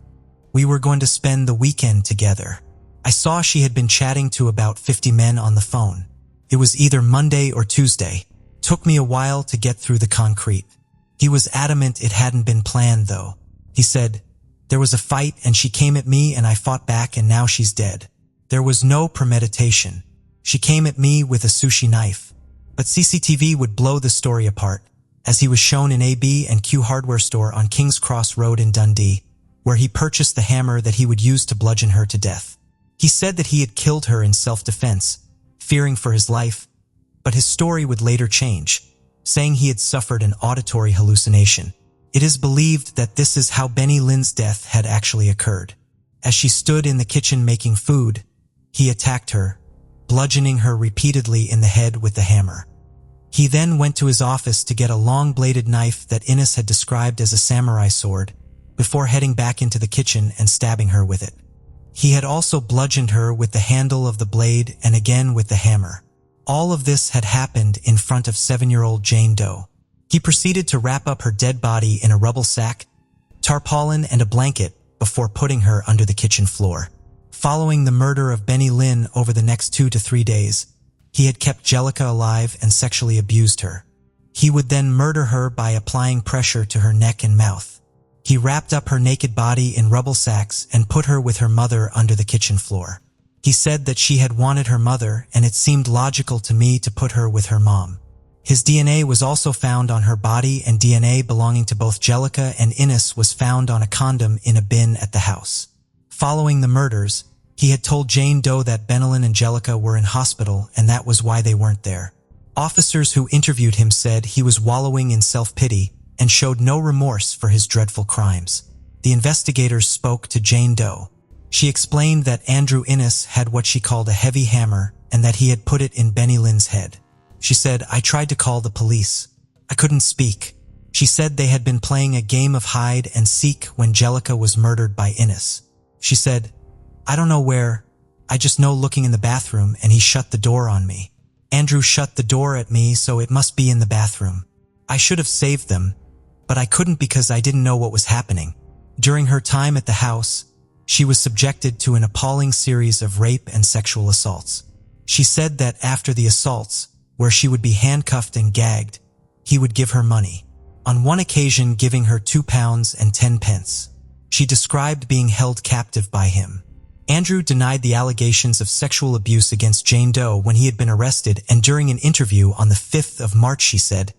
We were going to spend the weekend together. I saw she had been chatting to about 50 men on the phone. It was either Monday or Tuesday. Took me a while to get through the concrete." He was adamant it hadn't been planned though. He said, "There was a fight and she came at me and I fought back and now she's dead. There was no premeditation. She came at me with a sushi knife." But CCTV would blow the story apart, as he was shown in AB&Q hardware store on King's Cross Road in Dundee, where he purchased the hammer that he would use to bludgeon her to death. He said that he had killed her in self-defense, fearing for his life, but his story would later change, saying he had suffered an auditory hallucination. It is believed that this is how Benny Lynn's death had actually occurred. As she stood in the kitchen making food, he attacked her, bludgeoning her repeatedly in the head with the hammer. He then went to his office to get a long-bladed knife that Ines had described as a samurai sword, before heading back into the kitchen and stabbing her with it. He had also bludgeoned her with the handle of the blade and again with the hammer. All of this had happened in front of 7-year-old Jane Doe. He proceeded to wrap up her dead body in a rubble sack, tarpaulin, and a blanket before putting her under the kitchen floor. Following the murder of Benny Lynn over the next 2 to 3 days, he had kept Angelica alive and sexually abused her. He would then murder her by applying pressure to her neck and mouth. He wrapped up her naked body in rubble sacks and put her with her mother under the kitchen floor. He said that she had wanted her mother and it seemed logical to me to put her with her mom. His DNA was also found on her body and DNA belonging to both Angelica and Ines was found on a condom in a bin at the house. Following the murders, he had told Jane Doe that Benny and Angelica were in hospital and that was why they weren't there. Officers who interviewed him said he was wallowing in self-pity and showed no remorse for his dreadful crimes. The investigators spoke to Jane Doe. She explained that Andrew Innes had what she called a heavy hammer and that he had put it in Benny Lynn's head. She said, "I tried to call the police. I couldn't speak." She said they had been playing a game of hide and seek when Angelica was murdered by Innes. She said, "I don't know where. I just know looking in the bathroom and he shut the door on me. Andrew shut the door at me, so it must be in the bathroom. I should have saved them, but I couldn't because I didn't know what was happening." During her time at the house, she was subjected to an appalling series of rape and sexual assaults. She said that after the assaults, where she would be handcuffed and gagged, he would give her money, on one occasion giving her £2.10. She described being held captive by him. Andrew denied the allegations of sexual abuse against Jane Doe when he had been arrested, and during an interview on the 5th of March she said,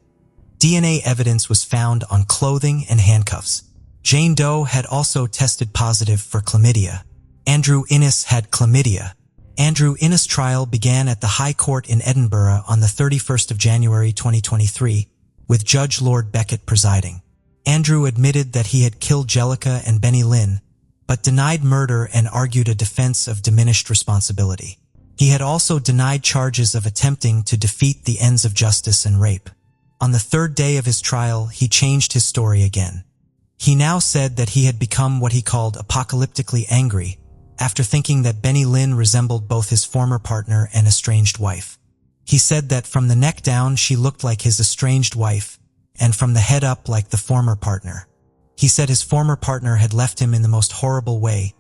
"DNA evidence was found on clothing and handcuffs. Jane Doe had also tested positive for chlamydia. Andrew Innes had chlamydia." Andrew Innes' trial began at the High Court in Edinburgh on the 31st of January 2023, with Judge Lord Beckett presiding. Andrew admitted that he had killed Angelica and Benny Lynn, but denied murder and argued a defense of diminished responsibility. He had also denied charges of attempting to defeat the ends of justice and rape. On the 3rd day of his trial, he changed his story again. He now said that he had become what he called apocalyptically angry, after thinking that Benny Lynn resembled both his former partner and estranged wife. He said that from the neck down she looked like his estranged wife, and from the head up like the former partner. He said his former partner had left him in the most horrible way,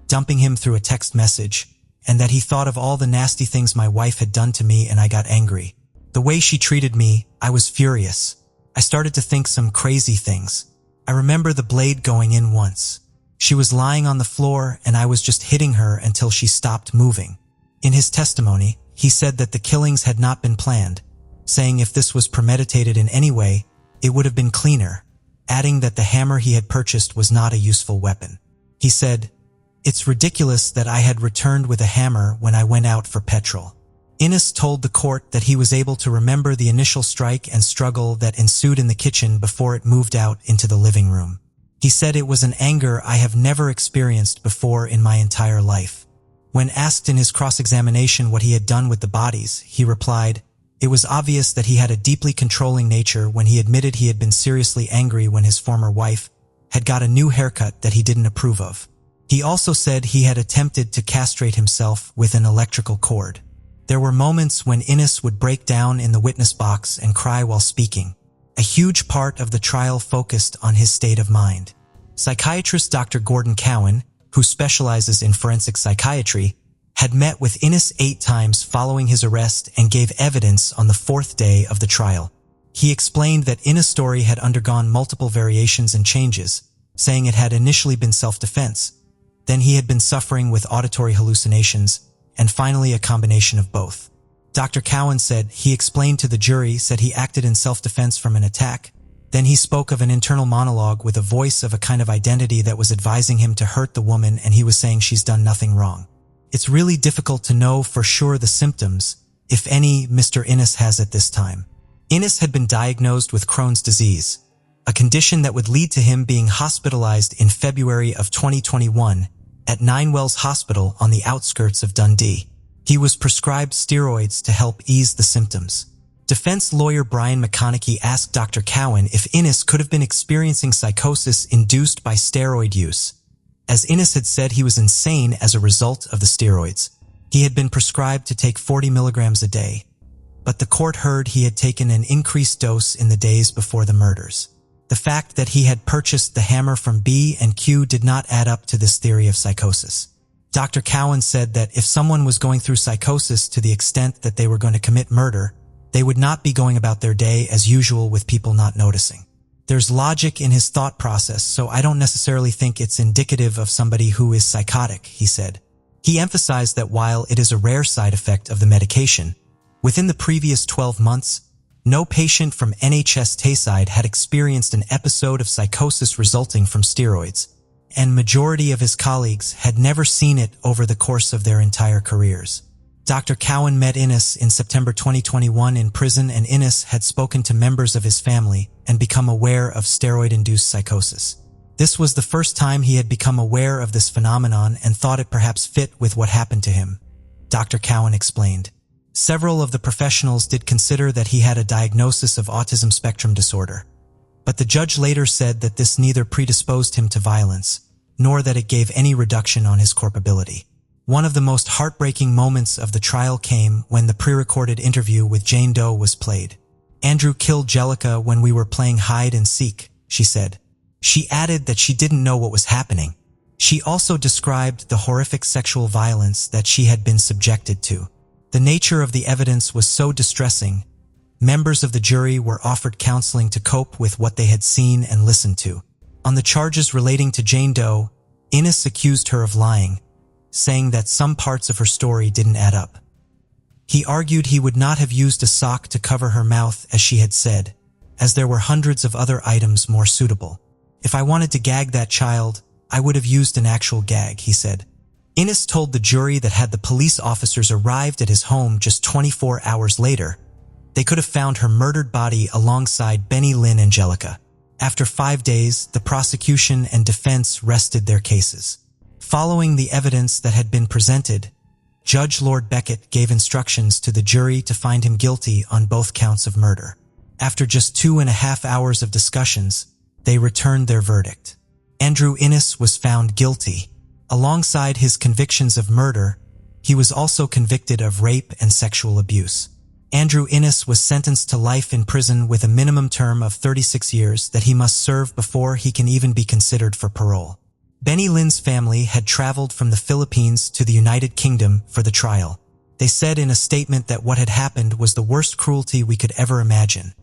dumping him through a text message, and that he thought of all the nasty things my wife had done to me and I got angry. The way she treated me, I was furious. I started to think some crazy things. I remember the blade going in once. She was lying on the floor and I was just hitting her until she stopped moving. In his testimony, he said that the killings had not been planned, saying if this was premeditated in any way, it would have been cleaner, adding that the hammer he had purchased was not a useful weapon. He said, It's ridiculous that I had returned with a hammer when I went out for petrol. Innes told the court that he was able to remember the initial strike and struggle that ensued in the kitchen before it moved out into the living room. He said it was an anger I have never experienced before in my entire life. When asked in his cross-examination what he had done with the bodies, he replied, "It was obvious that he had a deeply controlling nature when he admitted he had been seriously angry when his former wife had got a new haircut that he didn't approve of. He also said he had attempted to castrate himself with an electrical cord." There were moments when Innes would break down in the witness box and cry while speaking. A huge part of the trial focused on his state of mind. Psychiatrist Dr. Gordon Cowan, who specializes in forensic psychiatry, had met with Innes 8 times following his arrest and gave evidence on the 4th day of the trial. He explained that Innes' story had undergone multiple variations and changes, saying it had initially been self-defense, then he had been suffering with auditory hallucinations, and finally a combination of both. Dr. Cowan said he explained to the jury said he acted in self-defense from an attack. Then he spoke of an internal monologue with a voice of a kind of identity that was advising him to hurt the woman, and he was saying she's done nothing wrong. It's really difficult to know for sure the symptoms, if any, Mr. Innes has at this time. Innes had been diagnosed with Crohn's disease, a condition that would lead to him being hospitalized in February of 2021 at Ninewells Hospital on the outskirts of Dundee. He was prescribed steroids to help ease the symptoms. Defense lawyer Brian McConaughey asked Dr. Cowan if Innes could have been experiencing psychosis induced by steroid use, as Innes had said he was insane as a result of the steroids. He had been prescribed to take 40 milligrams a day, but the court heard he had taken an increased dose in the days before the murders. The fact that he had purchased the hammer from B and Q did not add up to this theory of psychosis. Dr. Cowan said that if someone was going through psychosis to the extent that they were going to commit murder, they would not be going about their day as usual with people not noticing. There's logic in his thought process, so I don't necessarily think it's indicative of somebody who is psychotic, he said. He emphasized that while it is a rare side effect of the medication, within the previous 12 months, no patient from NHS Tayside had experienced an episode of psychosis resulting from steroids, and majority of his colleagues had never seen it over the course of their entire careers. Dr. Cowan met Innes in September 2021 in prison, and Innes had spoken to members of his family and become aware of steroid-induced psychosis. This was the first time he had become aware of this phenomenon and thought it perhaps fit with what happened to him, Dr. Cowan explained. Several of the professionals did consider that he had a diagnosis of autism spectrum disorder, but the judge later said that this neither predisposed him to violence, nor that it gave any reduction on his culpability. One of the most heartbreaking moments of the trial came when the pre-recorded interview with Jane Doe was played. "Andrew killed Jellica when we were playing hide and seek," she said. She added that she didn't know what was happening. She also described the horrific sexual violence that she had been subjected to. The nature of the evidence was so distressing, members of the jury were offered counseling to cope with what they had seen and listened to. On the charges relating to Jane Doe, Innes accused her of lying, saying that some parts of her story didn't add up. He argued he would not have used a sock to cover her mouth as she had said, as there were hundreds of other items more suitable. "If I wanted to gag that child, I would have used an actual gag," he said. Innes told the jury that had the police officers arrived at his home just 24 hours later, they could have found her murdered body alongside Benny Lynn and Jellica. After 5 days, the prosecution and defense rested their cases. Following the evidence that had been presented, Judge Lord Beckett gave instructions to the jury to find him guilty on both counts of murder. After just 2.5 hours of discussions, they returned their verdict. Andrew Innes was found guilty. Alongside his convictions of murder, he was also convicted of rape and sexual abuse. Andrew Innes was sentenced to life in prison with a minimum term of 36 years that he must serve before he can even be considered for parole. Benny Lynn's family had traveled from the Philippines to the United Kingdom for the trial. They said in a statement that what had happened was the worst cruelty we could ever imagine,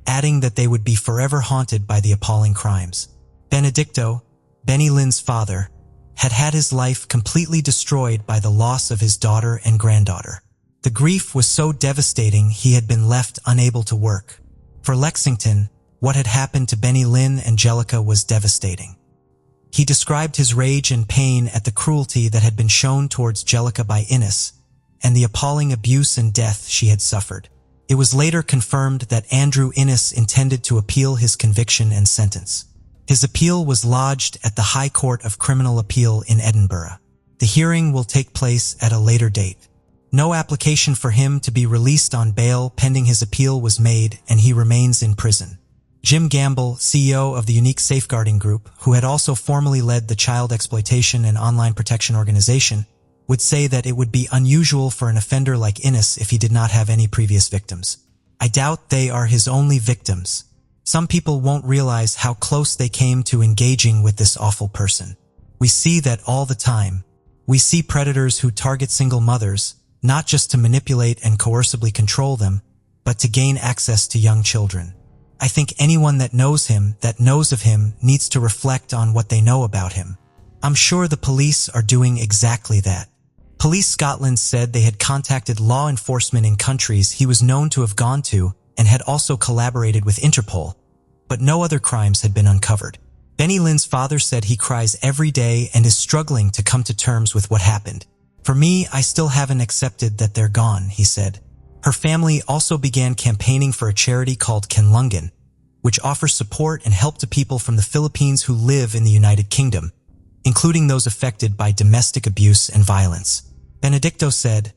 adding that they would be forever haunted by the appalling crimes. Benedicto, Benny Lynn's father, had had his life completely destroyed by the loss of his daughter and granddaughter. The grief was so devastating he had been left unable to work. For Lexington, what had happened to Benny Lynn and Jellica was devastating. He described his rage and pain at the cruelty that had been shown towards Jellica by Innes, and the appalling abuse and death she had suffered. It was later confirmed that Andrew Innes intended to appeal his conviction and sentence. His appeal was lodged at the High Court of Criminal Appeal in Edinburgh. The hearing will take place at a later date. No application for him to be released on bail pending his appeal was made, and he remains in prison. Jim Gamble, CEO of the Unique Safeguarding Group, who had also formerly led the Child Exploitation and Online Protection Organization, would say that it would be unusual for an offender like Innes if he did not have any previous victims. I doubt they are his only victims. Some people won't realize how close they came to engaging with this awful person. We see that all the time. We see predators who target single mothers, not just to manipulate and coercively control them, but to gain access to young children. I think anyone that knows him, that knows of him, needs to reflect on what they know about him. I'm sure the police are doing exactly that. Police Scotland said they had contacted law enforcement in countries he was known to have gone to and had also collaborated with Interpol, but no other crimes had been uncovered. Benny Lynn's father said he cries every day and is struggling to come to terms with what happened. For me, I still haven't accepted that they're gone, he said. Her family also began campaigning for a charity called Kenlungan, which offers support and help to people from the Philippines who live in the United Kingdom, including those affected by domestic abuse and violence. Benedicto said,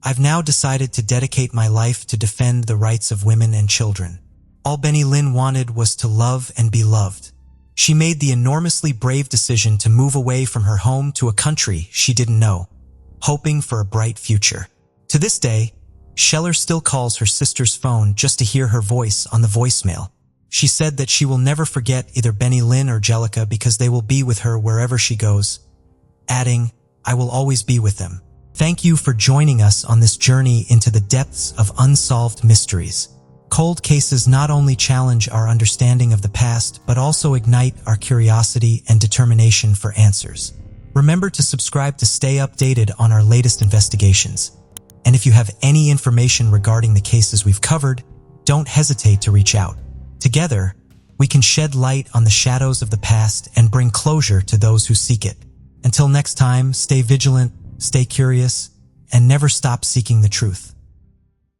"I've now decided to dedicate my life to defend the rights of women and children. All Benny Lynn wanted was to love and be loved." She made the enormously brave decision to move away from her home to a country she didn't know, hoping for a bright future. To this day, Scheller still calls her sister's phone just to hear her voice on the voicemail. She said that she will never forget either Benny Lynn or Jellica because they will be with her wherever she goes, adding, "I will always be with them." Thank you for joining us on this journey into the depths of unsolved mysteries. Cold cases not only challenge our understanding of the past, but also ignite our curiosity and determination for answers. Remember to subscribe to stay updated on our latest investigations. And if you have any information regarding the cases we've covered, don't hesitate to reach out. Together, we can shed light on the shadows of the past and bring closure to those who seek it. Until next time, stay vigilant, stay curious, and never stop seeking the truth.